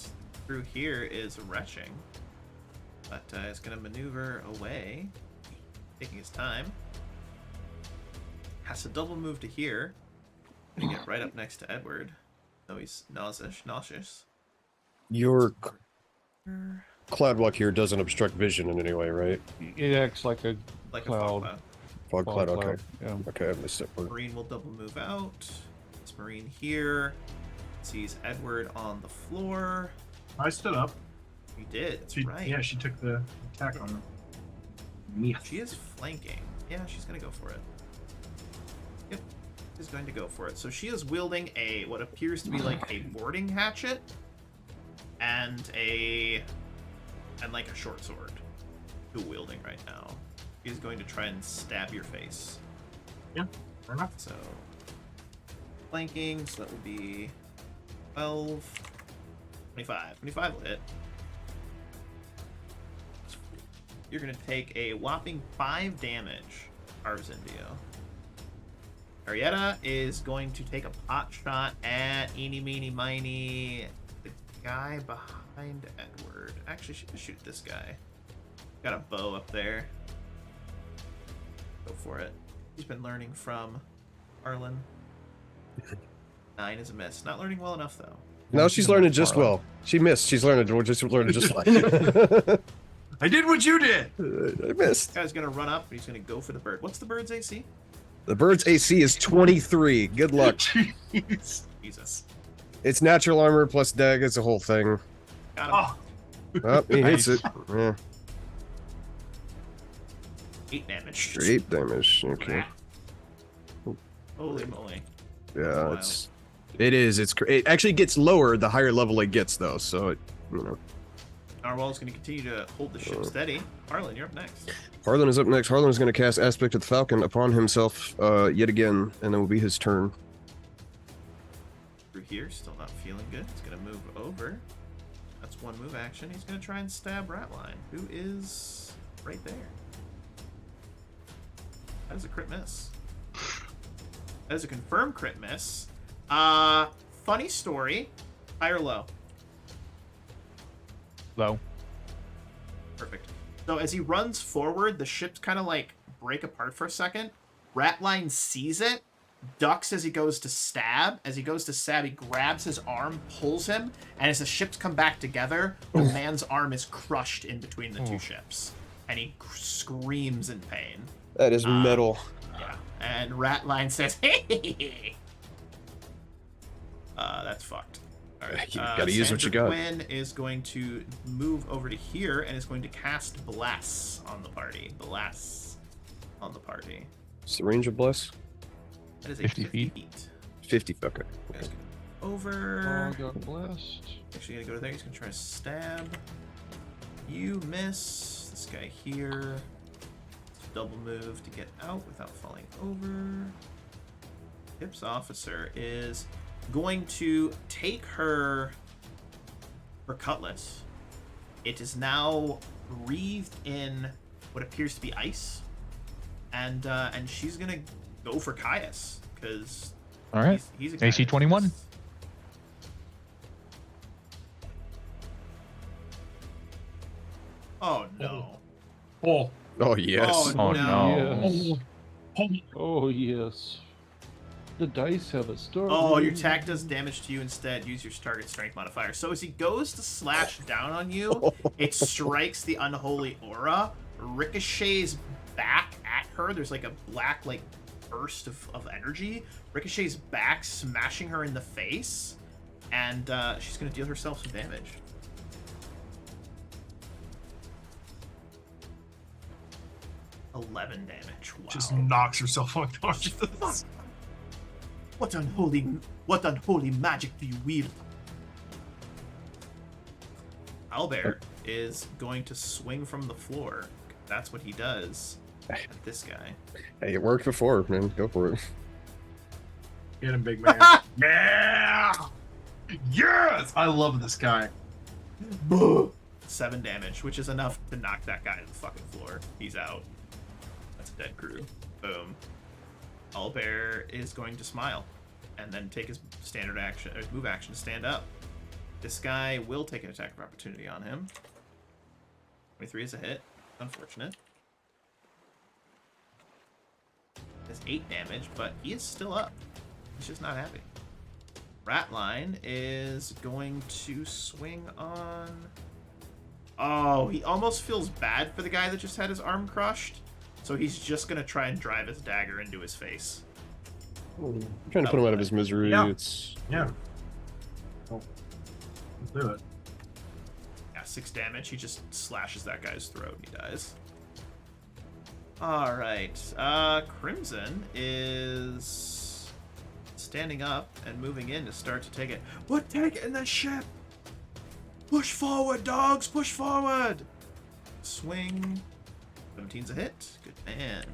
Through here is retching. But it's going to maneuver away. Taking his time. Has to double move to here. And get right up next to Edward. Though he's nauseous. Your cloud walk here doesn't obstruct vision in any way, right? It acts like a Like Cloud. a fog cloud. Fog cloud. cloud. Okay. Yeah. Okay, I missed that part. Marine will double move out. This Marine here. Sees Edward on the floor. I stood up. You did. That's She, right. Yeah, she took the attack on her. Me. She is flanking. Yeah, she's gonna go for it. Yep, she's going to go for it. So she is wielding a what appears to be like a boarding hatchet and like a short sword. Dual wielding right now. She's going to try and stab your face. Yeah, fair enough. So flanking, so that would be 12, 25. 25 will hit. You're going to take a whopping 5 damage, Arzendio. Arietta is going to take a pot shot at eeny, meeny, miny, the guy behind Edward. Actually, she can shoot this guy. Got a bow up there. Go for it. He's been learning from Arlen. 9 is a miss. Not learning well enough, though. No, she's learning just well. She missed. She's learning just fine. I did what you did. I missed. This guy's going to run up, and he's going to go for the bird. What's the bird's AC? The bird's AC is 23. Good luck. Jeez. Jesus. It's natural armor plus dag. It's a whole thing. Got him. Oh, Oh, he hits it. Yeah. 8 damage. 8 damage. Okay. Holy moly. Yeah, Wild. it is. It actually gets lower the higher level it gets, though. So it, Narwhal's going to continue to hold the ship steady. Arlen, you're up next. Harlan is up next. Harlan is going to cast Aspect of the Falcon upon himself yet again, and then will be his turn. Through here, still not feeling good. He's gonna move over. That's one move action. He's gonna try and stab Ratline, who is right there. That is a crit miss. That is a confirmed crit miss. Funny story. High or low? Low. Perfect. So as he runs forward, the ships kind of like break apart for a second. Ratline sees it, ducks as he goes to stab. As he goes to stab, he grabs his arm, pulls him, and as the ships come back together, the man's arm is crushed in between the two ships. And he screams in pain. That is metal. Yeah. And Ratline says, hey! That's fucked. All right. You gotta use what you Sandra got. Quinn is going to move over to here and is going to cast Bless on the party. Bless on the party. What's the range of bless? That is a 50 50 feet. feet. 50. Okay. You guys go over. God blessed. Actually, gonna go to there. He's gonna try to stab. You miss. This guy here. Double move to get out without falling over. Hips officer is going to take her cutlass. It is now wreathed in what appears to be ice, and she's gonna go for Caius because All right. he's a guy AC that 21. just- Oh no! Oh, Oh yes. Oh, Oh no. Yes. Oh yes. The dice have a story. Oh, your attack does damage to you instead. Use your target strength modifier. So as he goes to slash down on you, it strikes the unholy aura, ricochets back at her. There's like a black like burst of energy. Ricochets back, smashing her in the face, and she's gonna deal herself some damage. $11 damage. Wow. Just knocks herself unconscious. What unholy magic do you wield? Owlbear is going to swing from the floor. That's what he does at this guy. Hey, it worked before, man. Go for it. get him, big man. Yeah! Yes! I love this guy. 7 damage, which is enough to knock that guy to the fucking floor. He's out. That's a dead crew. Boom. Owlbear is going to smile and then take his standard action, or his move action to stand up. This guy will take an attack of opportunity on him. 23 is a hit. Unfortunate. Does 8 damage, but he is still up. He's just not happy. Ratline is going to swing on... Oh, he almost feels bad for the guy that just had his arm crushed. So he's just going to try and drive his dagger into his face. I'm trying to put him out of his misery. Yeah. It's Yeah. Oh. Let's do it. Yeah, 6 damage. He just slashes that guy's throat and he dies. Alright. Crimson is standing up and moving in to start to take it. We're taking the ship! Push forward, dogs! Push forward! Swing. 17's a hit. Good man.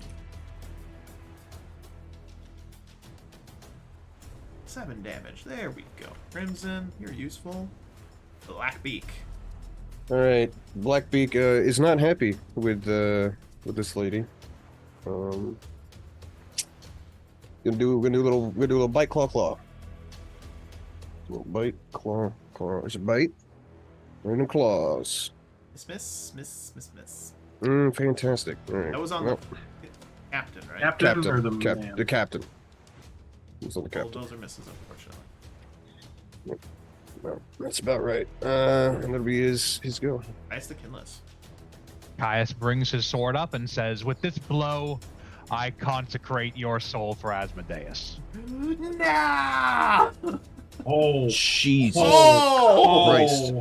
7 damage. There we go. Crimson, you're useful. Blackbeak. all right. Blackbeak is not happy with this lady. Gonna do a little bite claw. Little bite claw. Is it bite? Right in claws. Miss. Fantastic. All right. That was on Well, the captain, right? Captain or the man? The captain. It's on the Well, captain. those are misses, unfortunately. Well, that's about right. And that'll be his go. Nice the kinless. Caius brings his sword up and says, "With this blow, I consecrate your soul for Asmodeus." No! Oh. Jesus Oh! Christ.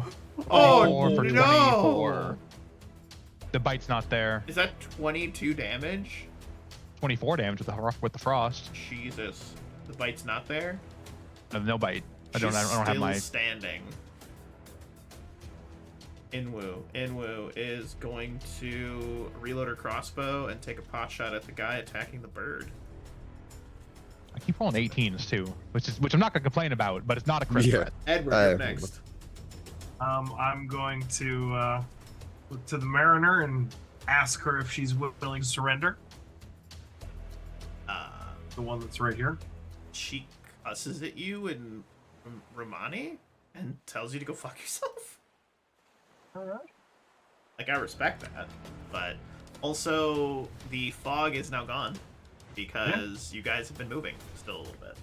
Oh, 24 for no! 24. The bite's not there. Is that 22 damage? 24 damage with the frost. Jesus. The bite's not there? No bite. I don't She's have still my. standing. Inwu is going to reload her crossbow and take a pot shot at the guy attacking the bird. I keep rolling 18s too, which I'm not gonna complain about, but it's not a crit Yeah. threat. Edward, you're next. I'm going to look to the Mariner and ask her if she's willing to surrender. The one that's right here. She cusses at you in Romani and tells you to go fuck yourself. All right. Like, I respect that, but also the fog is now gone because you guys have been moving still a little bit.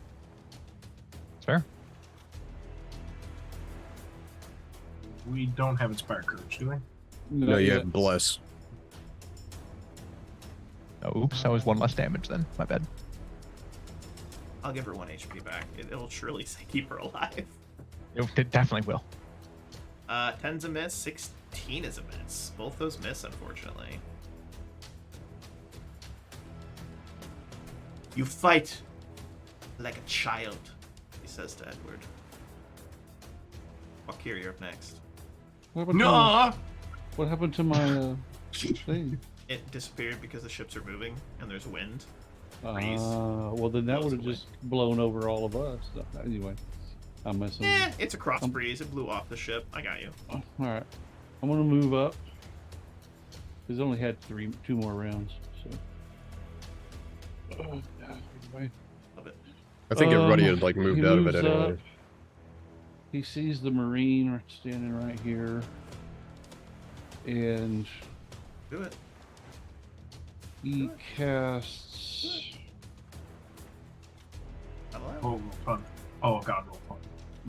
It's fair. We don't have inspired courage, do we? No, you have bless. Oh, oops, that was 1 less damage then. My bad. I'll give her 1 HP back. It'll surely say keep her alive. It definitely will. 10's a miss, 16 is a miss. Both those miss, unfortunately. You fight like a child, he says to Edward. Wakir, you're up next. What happened to my thing? It disappeared because the ships are moving and there's wind. Breeze. Well, then that Blows would have away. just blown over all of us. Anyway, I'm messing. It's a cross breeze. It blew off the ship. I got you. All right, I'm gonna move up. He's only had 2 more rounds. So. Anyway. Love it. I think everybody had like moved he out of it moves anyway. up. He sees the Marine standing right here, and Do it. he casts. Not allowed. Oh, roll fun. Oh, God, roll fun.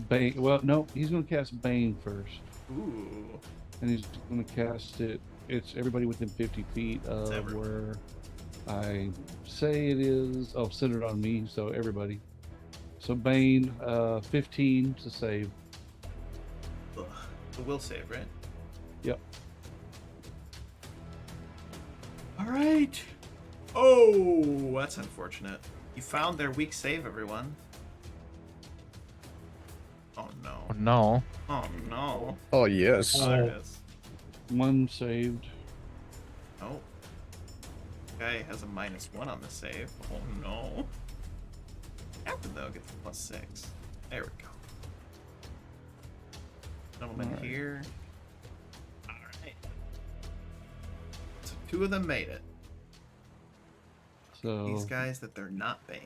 Bane. Well, no, he's gonna cast Bane first, Ooh. and he's gonna cast it. It's everybody within 50 feet of everyone. where I say it is. Oh, centered on me, so everybody. So Bane, 15 to save. Ugh. The will save, right? Yep. All right. Oh, that's unfortunate. You found their weak save, everyone. Oh no. Oh, no. Oh no. Oh yes. Oh, there it is. 1 saved. Oh. Guy has a -1 on the save. Oh no. Captain though gets a +6. There we go. Gentleman Alright. here. Alright. So 2 of them made it. So These guys that they're not baned.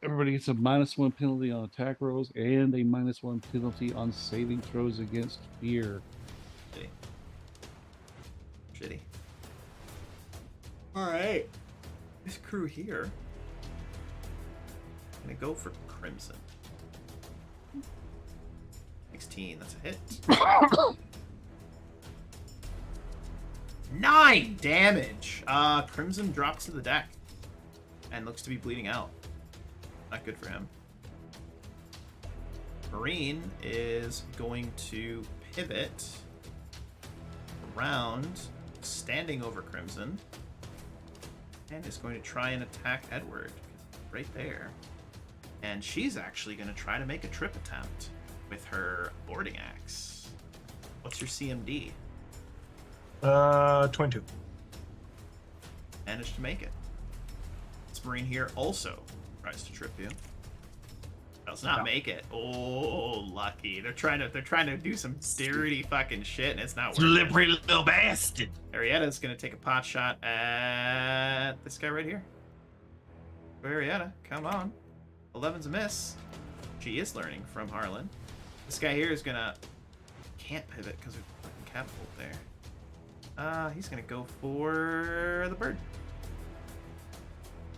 everybody gets a -1 penalty on attack rolls and a -1 penalty on saving throws against fear. Shitty. Shitty. Alright. This crew here. Gonna go for Crimson. 16, that's a hit. 9 damage! Crimson drops to the deck. And looks to be bleeding out. Not good for him. Marine is going to pivot around, standing over Crimson, and is going to try and attack Edward. Right there. And she's actually going to try to make a trip attempt with her boarding axe. What's your CMD? 22. Managed to make it. This Marine here also tries to trip you. Does not make it. Oh, lucky. They're trying to do some dirty fucking shit, and it's not working. Slippery little bastard. Arietta's gonna take a pot shot at this guy right here. Arietta, come on. 11's a miss. She is learning from Harlan. This guy here is gonna can't pivot because there's a fucking catapult there. He's gonna go for the bird.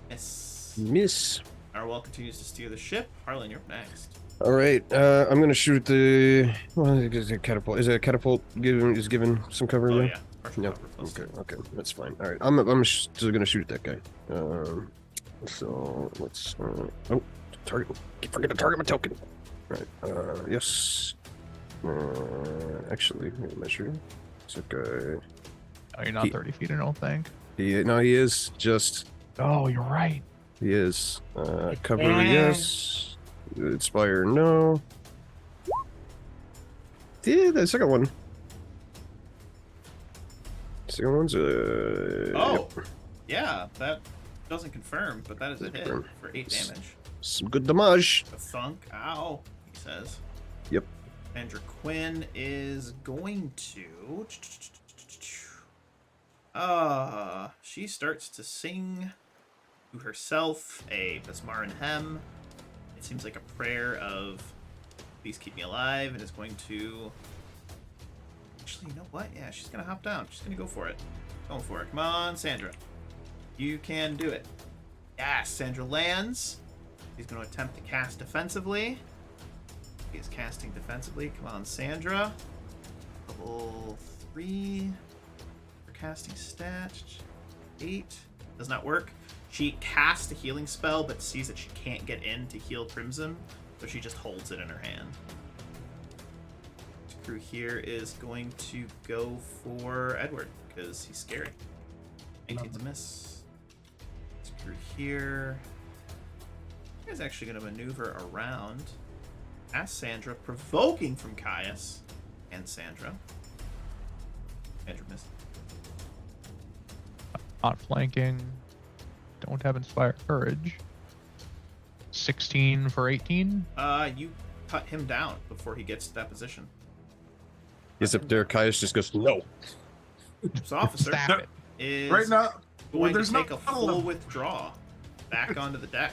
Miss. Miss. Narwhal continues to steer the ship. Harlan, you're up next. All right. I'm gonna shoot the. Well, is it catapult? Is it catapult given some cover? Oh now? yeah. Partial Yeah. cover plus Okay. 2. Okay. That's fine. All right. I'm still gonna shoot at that guy. So let's. Oh, target. Keep forgetting to target my token. Right. Yes. Actually, let me measure. It's okay. Oh, you're not 30 feet, I don't think. He is just. Oh, you're right. He is. Cover, yes. Inspire, no. Yeah, the second one. Second one's Oh, yeah. That Doesn't confirm, but that is a hit Confirm. for 8 damage. Some good damage. A thunk. Ow, he says. Yep. Andrew Quinn is going to... she starts to sing to herself a Besmarin hymn. It seems like a prayer of please keep me alive, and is going to... Actually, you know what? Yeah, she's going to hop down. She's going to go for it. Going for it. Come on, Sandra. You can do it. Yes, Sandra lands. He's going to attempt to cast defensively. He's casting defensively. Come on, Sandra. Level 3 for casting stat. 8. Does not work. She casts a healing spell, but sees that she can't get in to heal Crimson, so she just holds it in her hand. This crew here is going to go for Edward, because he's scary. 18's a miss. This crew here is actually going to maneuver around as Sandra, provoking from Caius and Sandra. Sandra missed. Not flanking. Don't have Inspire Courage. 16 for 18. You cut him down before he gets to that position. He's up there. Caius just goes, no. This officer Stab it. is Right now, going there's to take no a full withdraw back onto the deck.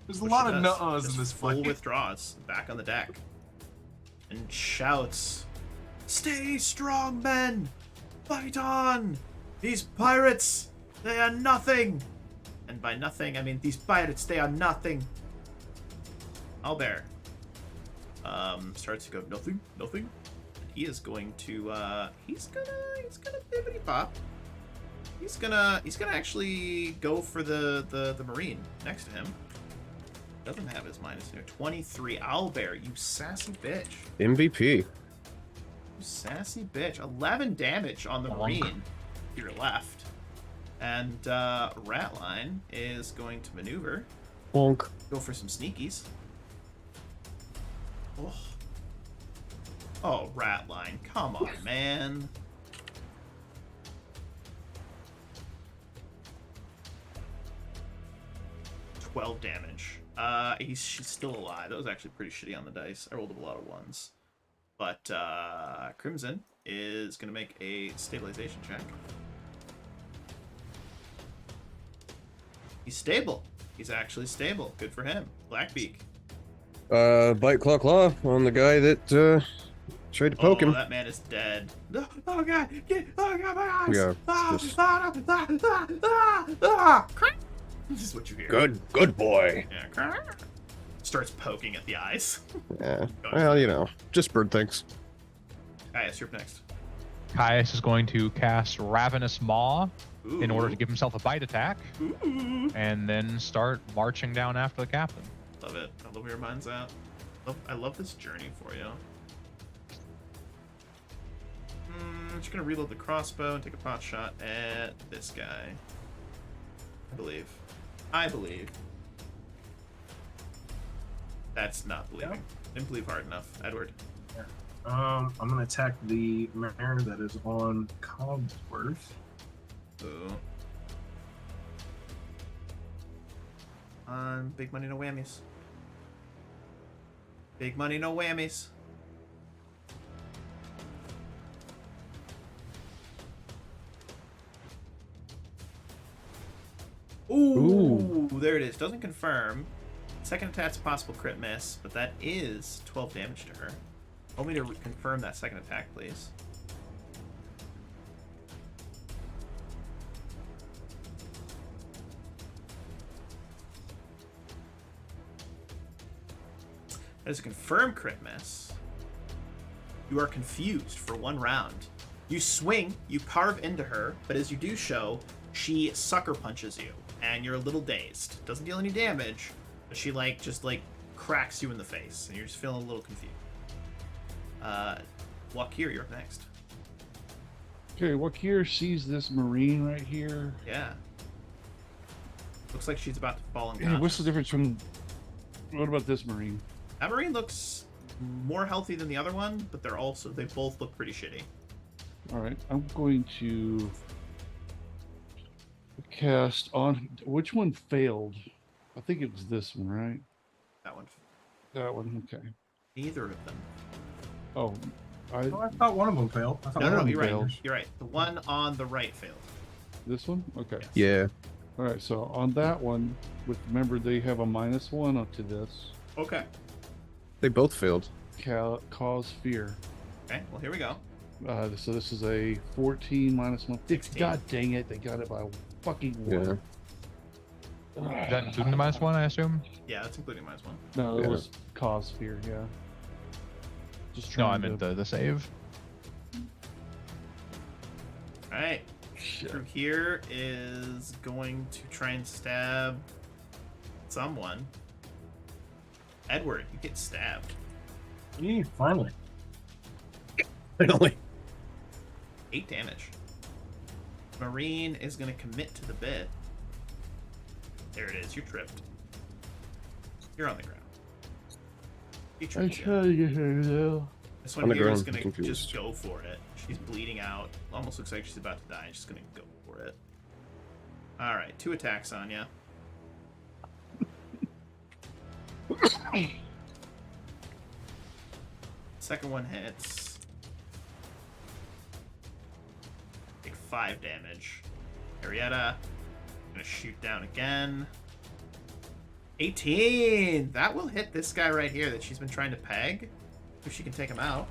There's a Which lot he of does. nuh-uhs Just in this full fight. withdraws back on the deck and shouts, "Stay strong, men! Fight on! These pirates, they are nothing!" And by nothing, I mean these pirates, they are nothing. Albert starts to go nothing. And he is going to he's gonna bibbity bop. He's gonna actually go for the Marine next to him. Doesn't have his minus near 23. Owlbear, you sassy bitch. MVP. You sassy bitch. 11 damage on the Marine to your left. And Ratline is going to maneuver. Bonk. Go for some sneakies. Oh, oh Ratline. Come on, man. $12 damage. She's still alive. That was actually pretty shitty on the dice. I rolled a lot of ones. But Crimson is going to make a stabilization check. He's stable. He's actually stable. Good for him. Blackbeak. Bite claw on the guy that tried to poke him. That man is dead. No, oh god! Oh god, my eyes! Yeah, This is what you hear. Good boy. Yeah. Starts poking at the eyes. Yeah. Well, you know, just bird things. Caius, you're up next. Caius is going to cast Ravenous Maw in order to Ooh. give himself a bite attack, Ooh. and then start marching down after the captain. Love it. I love where your mind's at. I love this journey for you. Just gonna reload the crossbow and take a pot shot at this guy. I believe. That's not believing. Didn't believe hard enough. Edward. I'm gonna attack the mare that is on Cogsworth. Ooh. Big money, no whammies. Big money, no whammies. Ooh, there it is. Doesn't confirm. Second attack's a possible crit miss, but that is 12 damage to her. Allow me to confirm that second attack, please. That is a confirmed crit miss. You are confused for 1 round. You swing, you carve into her, but as you do so, she sucker punches you, and you're a little dazed. Doesn't deal any damage, but she just cracks you in the face, and you're just feeling a little confused. Wakir, you're up next. Okay, Wakir sees this Marine right here. Yeah. Looks like she's about to fall Hey, unconscious. what's the difference from... What about this Marine? That Marine looks more healthy than the other one, but they both look pretty shitty. Alright, I'm going to... Cast on which one failed? I think it was this one, right? That one. That one. Okay. Neither of them. Oh, I Oh, I thought one of them failed. I thought No, one no, of no, them you're right. failed. You're right. The one on the right failed. this one. Okay. Yes. Yeah. All right. So on that one, with remember they have a -1 up to this. Okay. They both failed. Cause fear. Okay. Well, here we go. So this is a 14 -1. 16. God dang it! They got it by fucking one. Is that including the -1, I assume? Yeah, that's including minus one. No, it Yeah. was cause fear. Yeah. Just No, trying I meant the save. All right. Shit. Through here is going to try and stab someone. Edward, you get stabbed. Yeah, finally. Finally. 8 damage. Marine is going to commit to the bit. There it is. You're tripped. You're on the ground. You I tripped again. tell you though. This On one the here is ground, going to confused. just go for it. She's bleeding out. Almost looks like she's about to die. She's going to go for it. All right. 2 attacks on you. Second one hits. Take 5 damage. Arietta, gonna shoot down again. 18! That will hit this guy right here that she's been trying to peg. If she can take him out.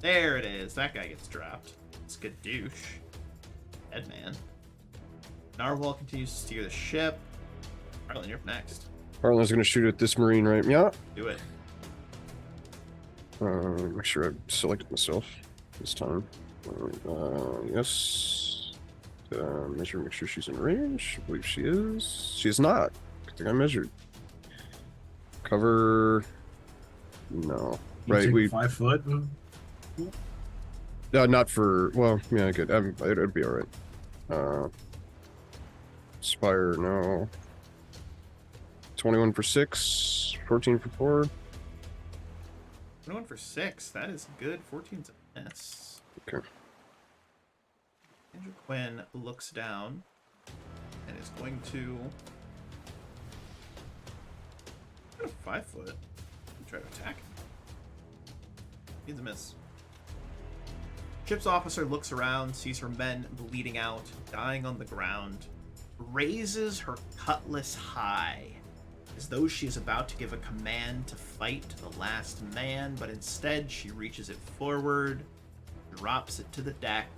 There it is. That guy gets dropped. It's good douche. Dead man. Narwhal continues to steer the ship. Harlan, you're up next. Harlan's gonna shoot at this marine, right? Yeah. Do it. Make sure I selected myself this time. Yes. Make sure she's in range. I believe she is. She is not. I think I measured. Cover. No. You Right. take We. 5 foot. And... Not for. Well, yeah, good. It'd be all right. Spire. No. 21 for 6. 14 for 4. 21 for 6. That is good. 14's a miss. Okay. Andrew Quinn looks down and is going to go to 5 foot and try to attack him. Needs a miss. Ship's officer looks around, sees her men bleeding out, dying on the ground, raises her cutlass high, as though she is about to give a command to fight to the last man, but instead she reaches it forward, drops it to the deck,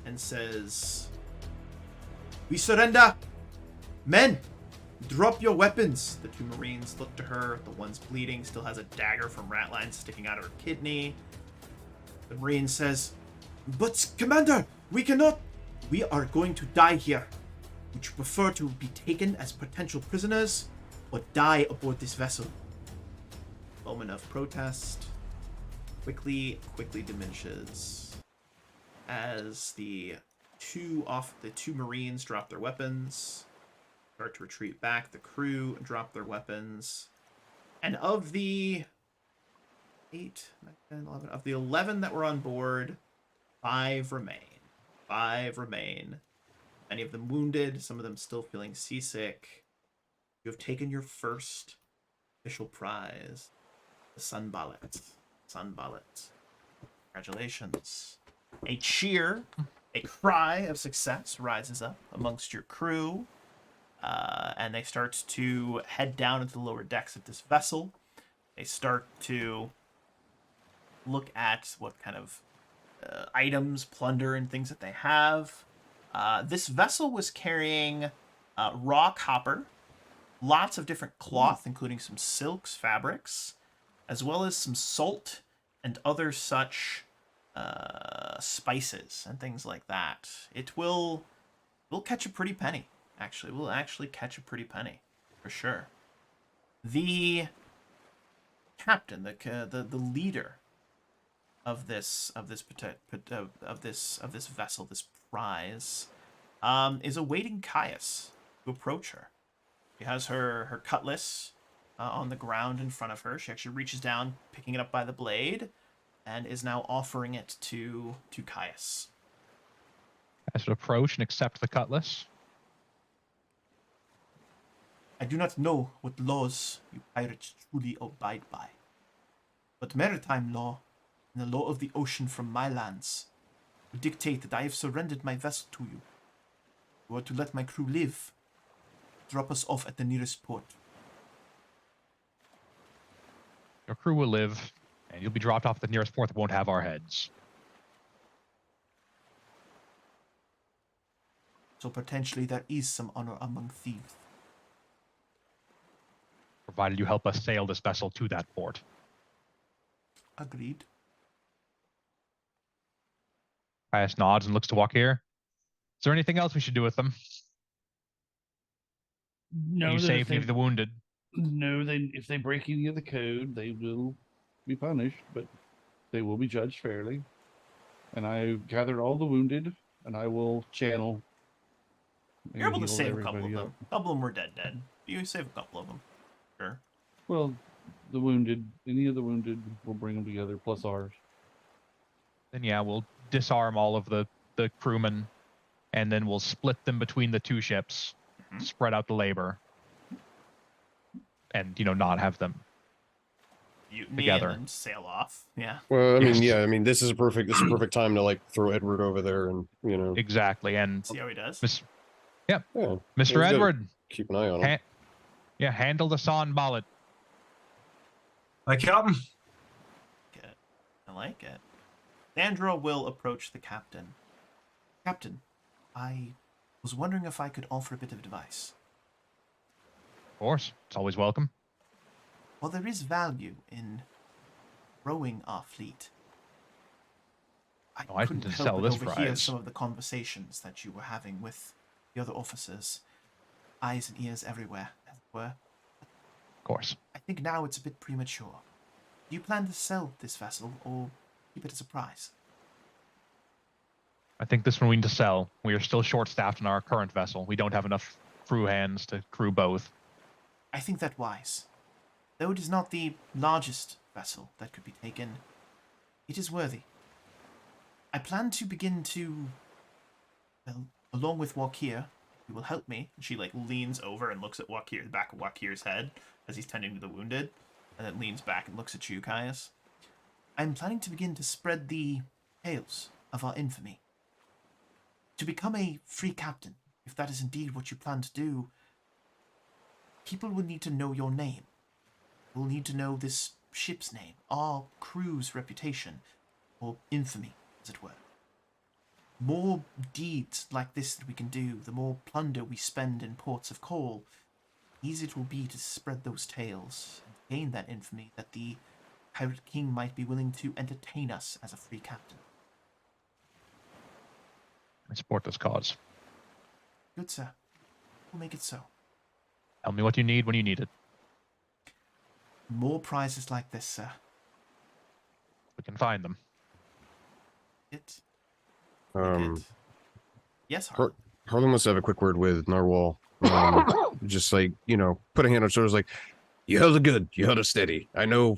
and says, "We surrender! Men, drop your weapons!" The 2 Marines look to her. The one's bleeding, still has a dagger from ratline sticking out of her kidney. The Marine says, "But, Commander, we cannot! We are going to die here. Would you prefer to be taken as potential prisoners or die aboard this vessel?" Moment of protest quickly diminishes as the two Marines drop their weapons, start to retreat back. The crew drop their weapons, and of the 8, 9, 10, 11, of the 11 that were on board, 5 remain. 5 remain. Many of them wounded, some of them still feeling seasick. You have taken your first official prize, the Sunballet. Sunballet. Congratulations. A cheer, a cry of success rises up amongst your crew, and they start to head down into the lower decks of this vessel. They start to look at what kind of items, plunder, and things that they have. This vessel was carrying raw copper, lots of different cloth, including some silks, fabrics, as well as some salt and other such spices and things like that. We'll catch a pretty penny. Actually, we'll actually catch a pretty penny for sure. The captain, the leader of this vessel, this prize, is awaiting Caius to approach her. She has her cutlass on the ground in front of her. She actually reaches down, picking it up by the blade, and is now offering it to Caius. I should approach and accept the cutlass. I do not know what laws you pirates truly abide by, but maritime law and the law of the ocean from my lands would dictate that I have surrendered my vessel to you. You are to let my crew live. Drop us off at the nearest port. Your crew will live, and you'll be dropped off at the nearest port that won't have our heads. So potentially there is some honor among thieves. Provided you help us sail this vessel to that port. Agreed. Caius nods and looks to Wakir. Is there anything else we should do with them? No, You that save if any they, of the wounded. no, they if they break any of the code, they will be punished, but they will be judged fairly. And I gathered all the wounded, and I will channel. and You're able to heal save a couple of everybody them. up. A couple of them were dead. You save a couple of them. Sure. Well, the wounded, any of the wounded, we'll bring them together, plus ours. Then yeah, we'll disarm all of the crewmen, and then we'll split them between the two ships, spread out the labor, and not have them together. And then sail off. Yeah. Well, I mean, Yes. yeah, I mean, this is a perfect time to like throw Edward over there, and Exactly, and See how he does. yeah, Mr. he's gotta Edward, keep an eye on him. handle the Son Mallet. Hi, Captain. Good. I like it. Sandra will approach the captain. Captain, I was wondering if I could offer a bit of advice. Of course, it's always welcome. While there is value in rowing our fleet, I Oh, I couldn't can help sell but this overhear prize. some of the conversations that you were having with the other officers. Eyes and ears everywhere, as it were. Of course. I think now it's a bit premature. Do you plan to sell this vessel, or keep it as a prize? I think this one we need to sell. We are still short-staffed in our current vessel. We don't have enough crew hands to crew both. I think that wise. Though it is not the largest vessel that could be taken, it is worthy. I plan to begin to, well, along with Wakir, who will help me. She leans over and looks at Wakir, the back of Wakir's head as he's tending to the wounded, and then leans back and looks at you, Caius. I'm planning to begin to spread the tales of our infamy. To become a free captain, if that is indeed what you plan to do, people will need to know your name. We'll need to know this ship's name, our crew's reputation, or infamy, as it were. More deeds like this that we can do, the more plunder we spend in ports of call, easier it will be to spread those tales and gain that infamy that the Pirate King might be willing to entertain us as a free captain. I support this cause. Good, sir. We'll make it so. Tell me what you need when you need it. More prizes like this, sir. We can find them. It. Yes, Har- Harlan wants to have a quick word with Narwhal. Just put a hand on shoulders, like, you held it good, you held it steady. I know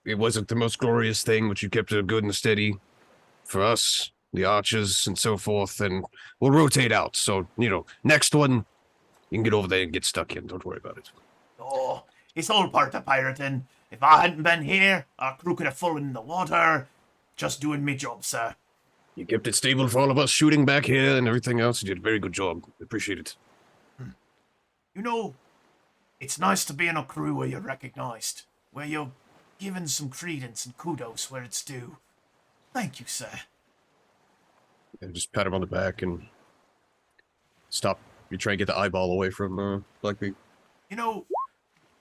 it wasn't the most glorious thing, but you kept it good and steady for us, the archers, and so forth. And we'll rotate out. So next one, you can get over there and get stuck in. Don't worry about it. Oh, it's all part of pirating. If I hadn't been here, our crew could have fallen in the water. Just doing me job, sir. You kept it stable for all of us shooting back here and everything else. You did a very good job. Appreciate it. It's nice to be in a crew where you're recognized, where you're given some credence and kudos where it's due. Thank you, sir. And just pat him on the back and stop. You try and get the eyeball away from Blackbeak.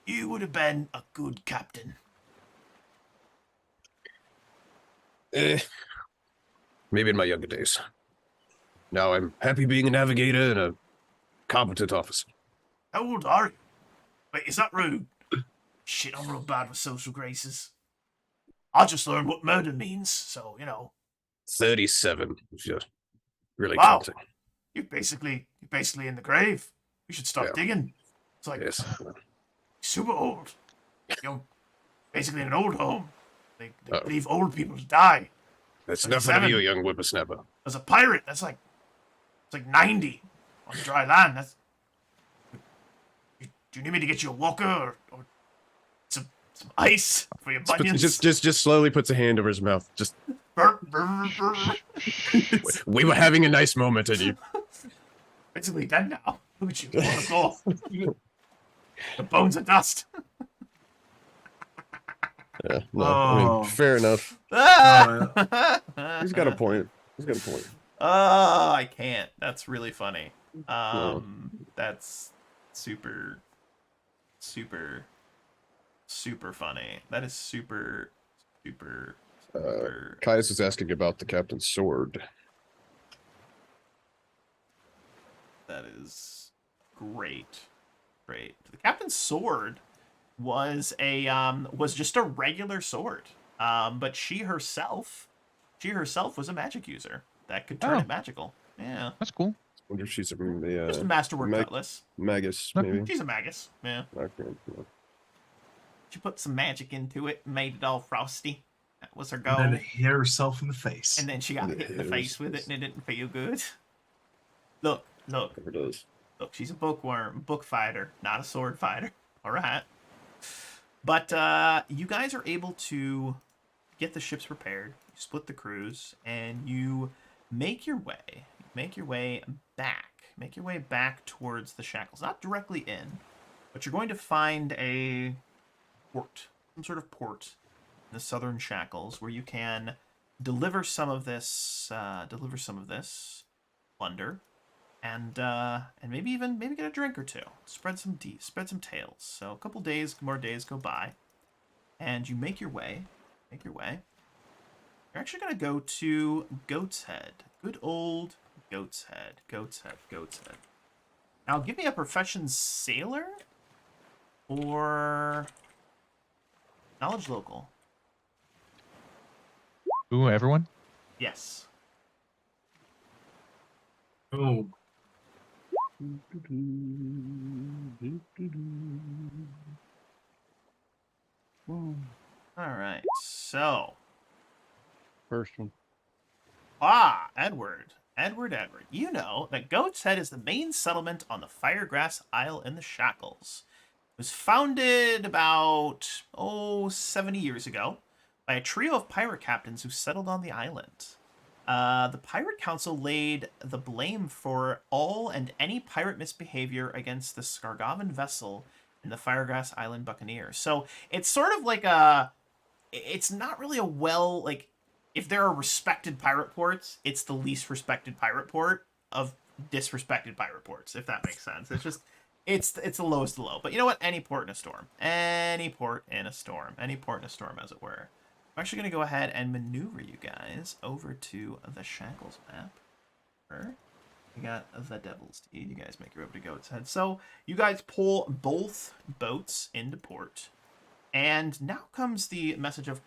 You would have been a good captain. Maybe in my younger days. Now I'm happy being a navigator and a competent officer. How old are you? Wait, is that rude? Shit, I'm real bad with social graces. I just learned what murder means, so, 37. If you're really Wow. counting. You're basically in the grave. You should stop Yeah. digging. It's like Yes. super old. Basically in an old home. They Uh-oh. leave old people to die. That's Like nothing of 7. you, young whippersnapper. As a pirate, that's like It's like 90 on dry land. That's. Do you need me to get you a walker or some ice for your bunions? Just slowly puts a hand over his mouth. Just Brr, brr, brr. we were having a nice moment, and you. Basically dead now. Look at you on the floor. The bones of dust. Yeah, no, I mean, Oh. fair enough. Ah! He's got a point. He's got a point. Oh, I can't. That's really funny. No. That's super funny. That is super. Caius is asking about the captain's sword. That is great. The captain's sword was just a regular sword. But she herself was a magic user that could turn it magical. Yeah. That's cool. I wonder if she's Just a the masterwork cutlass. magus, Okay. maybe. She's a magus. Yeah. Okay, yeah. She put some magic into it and made it all frosty. That was her And goal. then hit herself in the face. And then she got hit in the face with it, and it didn't feel good. Look, Never does. she's a bookworm, book fighter, not a sword fighter. All right. But you guys are able to get the ships repaired, you split the crews, and you make your way back towards the Shackles. Not directly in, but you're going to find a port, some sort of port in the southern Shackles, where you can deliver some of this plunder, and maybe get a drink or two, spread some tales. So a couple more days go by, and you make your way. You're actually gonna go to Goat's Head, good old Goat's Head. Now give me a profession sailor or knowledge local. Ooh, everyone. Yes. Oh, All right. So, First one. Edward. You know that Goat's Head is the main settlement on the Firegrass Isle in the Shackles. It was founded about 70 years ago by a trio of pirate captains who settled on the island. The Pirate Council laid the blame for all and any pirate misbehavior against the Skargovan vessel in the Firegrass Island Buccaneers. So it's sort of like it's not really if there are respected pirate ports, it's the least respected pirate port of disrespected pirate ports, if that makes sense. It's just, it's the lowest of the low. But you know what? Any port in a storm, as it were. I'm actually going to go ahead and maneuver you guys over to the Shackles map. We got the Devil's Deed. You guys make your way over to Goat's Head. So you guys pull both boats into port. And now comes the message of,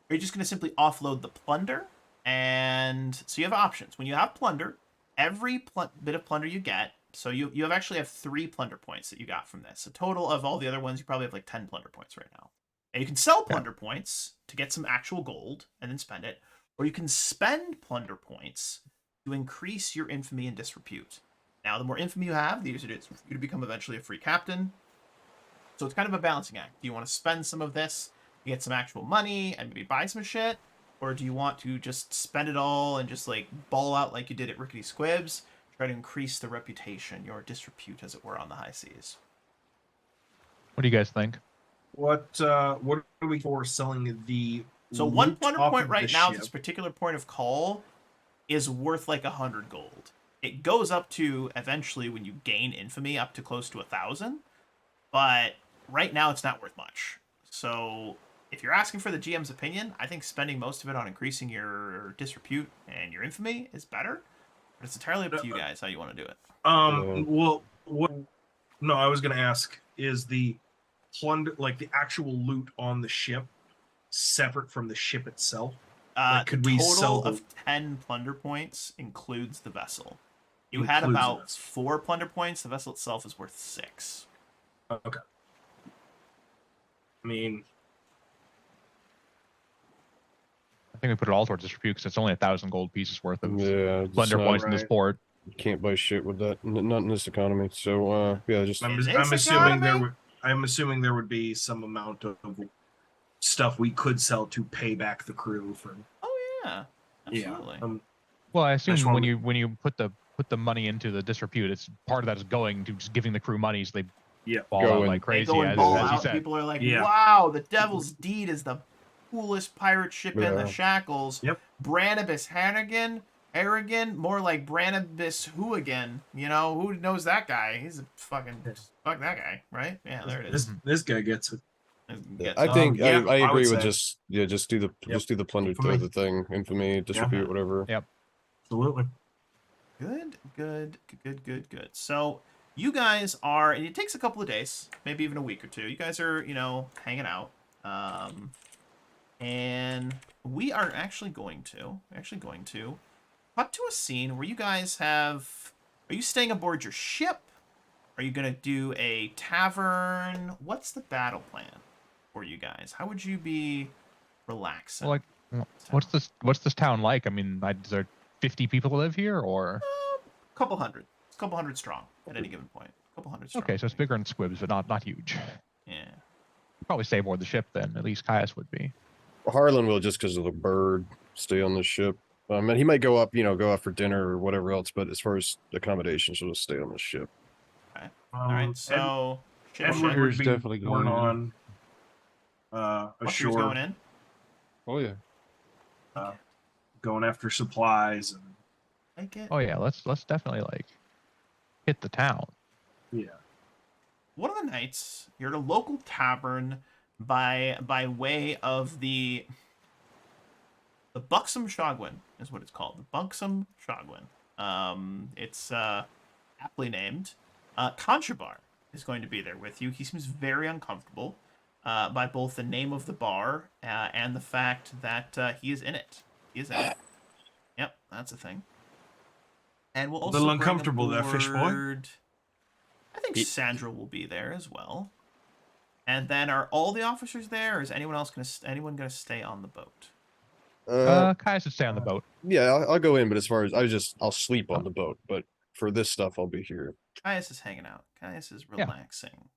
are you just going to simply offload the plunder? And so you have options. When you have plunder, every bit of plunder you get, so you actually have 3 plunder points that you got from this. A total of all the other ones, you probably have like 10 plunder points right now. And you can sell plunder points to get some actual gold and then spend it. Or you can spend plunder points to increase your infamy and disrepute. Now, the more infamy you have, the easier it is for you to become eventually a free captain. So it's kind of a balancing act. Do you want to spend some of this to get some actual money and maybe buy some shit? Or do you want to just spend it all and just like ball out like you did at Rickety Squibs? Try to increase the reputation, your disrepute, as it were, on the high seas. What do you guys think? what are we for selling the? So one loot plunder off point of right the now, ship? this particular point of call, is worth like 100 gold. It goes up to, eventually, when you gain infamy, up to close to 1,000. But right now, it's not worth much. So if you're asking for the GM's opinion, I think spending most of it on increasing your disrepute and your infamy is better. But it's entirely up to you guys how you want to do it. Well, what? No, I was going to ask: is the plunder, like the actual loot on the ship, separate from the ship itself? Like, could the we total sell of 10 plunder points includes the vessel. You Includes had the about vessel. 4 plunder points. The vessel itself is worth 6. Okay. I mean, I think we put it all towards disrepute because it's only 1,000 gold pieces worth of Yeah, plunder so- points in this right. port. You can't buy shit with that. Not in this economy. So yeah, just I'm, In this I'm assuming there economy? would. I'm assuming there would be some amount of stuff we could sell to pay back the crew for. Oh yeah, absolutely. Yeah. Well, I just assume when wanna- you put the money into the disrepute, it's part of that is going to just giving the crew money, so they Yeah. ball Go out in. like They crazy, go and as ball you out. said. People are like, Yeah. "Wow, the Devil's Deed is the coolest pirate ship in the Yeah. Shackles." Yep. Branibus Hannigan, Harrigan, more like Branibus Whoagan. You know, who knows that guy? He's a fucking fuck that guy, right? Yeah, there it is. This guy gets it. Gets I it. think yeah, I I would agree with say. just do the plunder Infamy. the thing, infamy, distribute, whatever. Yep. Absolutely. Good. So you guys are, and it takes a couple of days, maybe even a week or two. You guys are, hanging out, and we are actually going to cut to a scene where you guys have. Are you staying aboard your ship? Are you gonna do a tavern? What's the battle plan for you guys? How would you be relaxing? Well, like, what's this town like? I mean, is there 50 people live here, or? Couple hundred strong at any given point. Couple hundred strong. Okay, so it's bigger than Squibs, but not huge. Yeah. Probably stay aboard the ship then. At least Caius would be. Harlan will just because of the bird stay on the ship. And he might go up for dinner or whatever else. But as far as accommodations, he'll just stay on the ship. All right. So Edward Edward's would be definitely going going on Bucker's ashore, going in. Oh yeah. going after supplies and I get. Oh yeah, let's definitely like hit the town. yeah. One of the nights, you're at a local tavern by way of the Buxom Shogwin is what it's called. The Buxom Shogwin. It's aptly named. Conchabar is going to be there with you. He seems very uncomfortable by both the name of the bar and the fact that he is in it. He is in it. Yep, that's a thing. And we'll also Little bring uncomfortable there, fish boy. aboard- I think Sandra will be there as well. And then are all the officers there, or is anyone gonna stay on the boat? Caius should stay on the boat. Yeah, I'll go in. But as far as I'll sleep on the boat. But for this stuff, I'll be here. Caius is hanging out. Caius is Yeah. relaxing.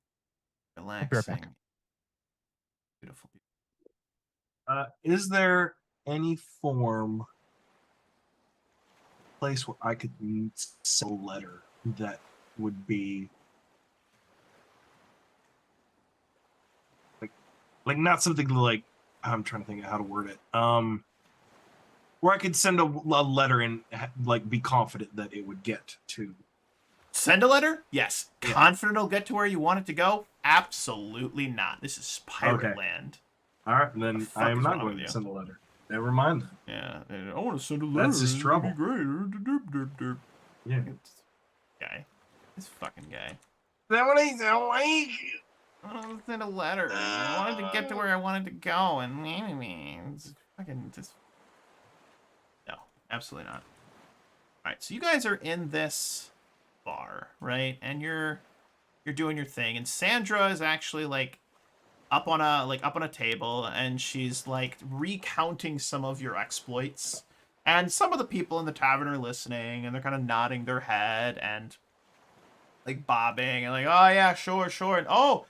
be right back. Relaxing. Beautiful. Is there any place where I could send a letter that would be like not something like I'm trying to think of how to word it. Where I could send a letter and like be confident that it would get to. Send a letter? Yes. Yeah. Confident it'll get to where you want it to go? Absolutely not. This is pirate Okay. land. All right, then fuck I am is not wrong going with to you? send a letter. Never mind then. Yeah. I want to send a letter. That's his It'd trouble. be great. Yeah. Guy. This fucking guy. That what he's like. I want to send a letter. I wanted to get to where I wanted to go, and it's fucking just. No, absolutely not. All right, so you guys are in this bar, right? And you're doing your thing, and Sandra is actually like up on a table, and she's like recounting some of your exploits. And some of the people in the tavern are listening, and they're kind of nodding their head and like bobbing and like, oh yeah, sure. And oh,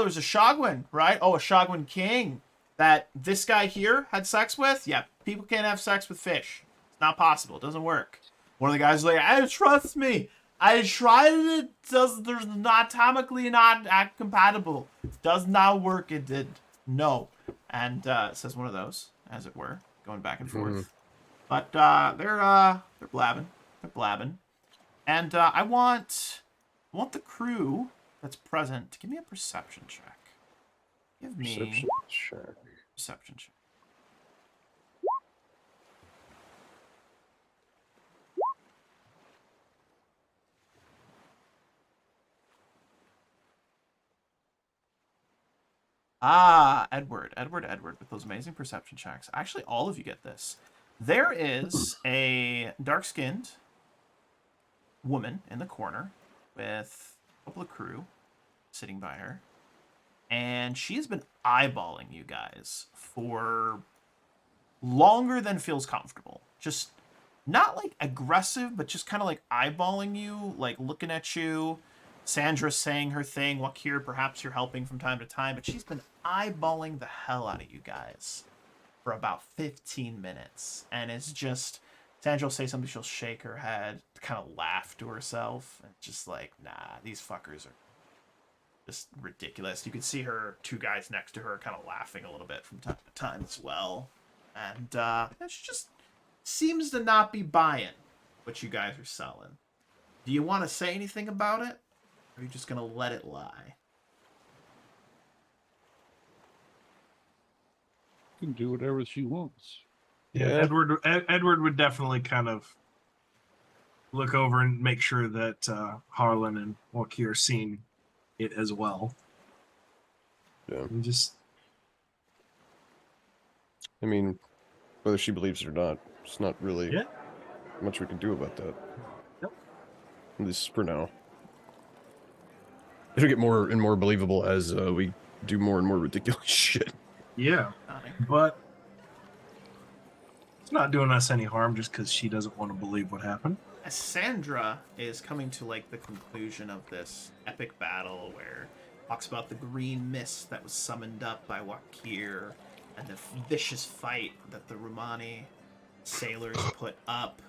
there's a Shogwin, right? Oh, a Shogwin king that this guy here had sex with? Yeah, people can't have sex with fish. It's not possible. It doesn't work. One of the guys is like, trust me. I tried it. There's anatomically not compatible. Does not work. It did. No. And says one of those, as it were, going back and forth. But they're blabbing. They're blabbing. And I want the crew that's present to give me a perception check. Give me Perception check. perception check. Ah, Edward, with those amazing perception checks. Actually, all of you get this. There is a dark-skinned woman in the corner with a couple of crew sitting by her. And she has been eyeballing you guys for longer than feels comfortable. Just not like aggressive, but just kind of like eyeballing you, like looking at you. Sandra's saying her thing. Wakir, perhaps you're helping from time to time, but she's been eyeballing the hell out of you guys for about 15 minutes. And it's just, Sandra will say something, she'll shake her head, kind of laugh to herself, and just like, nah, these fuckers are just ridiculous. You can see her, two guys next to her, kind of laughing a little bit from time to time as well. And she just seems to not be buying what you guys are selling. Do you want to say anything about it? Or are you just going to let it lie? Can do whatever she wants. Yeah, Edward would definitely kind of look over and make sure that Harlan and Wakir seen it as well. Yeah. And just, I mean, whether she believes it or not, it's not really Yeah. much we can do about that. Nope. At least for now. It'll get more and more believable as we do more and more ridiculous shit. yeah, but it's not doing us any harm just because she doesn't want to believe what happened. As Sandra is coming to like the conclusion of this epic battle where talks about the green mist that was summoned up by Wakir and the vicious fight that the Romani sailors put up,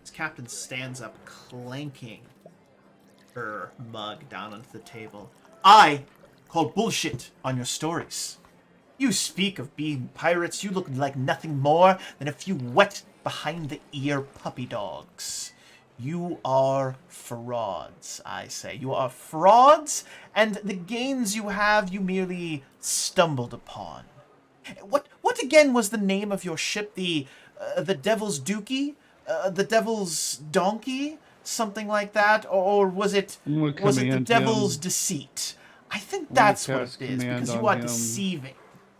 this captain stands up clanking her mug down onto the table. I call bullshit on your stories. You speak of being pirates, you look like nothing more than a few wet behind the ear puppy dogs. You are frauds, I say. You are frauds, and the gains you have you merely stumbled upon. What again was the name of your ship? The Devil's Dookie? The Devil's Donkey? Something like that? Or was it the Devil's Deceit? I think that's what it is, because you are deceiving.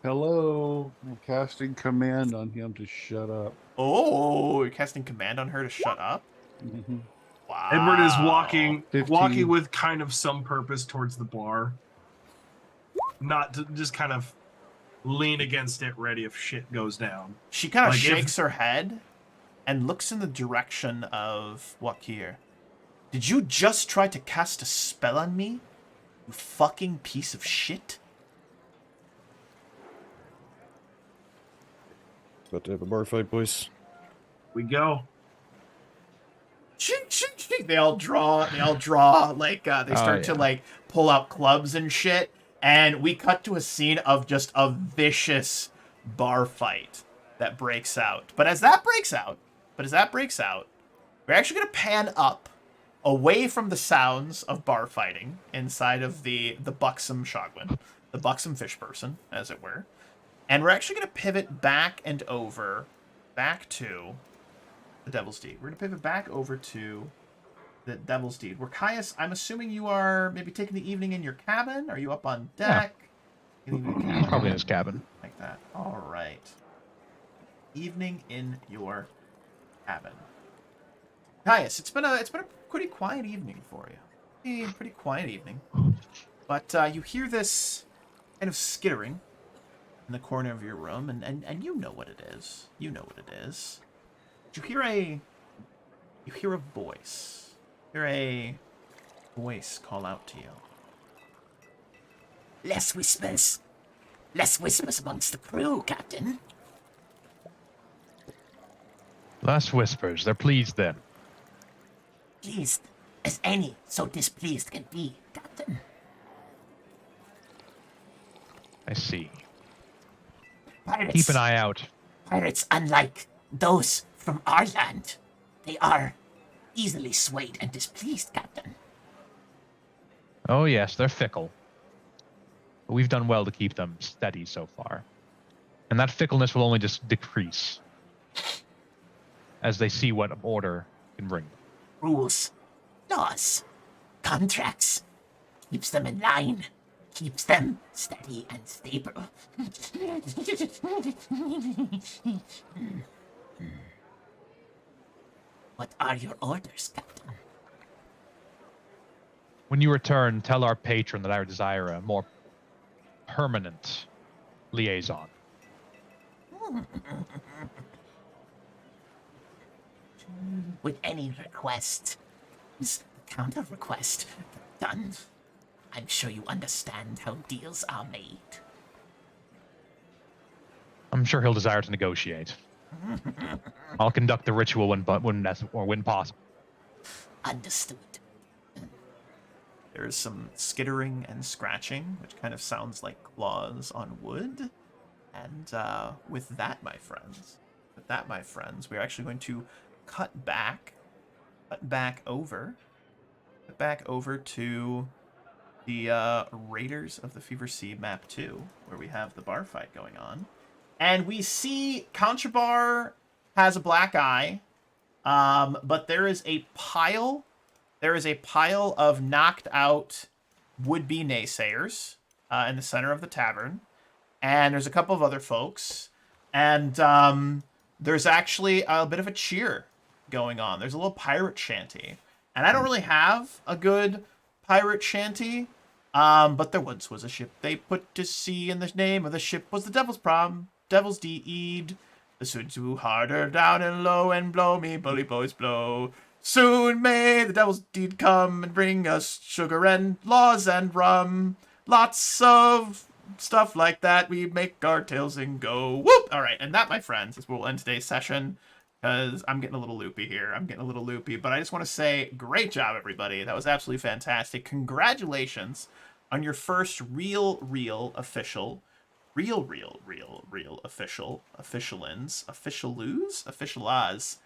Hello, I'm casting command on him to shut up. Oh, you're casting command on her to shut up? Mm-hmm. Wow. Edward is walking 15. with kind of some purpose towards the bar. Not to just kind of lean against it, ready if shit goes down. She kind of Like, shakes her head and looks in the direction of Wakir. Did you just try to cast a spell on me? You fucking piece of shit? About to have a bar fight, boys. We go. Shink, shink, shink. They all draw, like, they start to, like, pull out clubs and shit. And we cut to a scene of just a vicious bar fight that breaks out. But as that breaks out, we're actually going to pan up away from the sounds of bar fighting inside of the buxom Shogwin, the buxom fish person, as it were. And we're actually going to pivot back and over, back to the Devil's Deed. We're going to pivot back over to the Devil's Deed. Where Caius, I'm assuming you are maybe taking the evening in your cabin? Are you up on deck? Yeah. Probably in his cabin. Like that. All right. Evening in your cabin. Caius, it's been a pretty quiet evening for you. Pretty quiet evening. But you hear this kind of skittering in the corner of your room, and you know what it is. You know what it is. You hear a voice. You hear a voice call out to you. Less whispers. Less whispers amongst the crew, Captain. Less whispers. They're pleased then. Pleased as any so displeased can be, Captain. I see. Pirates, Keep an eye out. Pirates, unlike those from our land, they are easily swayed and displeased, Captain. Oh yes, they're fickle. But we've done well to keep them steady so far. And that fickleness will only just decrease as they see what order can bring them. Rules, laws, contracts, keeps them in line, keeps them steady and stable. What are your orders, Captain? When you return, tell our patron that I desire a more permanent liaison. with any request. Is the counter request done? I'm sure you understand how deals are made. I'm sure he'll desire to negotiate. I'll conduct the ritual when possible. Understood. There's some skittering and scratching, which kind of sounds like claws on wood. And with that, my friends, we're actually going to cut back over to the Raiders of the Fever Sea map 2, where we have the bar fight going on. And we see Contrabar has a black eye, but there is a pile of knocked out would-be naysayers in the center of the tavern. And there's a couple of other folks. And there's actually a bit of a cheer going on. There's a little pirate shanty. And I don't really have a good pirate shanty, but there once was a ship they put to sea, and the name of the ship was the Devil's Deed. The soon too harder down and low, and blow me, bully boys, blow. Soon may the Devil's Deed come and bring us sugar and laws and rum. Lots of stuff like that. We make our tails and go. Whoop! All right, and that, my friends, is where we'll end today's session, because I'm getting a little loopy here. But I just want to say, great job, everybody. That was absolutely fantastic. Congratulations on your first real official officialaz.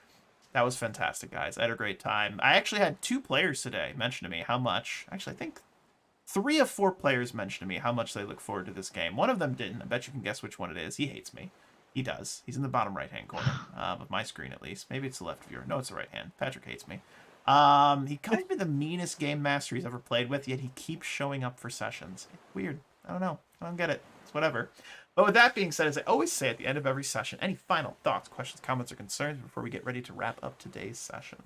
That was fantastic, guys. I had a great time. I actually had 2 players today mention to me how much, actually, I think 3 of 4 players mentioned to me how much they look forward to this game. One of them didn't. I bet you can guess which one it is. He hates me. He does. He's in the bottom right-hand corner of my screen, at least. Maybe it's the left viewer. No, it's the right hand. Patrick hates me. He calls me the meanest game master he's ever played with, yet he keeps showing up for sessions. It's weird. I don't know. I don't get it. It's whatever. But with that being said, as I always say at the end of every session, any final thoughts, questions, comments, or concerns before we get ready to wrap up today's session?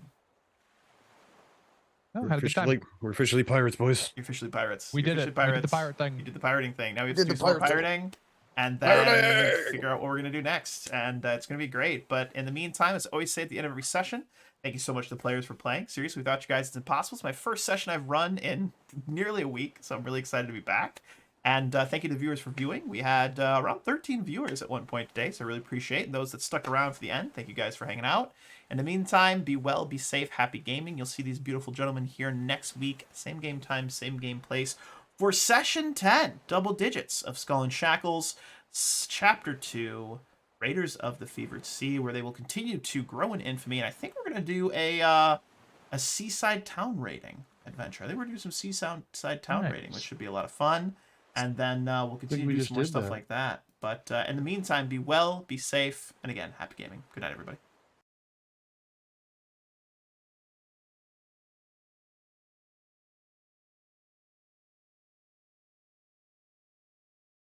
Oh, had a good time. We're officially pirates, boys. You're officially pirates. We You're did it. officially We did the pirate thing. You did the pirating thing. Now we have We to did do the some more pirate pirating and then figure out what we're going to do next. And it's going to be great. But in the meantime, as I always say at the end of every session, thank you so much to the players for playing. Seriously, without you guys, it's impossible. It's my first session I've run in nearly a week, so I'm really excited to be back. And thank you to the viewers for viewing. We had around 13 viewers at one point today, so I really appreciate it. And those that stuck around for the end, thank you guys for hanging out. In the meantime, be well, be safe, happy gaming. You'll see these beautiful gentlemen here next week. Same game time, same game place. For Session 10, double digits of Skull and Shackles, Chapter 2, Raiders of the Fevered Sea, where they will continue to grow in infamy. And I think we're going to do a seaside town raiding adventure. I think we're going to do some seaside town raiding, which should be a lot of fun. And then we'll continue to do some more stuff like that. But in the meantime, be well, be safe, and again, happy gaming. Good night, everybody.